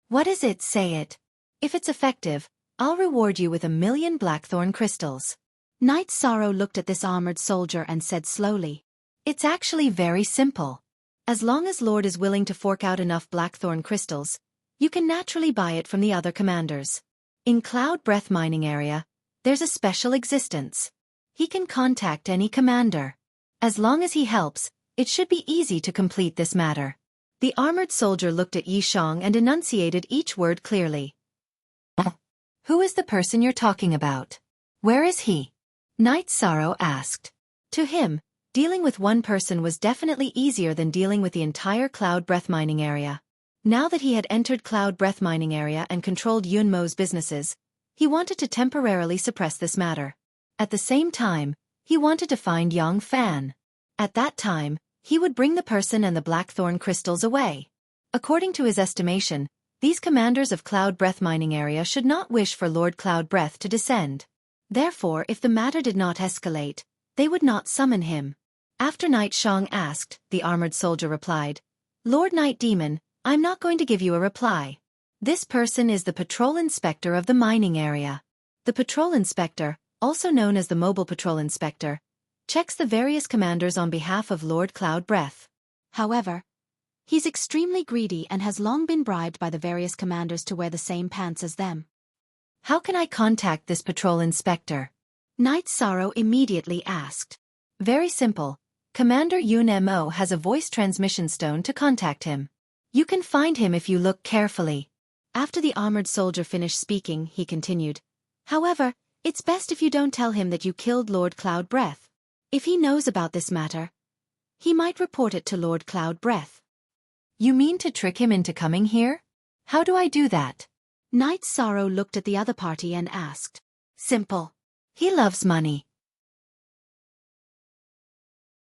"What is it? Say it. If it's effective, I'll reward you with 1,000,000 blackthorn crystals." Night Sorrow looked at this armored soldier and said slowly, "It's actually very simple. As long as Lord is willing to fork out enough blackthorn crystals, you can naturally buy it from the other commanders. In Cloud Breath Mining area, there's a special existence. He can contact any commander. As long as he helps, it should be easy to complete this matter." The armored soldier looked at Yishang and enunciated each word clearly. "Who is the person you're talking about? Where is he?" Night Sorrow asked. To him, dealing with one person was definitely easier than dealing with the entire Cloud Breath Mining area. Now that he had entered Cloud Breath Mining area and controlled Yunmo's businesses, he wanted to temporarily suppress this matter. At the same time, he wanted to find Yongfan. At that time, he would bring the person and the blackthorn crystals away. According to his estimation, these commanders of Cloud Breath Mining area should not wish for Lord Cloud Breath to descend. Therefore, if the matter did not escalate, they would not summon him. After Night Shang asked, the armored soldier replied, "Lord Night Demon, I'm not going to give you a reply. This person is the patrol inspector of the mining area. The patrol inspector, also known as the mobile patrol inspector, checks the various commanders on behalf of Lord Cloud Breath. However, he's extremely greedy and has long been bribed by the various commanders to wear the same pants as them." "How can I contact this patrol inspector?" Night Sorrow immediately asked. Very simple. Commander Yun Mo has a voice transmission stone to contact him. You can find him if you look carefully. After the armored soldier finished speaking, he continued. However, it's best if you don't tell him that you killed Lord Cloud Breath. If he knows about this matter, he might report it to Lord Cloud Breath. You mean to trick him into coming here? How do I do that? Night Sorrow looked at the other party and asked. Simple. He loves money.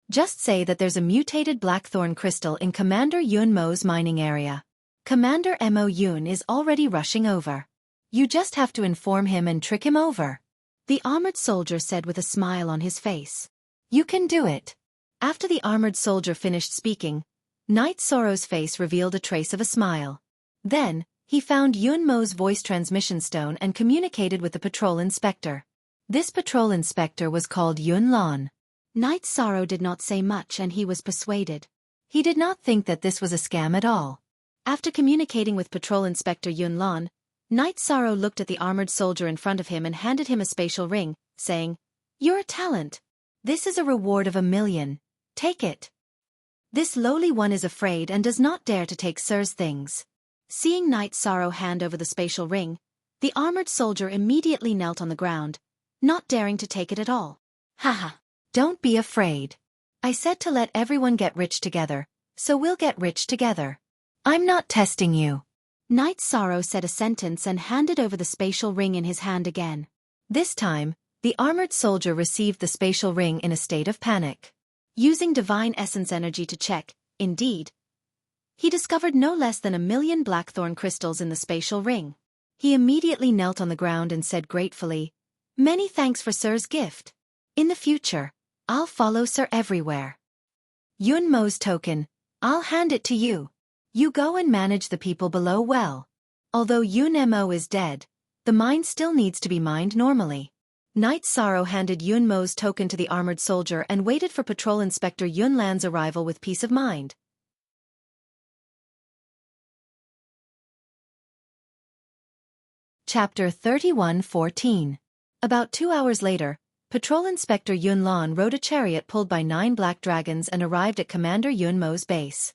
Just say that there's a mutated blackthorn crystal in Commander Yun Mo's mining area. Commander Mo Yun is already rushing over. You just have to inform him and trick him over. The armored soldier said with a smile on his face. You can do it. After the armored soldier finished speaking, Night Sorrow's face revealed a trace of a smile. Then, he found Yun Mo's voice transmission stone and communicated with the patrol inspector. This patrol inspector was called Yun Lan. Night Sorrow did not say much and he was persuaded. He did not think that this was a scam at all. After communicating with Patrol Inspector Yun Lan, Night Sorrow looked at the armored soldier in front of him and handed him a spatial ring, saying, "You're a talent. This is a reward of 1 million. Take it." This lowly one is afraid and does not dare to take Sir's things. Seeing Night Sorrow hand over the spatial ring, the armored soldier immediately knelt on the ground, not daring to take it at all. Haha. Don't be afraid. I said to let everyone get rich together, so we'll get rich together. I'm not testing you. Night Sorrow said a sentence and handed over the spatial ring in his hand again. This time, the armored soldier received the spatial ring in a state of panic. Using divine essence energy to check, indeed, he discovered no less than 1 million blackthorn crystals in the spatial ring. He immediately knelt on the ground and said gratefully, "Many thanks for Sir's gift. In the future, I'll follow Sir everywhere." Yun Mo's token, I'll hand it to you. You go and manage the people below well. Although Yun Mo is dead, the mine still needs to be mined normally. Night Sorrow handed Yun Mo's token to the armored soldier and waited for Patrol Inspector Yun Lan's arrival with peace of mind. Chapter 31:14. About 2 hours later, Patrol Inspector Yun Lan rode a chariot pulled by 9 black dragons and arrived at Commander Yun Mo's base.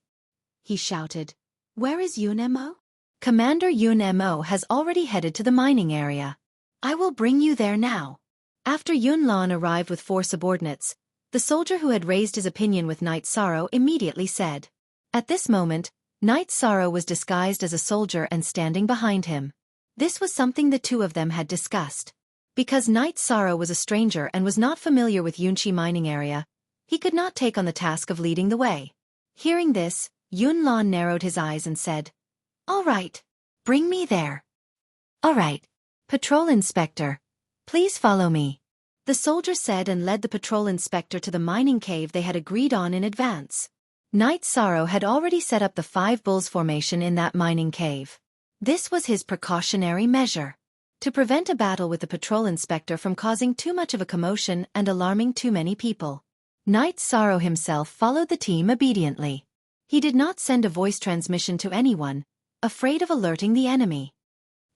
He shouted, "Where is Yun Mo?" "Commander Yun Mo has already headed to the mining area. I will bring you there now." After Yun Lan arrived with 4 subordinates, the soldier who had raised his opinion with Night Sorrow immediately said. At this moment, Night Sorrow was disguised as a soldier and standing behind him. This was something the two of them had discussed. Because Night Sorrow was a stranger and was not familiar with Yunchi mining area, he could not take on the task of leading the way. Hearing this, Yun Lan narrowed his eyes and said, "All right, bring me there." "All right, Patrol Inspector. Please follow me," the soldier said and led the patrol inspector to the mining cave they had agreed on in advance. Night Sorrow had already set up the 5 bulls formation in that mining cave. This was his precautionary measure, to prevent a battle with the patrol inspector from causing too much of a commotion and alarming too many people. Night Sorrow himself followed the team obediently. He did not send a voice transmission to anyone, afraid of alerting the enemy.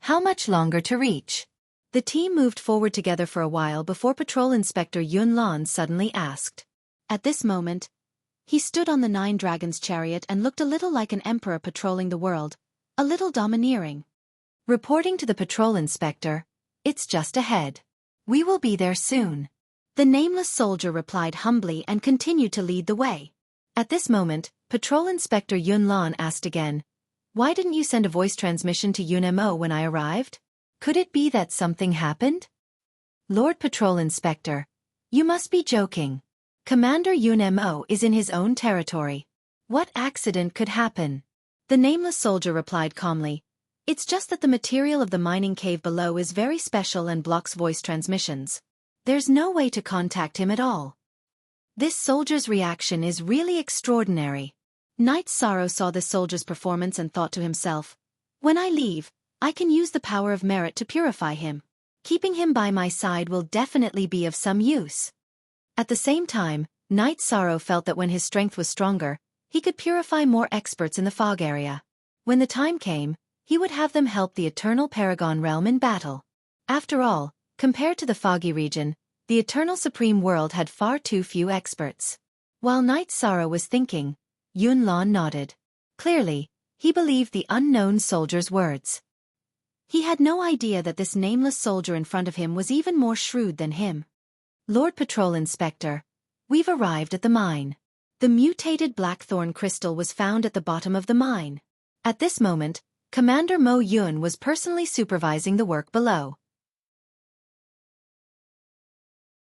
How much longer to reach? The team moved forward together for a while before Patrol Inspector Yun Lan suddenly asked. At this moment, he stood on the 9 dragons' chariot and looked a little like an emperor patrolling the world, a little domineering. Reporting to the patrol inspector, "It's just ahead. We will be there soon." The nameless soldier replied humbly and continued to lead the way. At this moment, Patrol Inspector Yun Lan asked again, "Why didn't you send a voice transmission to Yun Mo when I arrived? Could it be that something happened?" "Lord Patrol Inspector, you must be joking. Commander Yun Mo is in his own territory. What accident could happen?" The nameless soldier replied calmly, "It's just that the material of the mining cave below is very special and blocks voice transmissions. There's no way to contact him at all." This soldier's reaction is really extraordinary. Night Sorrow saw this soldier's performance and thought to himself, "When I leave, I can use the power of merit to purify him. Keeping him by my side will definitely be of some use." At the same time, Night Sorrow felt that when his strength was stronger, he could purify more experts in the fog area. When the time came, he would have them help the Eternal Paragon realm in battle. After all, compared to the foggy region, The Eternal Supreme World had far too few experts. While Night Sorrow was thinking, Yunlan nodded. Clearly, he believed the unknown soldier's words. He had no idea that this nameless soldier in front of him was even more shrewd than him. Lord Patrol Inspector, we've arrived at the mine. The mutated blackthorn crystal was found at the bottom of the mine. At this moment, Commander Mo Yun was personally supervising the work below.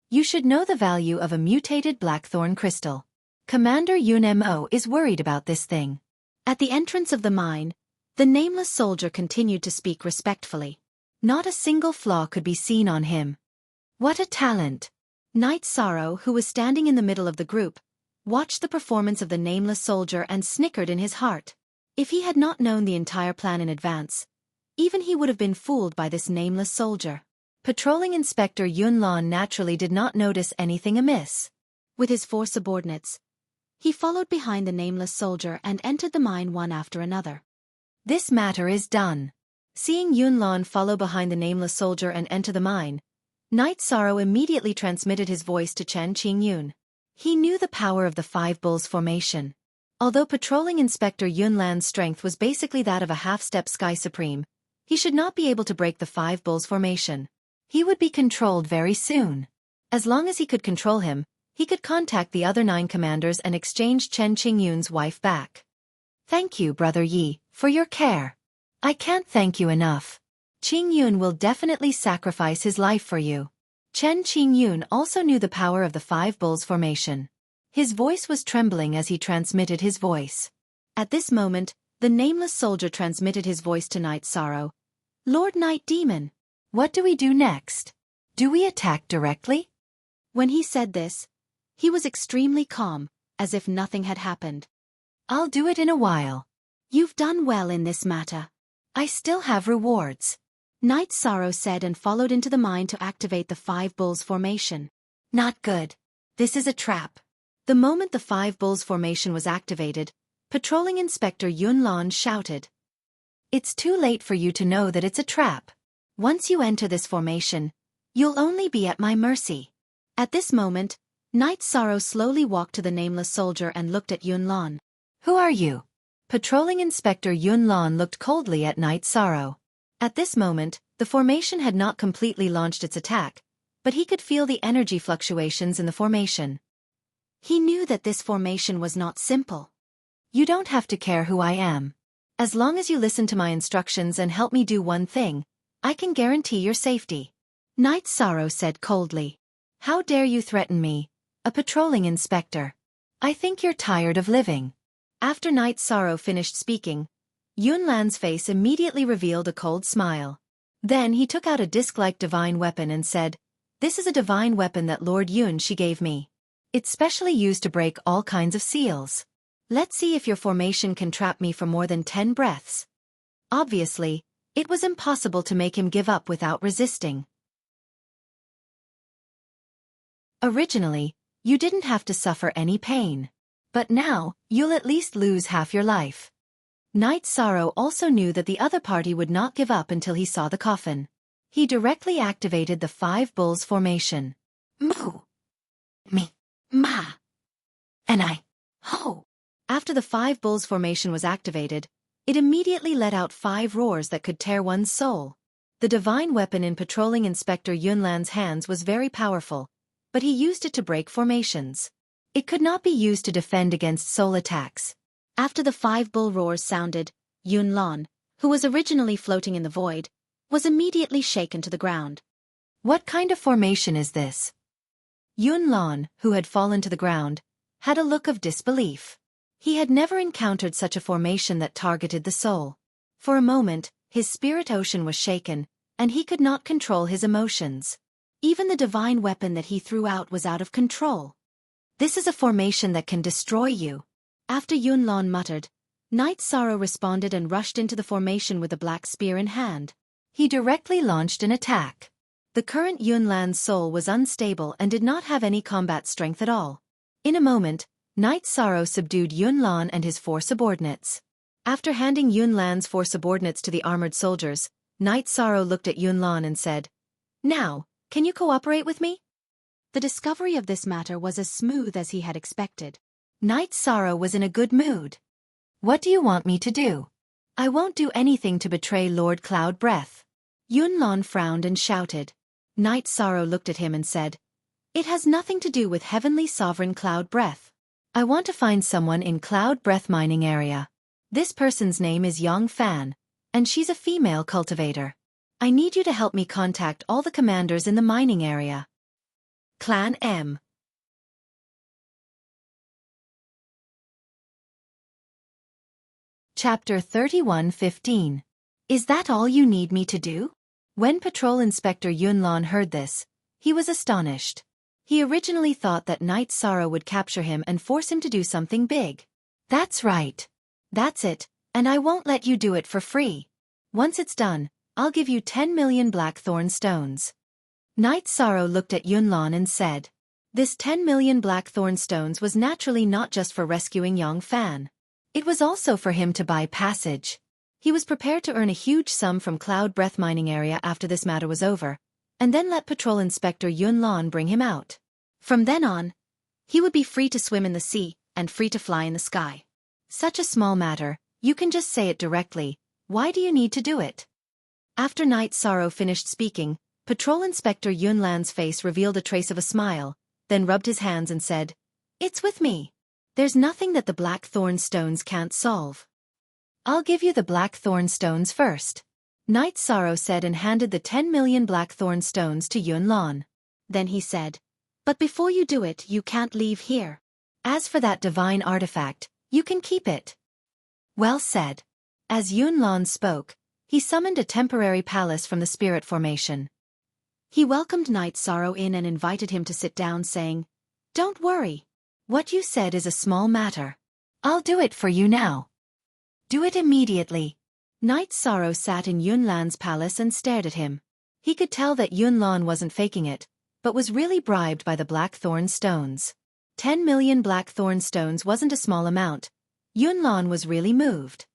You should know the value of a mutated blackthorn crystal. Commander Yun Mo is worried about this thing. At the entrance of the mine, the nameless soldier continued to speak respectfully. Not a single flaw could be seen on him. What a talent! Night Sorrow, who was standing in the middle of the group, watched the performance of the nameless soldier and snickered in his heart. If he had not known the entire plan in advance, even he would have been fooled by this nameless soldier. Patrolling Inspector Yunlan naturally did not notice anything amiss. With his 4 subordinates, he followed behind the nameless soldier and entered the mine one after another. This matter is done. Seeing Yunlan follow behind the nameless soldier and enter the mine, Night Sorrow immediately transmitted his voice to Chen Qingyun. He knew the power of the 5 Bulls formation. Although Patrolling Inspector Yunlan's strength was basically that of a half-step Sky Supreme, he should not be able to break the 5 Bulls formation. He would be controlled very soon. As long as he could control him, he could contact the other 9 commanders and exchange Chen Qingyun's wife back. Thank you, Brother Yi, for your care. I can't thank you enough. Qingyun will definitely sacrifice his life for you. Chen Qingyun also knew the power of the 5 Bulls formation. His voice was trembling as he transmitted his voice. At this moment, the nameless soldier transmitted his voice to Night Sorrow. Lord Night Demon, what do we do next? Do we attack directly? When he said this, he was extremely calm, as if nothing had happened. I'll do it in a while. You've done well in this matter. I still have rewards. Night Sorrow said and followed into the mine to activate the 5 Bulls formation. Not good. This is a trap. The moment the 5 Bulls formation was activated, Patrolling Inspector Yunlan shouted. It's too late for you to know that it's a trap. Once you enter this formation, you'll only be at my mercy. At this moment, Night Sorrow slowly walked to the nameless soldier and looked at Yunlan. Who are you? Patrolling Inspector Yunlan looked coldly at Night Sorrow. At this moment, the formation had not completely launched its attack, but he could feel the energy fluctuations in the formation. He knew that this formation was not simple. You don't have to care who I am. As long as you listen to my instructions and help me do one thing, I can guarantee your safety. Night Sorrow said coldly. How dare you threaten me, a patrolling inspector? I think you're tired of living. After Night Sorrow finished speaking, Yunlan's face immediately revealed a cold smile. Then he took out a disc-like divine weapon and said, This is a divine weapon that Lord Yun she gave me. It's specially used to break all kinds of seals. Let's see if your formation can trap me for more than 10 breaths. Obviously, it was impossible to make him give up without resisting. Originally, you didn't have to suffer any pain. But now, you'll at least lose half your life. Night Sorrow also knew that the other party would not give up until he saw the coffin. He directly activated the 5 Bulls formation. Moo. Me. Ma. And I. Ho. After the 5 Bulls formation was activated, it immediately let out 5 roars that could tear one's soul. The divine weapon in Patrolling Inspector Yunlan's hands was very powerful, but he used it to break formations. It could not be used to defend against soul attacks. After the 5 bull roars sounded, Yunlan, who was originally floating in the void, was immediately shaken to the ground. What kind of formation is this? Yunlan, who had fallen to the ground, had a look of disbelief. He had never encountered such a formation that targeted the soul. For a moment, his spirit ocean was shaken, and he could not control his emotions. Even the divine weapon that he threw out was out of control. This is a formation that can destroy you. After Yunlan muttered, Night Sorrow responded and rushed into the formation with a black spear in hand. He directly launched an attack. The current Yunlan's soul was unstable and did not have any combat strength at all. In a moment, Night Sorrow subdued Yunlan and his 4 subordinates. After handing Yunlan's 4 subordinates to the armored soldiers, Night Sorrow looked at Yunlan and said, Now, can you cooperate with me? The discovery of this matter was as smooth as he had expected. Knight Sorrow was in a good mood. What do you want me to do? I won't do anything to betray Lord Cloud Breath. Yunlon frowned and shouted. Knight Sorrow looked at him and said, It has nothing to do with Heavenly Sovereign Cloud Breath. I want to find someone in Cloud Breath mining area. This person's name is Xiaofan, and she's a female cultivator. I need you to help me contact all the commanders in the mining area. Clan M. Chapter 31:15. Is that all you need me to do? When Patrol Inspector Yunlon heard this, he was astonished. He originally thought that Knight Sorrow would capture him and force him to do something big. That's right. That's it, and I won't let you do it for free. Once it's done, I'll give you 10 million blackthorn stones. Knight Sorrow looked at Yunlon and said, This 10 million blackthorn stones was naturally not just for rescuing Xiaofan. It was also for him to buy passage. He was prepared to earn a huge sum from Cloud Breath mining area after this matter was over, and then let Patrol Inspector Yunlon bring him out. From then on, he would be free to swim in the sea and free to fly in the sky. Such a small matter, you can just say it directly. Why do you need to do it? After Knight Sorrow finished speaking, Patrol Inspector Yunlan's face revealed a trace of a smile, then rubbed his hands and said, It's with me. There's nothing that the blackthorn stones can't solve. I'll give you the blackthorn stones first. Knight Sorrow said and handed the 10 million blackthorn stones to Yunlon. Then he said, But before you do it, you can't leave here. As for that divine artifact, you can keep it. Well said. As Yunlon spoke, he summoned a temporary palace from the spirit formation. He welcomed Knight Sorrow in and invited him to sit down, saying, Don't worry. What you said is a small matter. I'll do it for you now. Do it immediately. Knight Sorrow sat in Yunlan's palace and stared at him. He could tell that Yunlon wasn't faking it, but was really bribed by the blackthorn stones. 10 million blackthorn stones wasn't a small amount. Yunlon was really moved.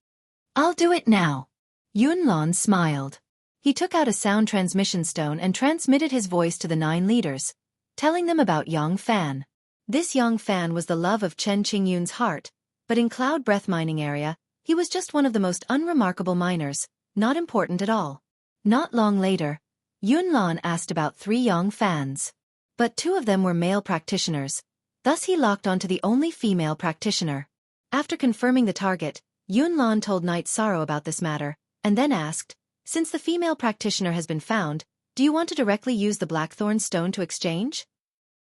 I'll do it now. Yunlon smiled. He took out a sound transmission stone and transmitted his voice to the 9 leaders, telling them about Xiaofan. This Xiaofan was the love of Chen Qingyun's heart, but in Cloud Breath mining area, he was just one of the most unremarkable miners, not important at all. Not long later, Yunlon asked about 3 Xiaofans. But 2 of them were male practitioners, thus he locked onto the only female practitioner. After confirming the target, Yunlon told Knight Sorrow about this matter, and then asked, Since the female practitioner has been found, do you want to directly use the blackthorn stone to exchange?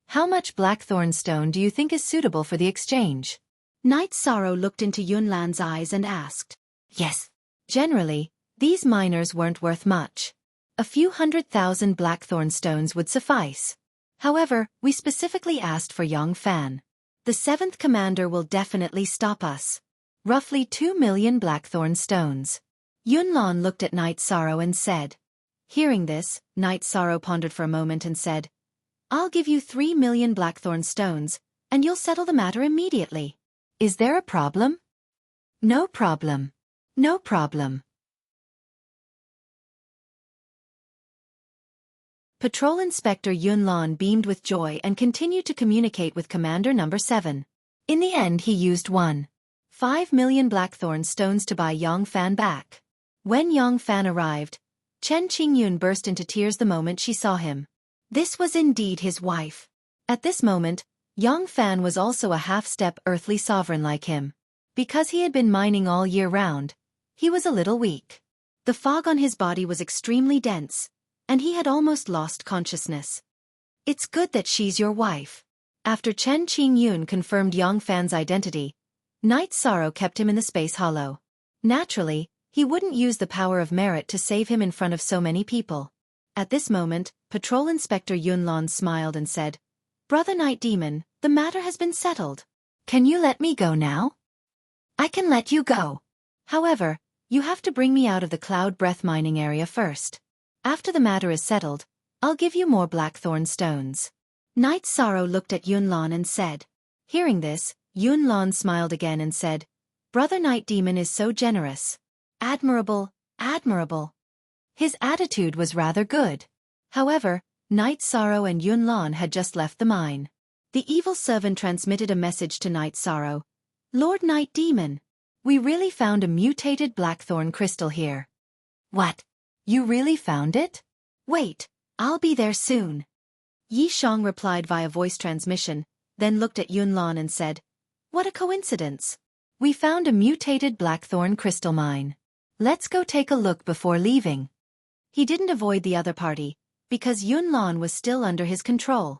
How much blackthorn stone do you think is suitable for the exchange? Knight Sorrow looked into Yunlan's eyes and asked. Yes. Generally, these miners weren't worth much. A few 100,000 blackthorn stones would suffice. However, we specifically asked for Xiaofan. The 7th commander will definitely stop us. Roughly 2 million blackthorn stones. Yunlon looked at Knight Sorrow and said. Hearing this, Knight Sorrow pondered for a moment and said, I'll give you 3 million blackthorn stones, and you'll settle the matter immediately. Is there a problem? No problem. No problem. Patrol Inspector Yunlon beamed with joy and continued to communicate with Commander Number 7. In the end he used 1.5 million blackthorn stones to buy Xiaofan back. When Xiaofan arrived, Chen Qingyun burst into tears the moment she saw him. This was indeed his wife. At this moment, Xiaofan was also a half-step earthly sovereign like him. Because he had been mining all year round, he was a little weak. The fog on his body was extremely dense, and he had almost lost consciousness. It's good that she's your wife. After Chen Qingyun confirmed Xiaofan's identity, Knight Sorrow kept him in the space hollow. Naturally, he wouldn't use the power of merit to save him in front of so many people. At this moment, Patrol Inspector Yunlon smiled and said, Brother Night Demon, the matter has been settled. Can you let me go now? I can let you go. However, you have to bring me out of the Cloud Breath mining area first. After the matter is settled, I'll give you more blackthorn stones. Knight Sorrow looked at Yunlon and said. Hearing this, Yunlon smiled again and said, Brother Night Demon is so generous. Admirable, admirable. His attitude was rather good. However, Night Sorrow and Yunlan had just left the mine. The evil servant transmitted a message to Night Sorrow. Lord Night Demon, we really found a mutated blackthorn crystal here. What? You really found it? Wait, I'll be there soon. Yi Shang replied via voice transmission, then looked at Yunlan and said, What a coincidence. We found a mutated blackthorn crystal mine. Let's go take a look before leaving. He didn't avoid the other party, because Yunlan was still under his control.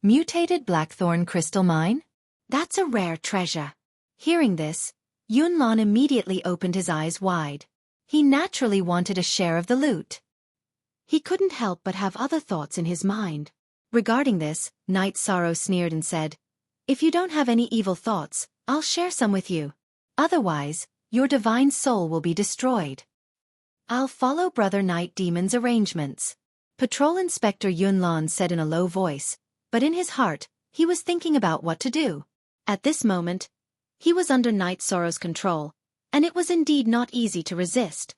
Mutated blackthorn crystal mine? That's a rare treasure. Hearing this, Yunlan immediately opened his eyes wide. He naturally wanted a share of the loot. He couldn't help but have other thoughts in his mind. Regarding this, Night Sorrow sneered and said, If you don't have any evil thoughts, I'll share some with you. Otherwise, your divine soul will be destroyed. I'll follow Brother Night Demon's arrangements. Patrol Inspector Yunlan said in a low voice, but in his heart, he was thinking about what to do. At this moment, he was under Night Sorrow's control, and it was indeed not easy to resist.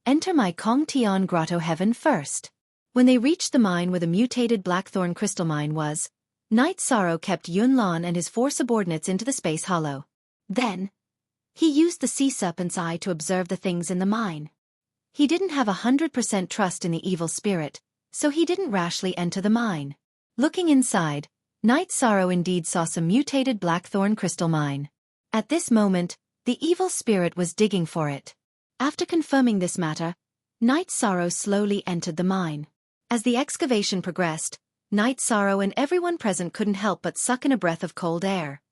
Enter my Kong Tian Grotto Heaven first. When they reached the mine where the mutated blackthorn crystal mine was, Night Sorrow kept Yunlan and his 4 subordinates into the space hollow. Then, he used the sea serpent's eye to observe the things in the mine. He didn't have 100% trust in the evil spirit, so he didn't rashly enter the mine. Looking inside, Night Sorrow indeed saw some mutated blackthorn crystal mine. At this moment, the evil spirit was digging for it. After confirming this matter, Night Sorrow slowly entered the mine. As the excavation progressed, Night Sorrow and everyone present couldn't help but suck in a breath of cold air.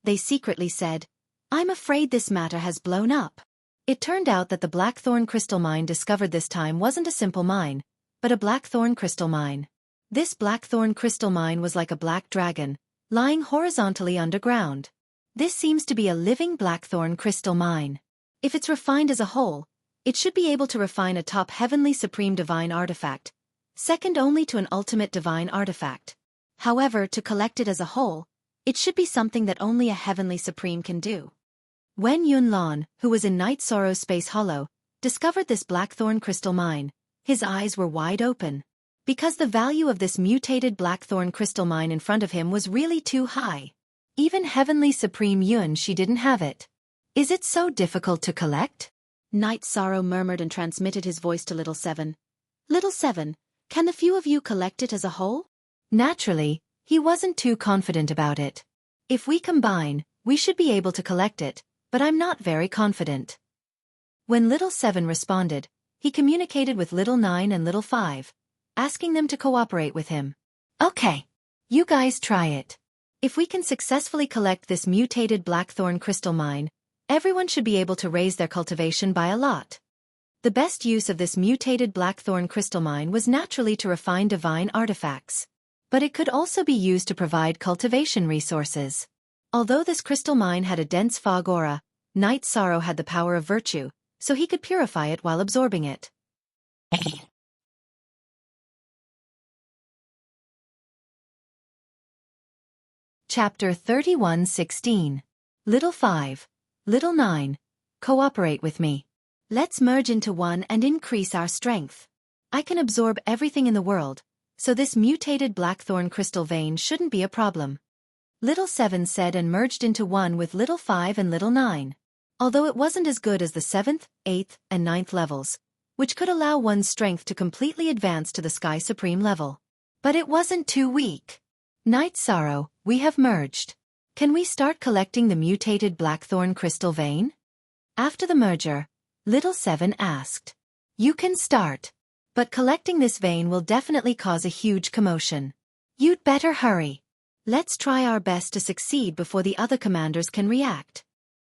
They secretly said, I'm afraid this matter has blown up. It turned out that the blackthorn crystal mine discovered this time wasn't a simple mine, but a blackthorn crystal mine. This blackthorn crystal mine was like a black dragon, lying horizontally underground. This seems to be a living blackthorn crystal mine. If it's refined as a whole, it should be able to refine a top heavenly supreme divine artifact, second only to an ultimate divine artifact. However, to collect it as a whole, it should be something that only a heavenly supreme can do. When Yunlan, who was in Night Sorrow's space hollow, discovered this blackthorn crystal mine, his eyes were wide open. Because the value of this mutated blackthorn crystal mine in front of him was really too high. Even Heavenly Supreme Yun she didn't have it. Is it so difficult to collect? Night Sorrow murmured and transmitted his voice to Little Seven. Little Seven, can the few of you collect it as a whole? Naturally, he wasn't too confident about it. If we combine, we should be able to collect it, but I'm not very confident. When Little Seven responded, he communicated with Little Nine and Little Five, asking them to cooperate with him. Okay. You guys try it. If we can successfully collect this mutated blackthorn crystal mine, everyone should be able to raise their cultivation by a lot. The best use of this mutated blackthorn crystal mine was naturally to refine divine artifacts. But it could also be used to provide cultivation resources. Although this crystal mine had a dense fog aura, Night Sorrow had the power of virtue, so he could purify it while absorbing it. Chapter 31:16. Little 5. Little 9. Cooperate with me. Let's merge into one and increase our strength. I can absorb everything in the world, so this mutated blackthorn crystal vein shouldn't be a problem. Little 7 said and merged into one with Little 5 and Little 9. Although it wasn't as good as the 7th, 8th, and 9th levels, which could allow one's strength to completely advance to the Sky Supreme level. But it wasn't too weak. Night Sorrow, we have merged. Can we start collecting the mutated blackthorn crystal vein? After the merger, Little 7 asked. You can start. But collecting this vein will definitely cause a huge commotion. You'd better hurry. Let's try our best to succeed before the other commanders can react.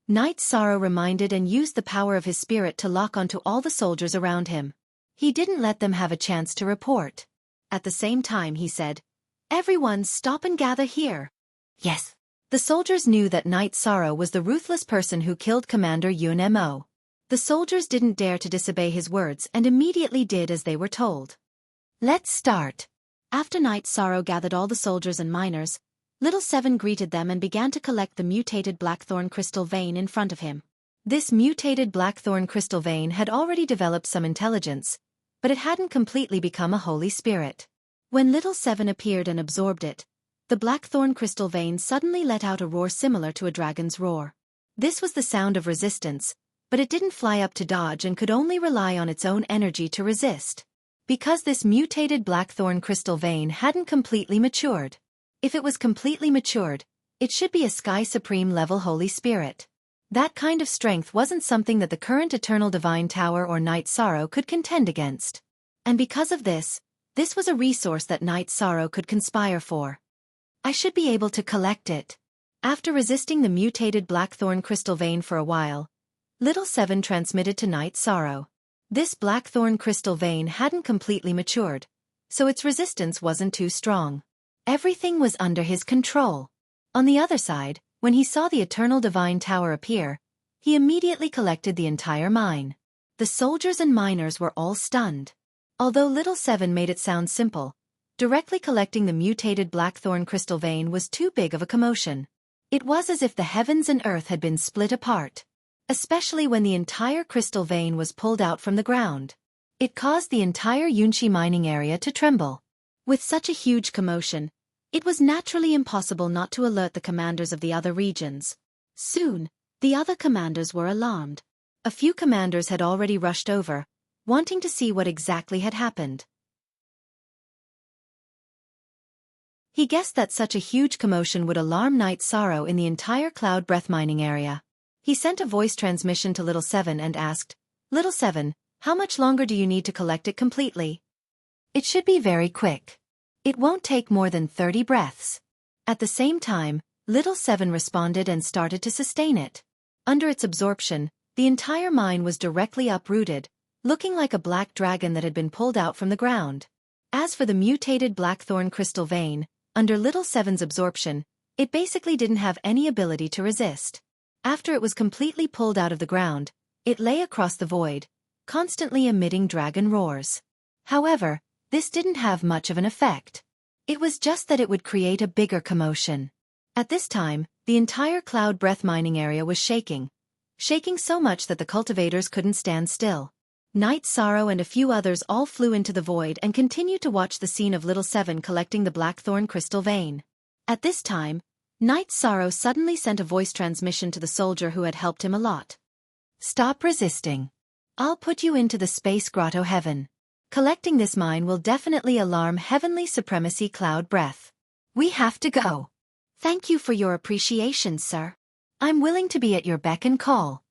Night Sorrow reminded and used the power of his spirit to lock onto all the soldiers around him. He didn't let them have a chance to report. At the same time he said, Everyone stop and gather here. Yes. The soldiers knew that Night Sorrow was the ruthless person who killed Commander Yun Mo. The soldiers didn't dare to disobey his words and immediately did as they were told. Let's start. After Night Sorrow gathered all the soldiers and miners, Little 7 greeted them and began to collect the mutated blackthorn crystal vein in front of him. This mutated blackthorn crystal vein had already developed some intelligence, but it hadn't completely become a holy spirit. When Little Seven appeared and absorbed it, the blackthorn crystal vein suddenly let out a roar similar to a dragon's roar. This was the sound of resistance, but it didn't fly up to dodge and could only rely on its own energy to resist. Because this mutated blackthorn crystal vein hadn't completely matured. If it was completely matured, it should be a Sky Supreme level Holy Spirit. That kind of strength wasn't something that the current Eternal Divine Tower or Night Sorrow could contend against. And because of this was a resource that Night Sorrow could conspire for. I should be able to collect it. After resisting the mutated blackthorn crystal vein for a while, Little Seven transmitted to Night Sorrow. This blackthorn crystal vein hadn't completely matured, so its resistance wasn't too strong. Everything was under his control. On the other side, when he saw the Eternal Divine Tower appear, he immediately collected the entire mine. The soldiers and miners were all stunned. Although Little Seven made it sound simple, directly collecting the mutated blackthorn crystal vein was too big of a commotion. It was as if the heavens and earth had been split apart. Especially when the entire crystal vein was pulled out from the ground. It caused the entire Yunchi mining area to tremble. With such a huge commotion, it was naturally impossible not to alert the commanders of the other regions. Soon, the other commanders were alarmed. A few commanders had already rushed over, wanting to see what exactly had happened. He guessed that such a huge commotion would alarm Night Sorrow in the entire cloud breath mining area. He sent a voice transmission to Little Seven and asked, "Little Seven, how much longer do you need to collect it completely?" "It should be very quick. It won't take more than 30 breaths." At the same time, Little Seven responded and started to sustain it. Under its absorption, the entire mine was directly uprooted, looking like a black dragon that had been pulled out from the ground. As for the mutated blackthorn crystal vein, under Little Seven's absorption, it basically didn't have any ability to resist. After it was completely pulled out of the ground, it lay across the void, constantly emitting dragon roars. However, this didn't have much of an effect. It was just that it would create a bigger commotion. At this time, the entire cloud breath mining area was shaking so much that the cultivators couldn't stand still. Night Sorrow and a few others all flew into the void and continued to watch the scene of Little Seven collecting the blackthorn crystal vein. At this time, Night Sorrow suddenly sent a voice transmission to the soldier who had helped him a lot. "Stop resisting. I'll put you into the space grotto heaven. Collecting this mine will definitely alarm Heavenly Supremacy Cloud Breath. We have to go." "Thank you for your appreciation, sir. I'm willing to be at your beck and call."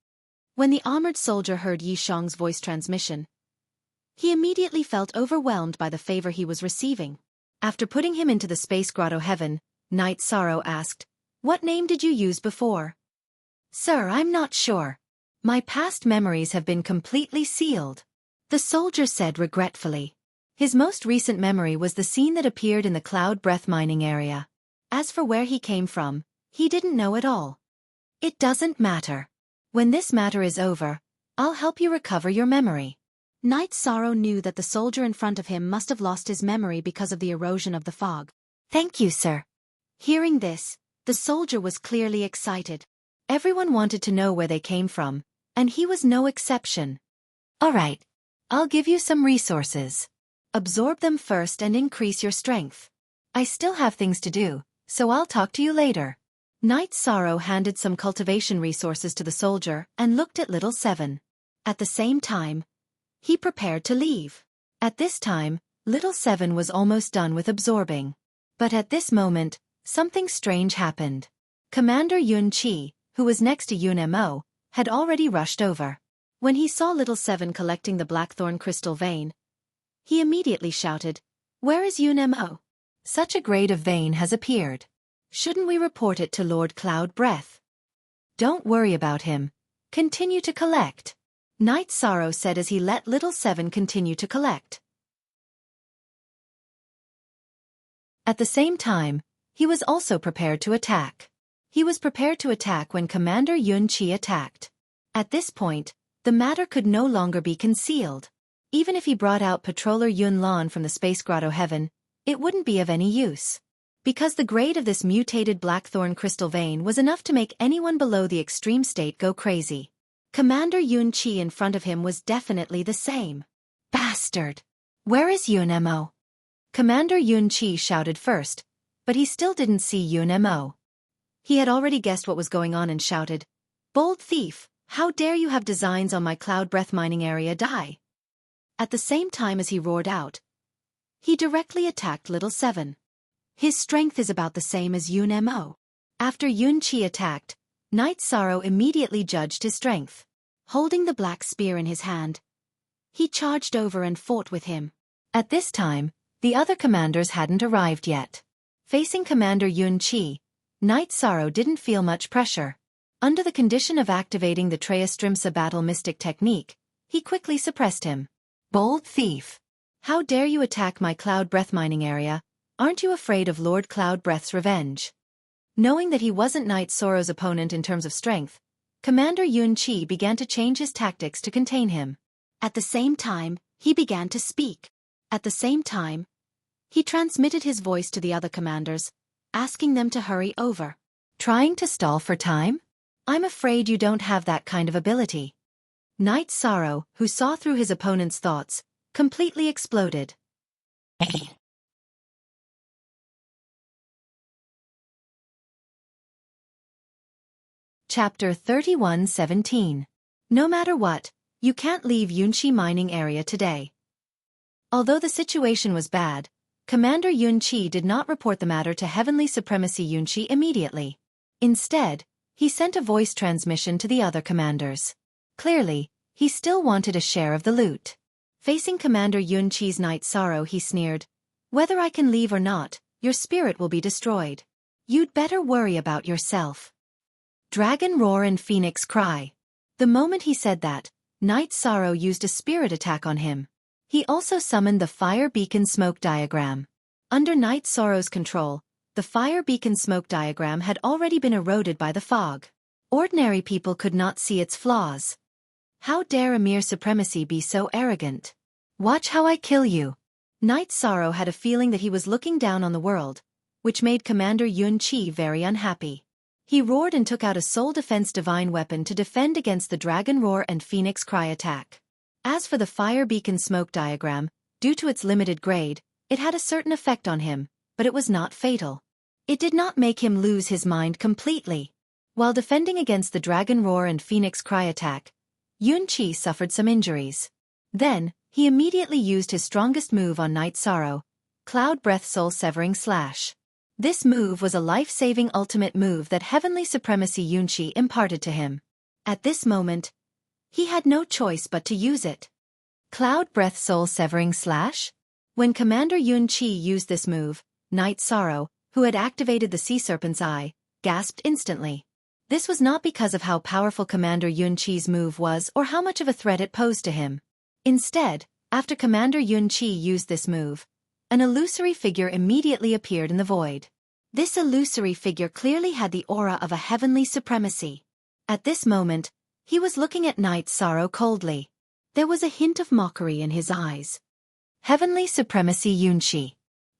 When the armored soldier heard Yi Shang's voice transmission, he immediately felt overwhelmed by the favor he was receiving. After putting him into the space grotto heaven, Night Sorrow asked, "What name did you use before?" "Sir, I'm not sure. My past memories have been completely sealed," the soldier said regretfully. His most recent memory was the scene that appeared in the cloud breath mining area. As for where he came from, he didn't know at all. "It doesn't matter. When this matter is over, I'll help you recover your memory." Night Sorrow knew that the soldier in front of him must have lost his memory because of the erosion of the fog. "Thank you, sir." Hearing this, the soldier was clearly excited. Everyone wanted to know where they came from, and he was no exception. "All right. I'll give you some resources. Absorb them first and increase your strength. I still have things to do, so I'll talk to you later." Night Sorrow handed some cultivation resources to the soldier and looked at Little Seven. At the same time, he prepared to leave. At this time, Little Seven was almost done with absorbing. But at this moment, something strange happened. Commander Yun Qi, who was next to Yun Mo, had already rushed over. When he saw Little Seven collecting the blackthorn crystal vein, he immediately shouted, "Where is Yun Mo? Such a grade of vein has appeared. Shouldn't we report it to Lord Cloud Breath?" "Don't worry about him. Continue to collect," Night Sorrow said as he let Little Seven continue to collect. At the same time, he was also prepared to attack. He was prepared to attack when Commander Yun Qi attacked. At this point, the matter could no longer be concealed. Even if he brought out Patroller Yun Lan from the Space Grotto Heaven, it wouldn't be of any use. Because the grade of this mutated blackthorn crystal vein was enough to make anyone below the extreme state go crazy. Commander Yun Qi in front of him was definitely the same. Bah! Bastard! Where is Yun Mo? Commander Yun Chi shouted first, but he still didn't see Yun Mo. He had already guessed what was going on and shouted, "Bold thief, how dare you have designs on my cloud breath mining area die?" At the same time as he roared out, he directly attacked Little Seven. His strength is about the same as Yun Mo. After Yun Chi attacked, Knight Sorrow immediately judged his strength. Holding the black spear in his hand, he charged over and fought with him. At this time, the other commanders hadn't arrived yet. Facing Commander Yun Chi, Knight Sorrow didn't feel much pressure. Under the condition of activating the Treastrimsa battle mystic technique, he quickly suppressed him. "Bold thief! How dare you attack my cloud breath mining area? Aren't you afraid of Lord Cloud Breath's revenge?" Knowing that he wasn't Knight Sorrow's opponent in terms of strength, Commander Yun Chi began to change his tactics to contain him. At the same time, he began to speak. At the same time, he transmitted his voice to the other commanders, asking them to hurry over. "Trying to stall for time? I'm afraid you don't have that kind of ability." Knight Sorrow, who saw through his opponent's thoughts, completely exploded. Chapter 31:17. No matter what, you can't leave Yunchi mining area today. Although the situation was bad, Commander Yun Chi did not report the matter to Heavenly Supremacy Yunchi immediately. Instead, he sent a voice transmission to the other commanders. Clearly, he still wanted a share of the loot. Facing Commander Yun Chi's Knight Sorrow, he sneered, "Whether I can leave or not, your spirit will be destroyed. You'd better worry about yourself." Dragon Roar and Phoenix Cry. The moment he said that, Knight Sorrow used a spirit attack on him. He also summoned the Fire Beacon Smoke Diagram. Under Knight Sorrow's control, the Fire Beacon Smoke Diagram had already been eroded by the fog. Ordinary people could not see its flaws. How dare a mere supremacy be so arrogant? "Watch how I kill you." Knight Sorrow had a feeling that he was looking down on the world, which made Commander Yun Chi very unhappy. He roared and took out a Soul Defense Divine Weapon to defend against the Dragon Roar and Phoenix Cry attack. As for the Fire Beacon Smoke Diagram, due to its limited grade, it had a certain effect on him, but it was not fatal. It did not make him lose his mind completely. While defending against the Dragon Roar and Phoenix Cry attack, Yun Chi suffered some injuries. Then, he immediately used his strongest move on Knight Sorrow, Cloud Breath Soul Severing Slash. This move was a life-saving ultimate move that Heavenly Supremacy Yun Chi imparted to him. At this moment, he had no choice but to use it. Cloud Breath Soul Severing Slash? When Commander Yun Chi used this move, Knight Sorrow, who had activated the Sea Serpent's Eye, gasped instantly. This was not because of how powerful Commander Yun Chi's move was or how much of a threat it posed to him. Instead, after Commander Yun Chi used this move, an illusory figure immediately appeared in the void. This illusory figure clearly had the aura of a heavenly supremacy. At this moment, he was looking at Knight Sorrow coldly. There was a hint of mockery in his eyes. Heavenly Supremacy Yun Chi.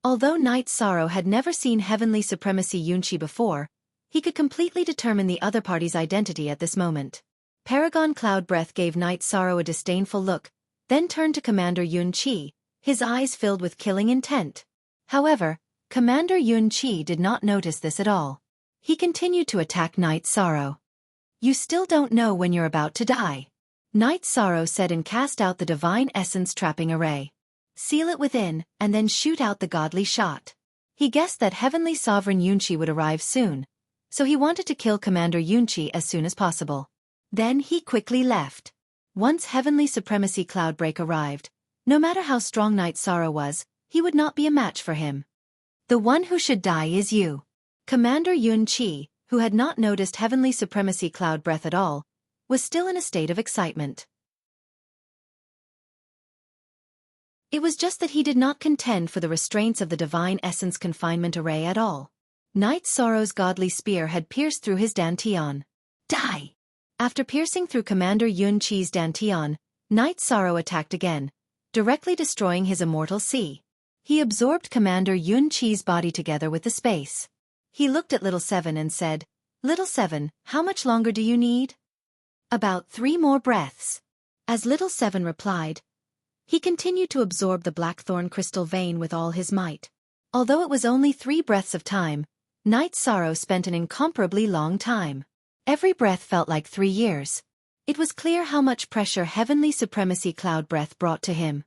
Although Knight Sorrow had never seen Heavenly Supremacy Yun Chi before, he could completely determine the other party's identity at this moment. Paragon Cloud Breath gave Knight Sorrow a disdainful look, then turned to Commander Yun Chi, his eyes filled with killing intent. However, Commander Yun Chi did not notice this at all. He continued to attack Knight Sorrow. "You still don't know when you're about to die," Knight Sorrow said, and cast out the Divine Essence Trapping Array. "Seal it within, and then shoot out the godly shot." He guessed that Heavenly Sovereign Yun Chi would arrive soon, so he wanted to kill Commander Yun Chi as soon as possible. Then he quickly left. Once Heavenly Supremacy Cloudbreak arrived, no matter how strong Knight Sorrow was, he would not be a match for him. "The one who should die is you." Commander Yun Chi, who had not noticed Heavenly Supremacy Cloud Breath at all, was still in a state of excitement. It was just that he did not contend for the restraints of the Divine Essence Confinement Array at all. Knight Sorrow's godly spear had pierced through his dantian. "Die!" After piercing through Commander Yun Chi's dantian, Knight Sorrow attacked again, directly destroying his immortal sea. He absorbed Commander Yun Chi's body together with the space. He looked at Little Seven and said, "Little Seven, how much longer do you need?" "About 3 more breaths." As Little Seven replied, He continued to absorb the blackthorn crystal vein with all his might. Although it was only 3 breaths of time, Night Sorrow spent an incomparably long time. Every breath felt like 3 years. It was clear how much pressure Heavenly Supremacy Cloud Breath brought to him.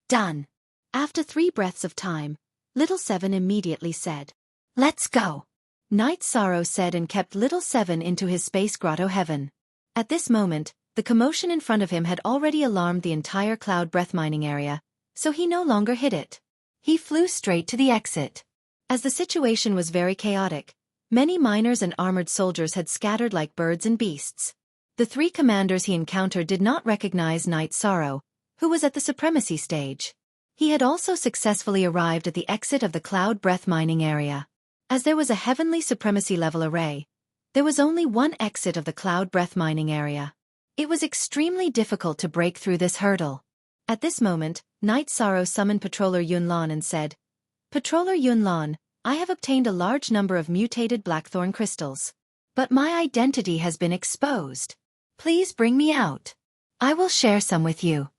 Done. After 3 breaths of time, Little Seven immediately said, "Let's go." Night Sorrow said and kept Little Seven into his space grotto heaven. At this moment, the commotion in front of him had already alarmed the entire cloud breath mining area, so he no longer hid it. He flew straight to the exit. As the situation was very chaotic, many miners and armored soldiers had scattered like birds and beasts. The 3 commanders he encountered did not recognize Night Sorrow, who was at the supremacy stage. He had also successfully arrived at the exit of the cloud breath mining area. As there was a heavenly supremacy level array, there was only one exit of the cloud breath mining area. It was extremely difficult to break through this hurdle. At this moment, Night Sorrow summoned Patroller Yunlan and said, "Patroller Yunlan, I have obtained a large number of mutated blackthorn crystals. But my identity has been exposed. Please bring me out. I will share some with you."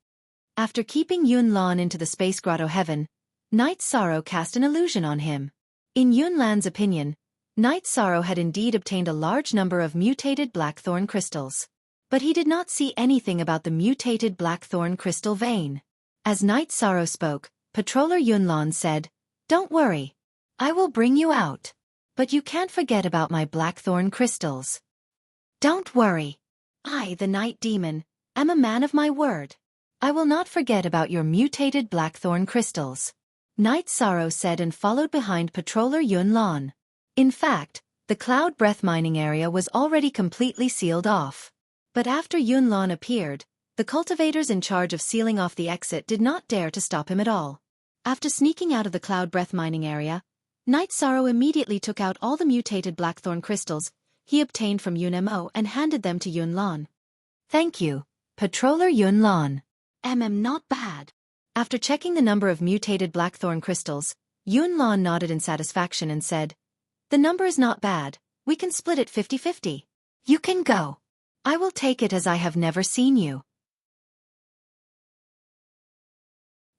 After keeping Yunlan into the space grotto heaven, Night Sorrow cast an illusion on him. In Yunlan's opinion, Night Sorrow had indeed obtained a large number of mutated blackthorn crystals. But he did not see anything about the mutated blackthorn crystal vein. As Night Sorrow spoke, Patroller Yunlan said, "Don't worry. I will bring you out. But you can't forget about my blackthorn crystals." "Don't worry. I, the Night Demon, am a man of my word. I will not forget about your mutated blackthorn crystals," Night Sorrow said and followed behind Patroller Yunlan. In fact, the cloud breath mining area was already completely sealed off. But after Yunlan appeared, the cultivators in charge of sealing off the exit did not dare to stop him at all. After sneaking out of the cloud breath mining area, Night Sorrow immediately took out all the mutated blackthorn crystals he obtained from Yunmo and handed them to Yunlan. "Thank you, Patroller Yunlan. Not bad." After checking the number of mutated blackthorn crystals, Yunlan nodded in satisfaction and said, "The number is not bad. We can split it 50-50. You can go. I will take it as I have never seen you."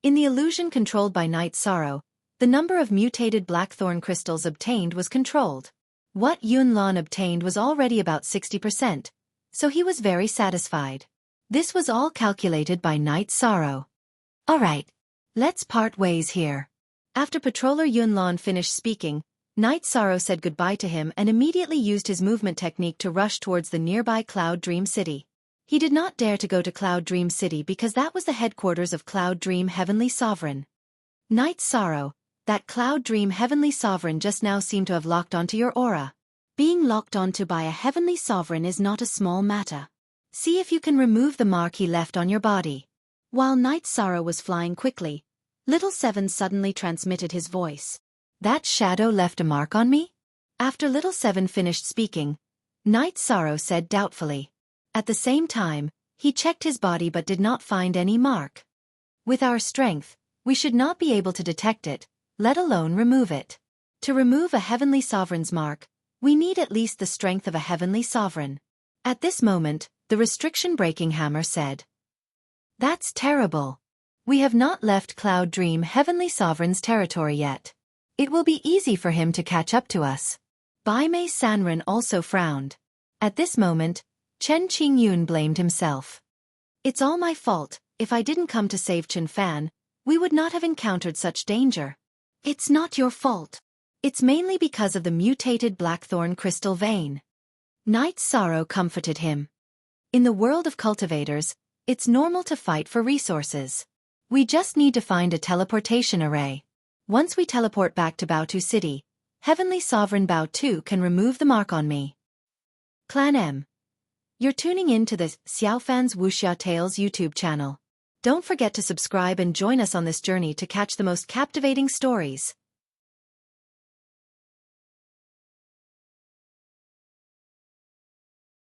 In the illusion controlled by Night Sorrow, the number of mutated blackthorn crystals obtained was controlled. What Yunlan obtained was already about 60%, so he was very satisfied. This was all calculated by Night Sorrow. "Alright, let's part ways here." After Patroller Yunlan finished speaking, Night Sorrow said goodbye to him and immediately used his movement technique to rush towards the nearby Cloud Dream City. He did not dare to go to Cloud Dream City because that was the headquarters of Cloud Dream Heavenly Sovereign. Night Sorrow, that Cloud Dream Heavenly Sovereign just now seemed to have locked onto your aura. Being locked onto by a Heavenly Sovereign is not a small matter. See if you can remove the mark he left on your body. While Night Sorrow was flying quickly, Little Seven suddenly transmitted his voice. "That shadow left a mark on me?" After Little Seven finished speaking, Night Sorrow said doubtfully. At the same time, he checked his body but did not find any mark. "With our strength, we should not be able to detect it, let alone remove it. To remove a Heavenly Sovereign's mark, we need at least the strength of a Heavenly Sovereign." At this moment, the restriction-breaking hammer said, "That's terrible. We have not left Cloud Dream Heavenly Sovereign's territory yet. It will be easy for him to catch up to us." Bai Mei Sanren also frowned. At this moment, Chen Qingyun blamed himself. "It's all my fault. If I didn't come to save Chen Fan, we would not have encountered such danger." "It's not your fault. It's mainly because of the mutated blackthorn crystal vein." Night Sorrow comforted him. "In the world of cultivators, it's normal to fight for resources. We just need to find a teleportation array. Once we teleport back to Baotu City, Heavenly Sovereign Baotu can remove the mark on me." Clan M. You're tuning in to the Xiaofan's Wuxia Tales YouTube channel. Don't forget to subscribe and join us on this journey to catch the most captivating stories.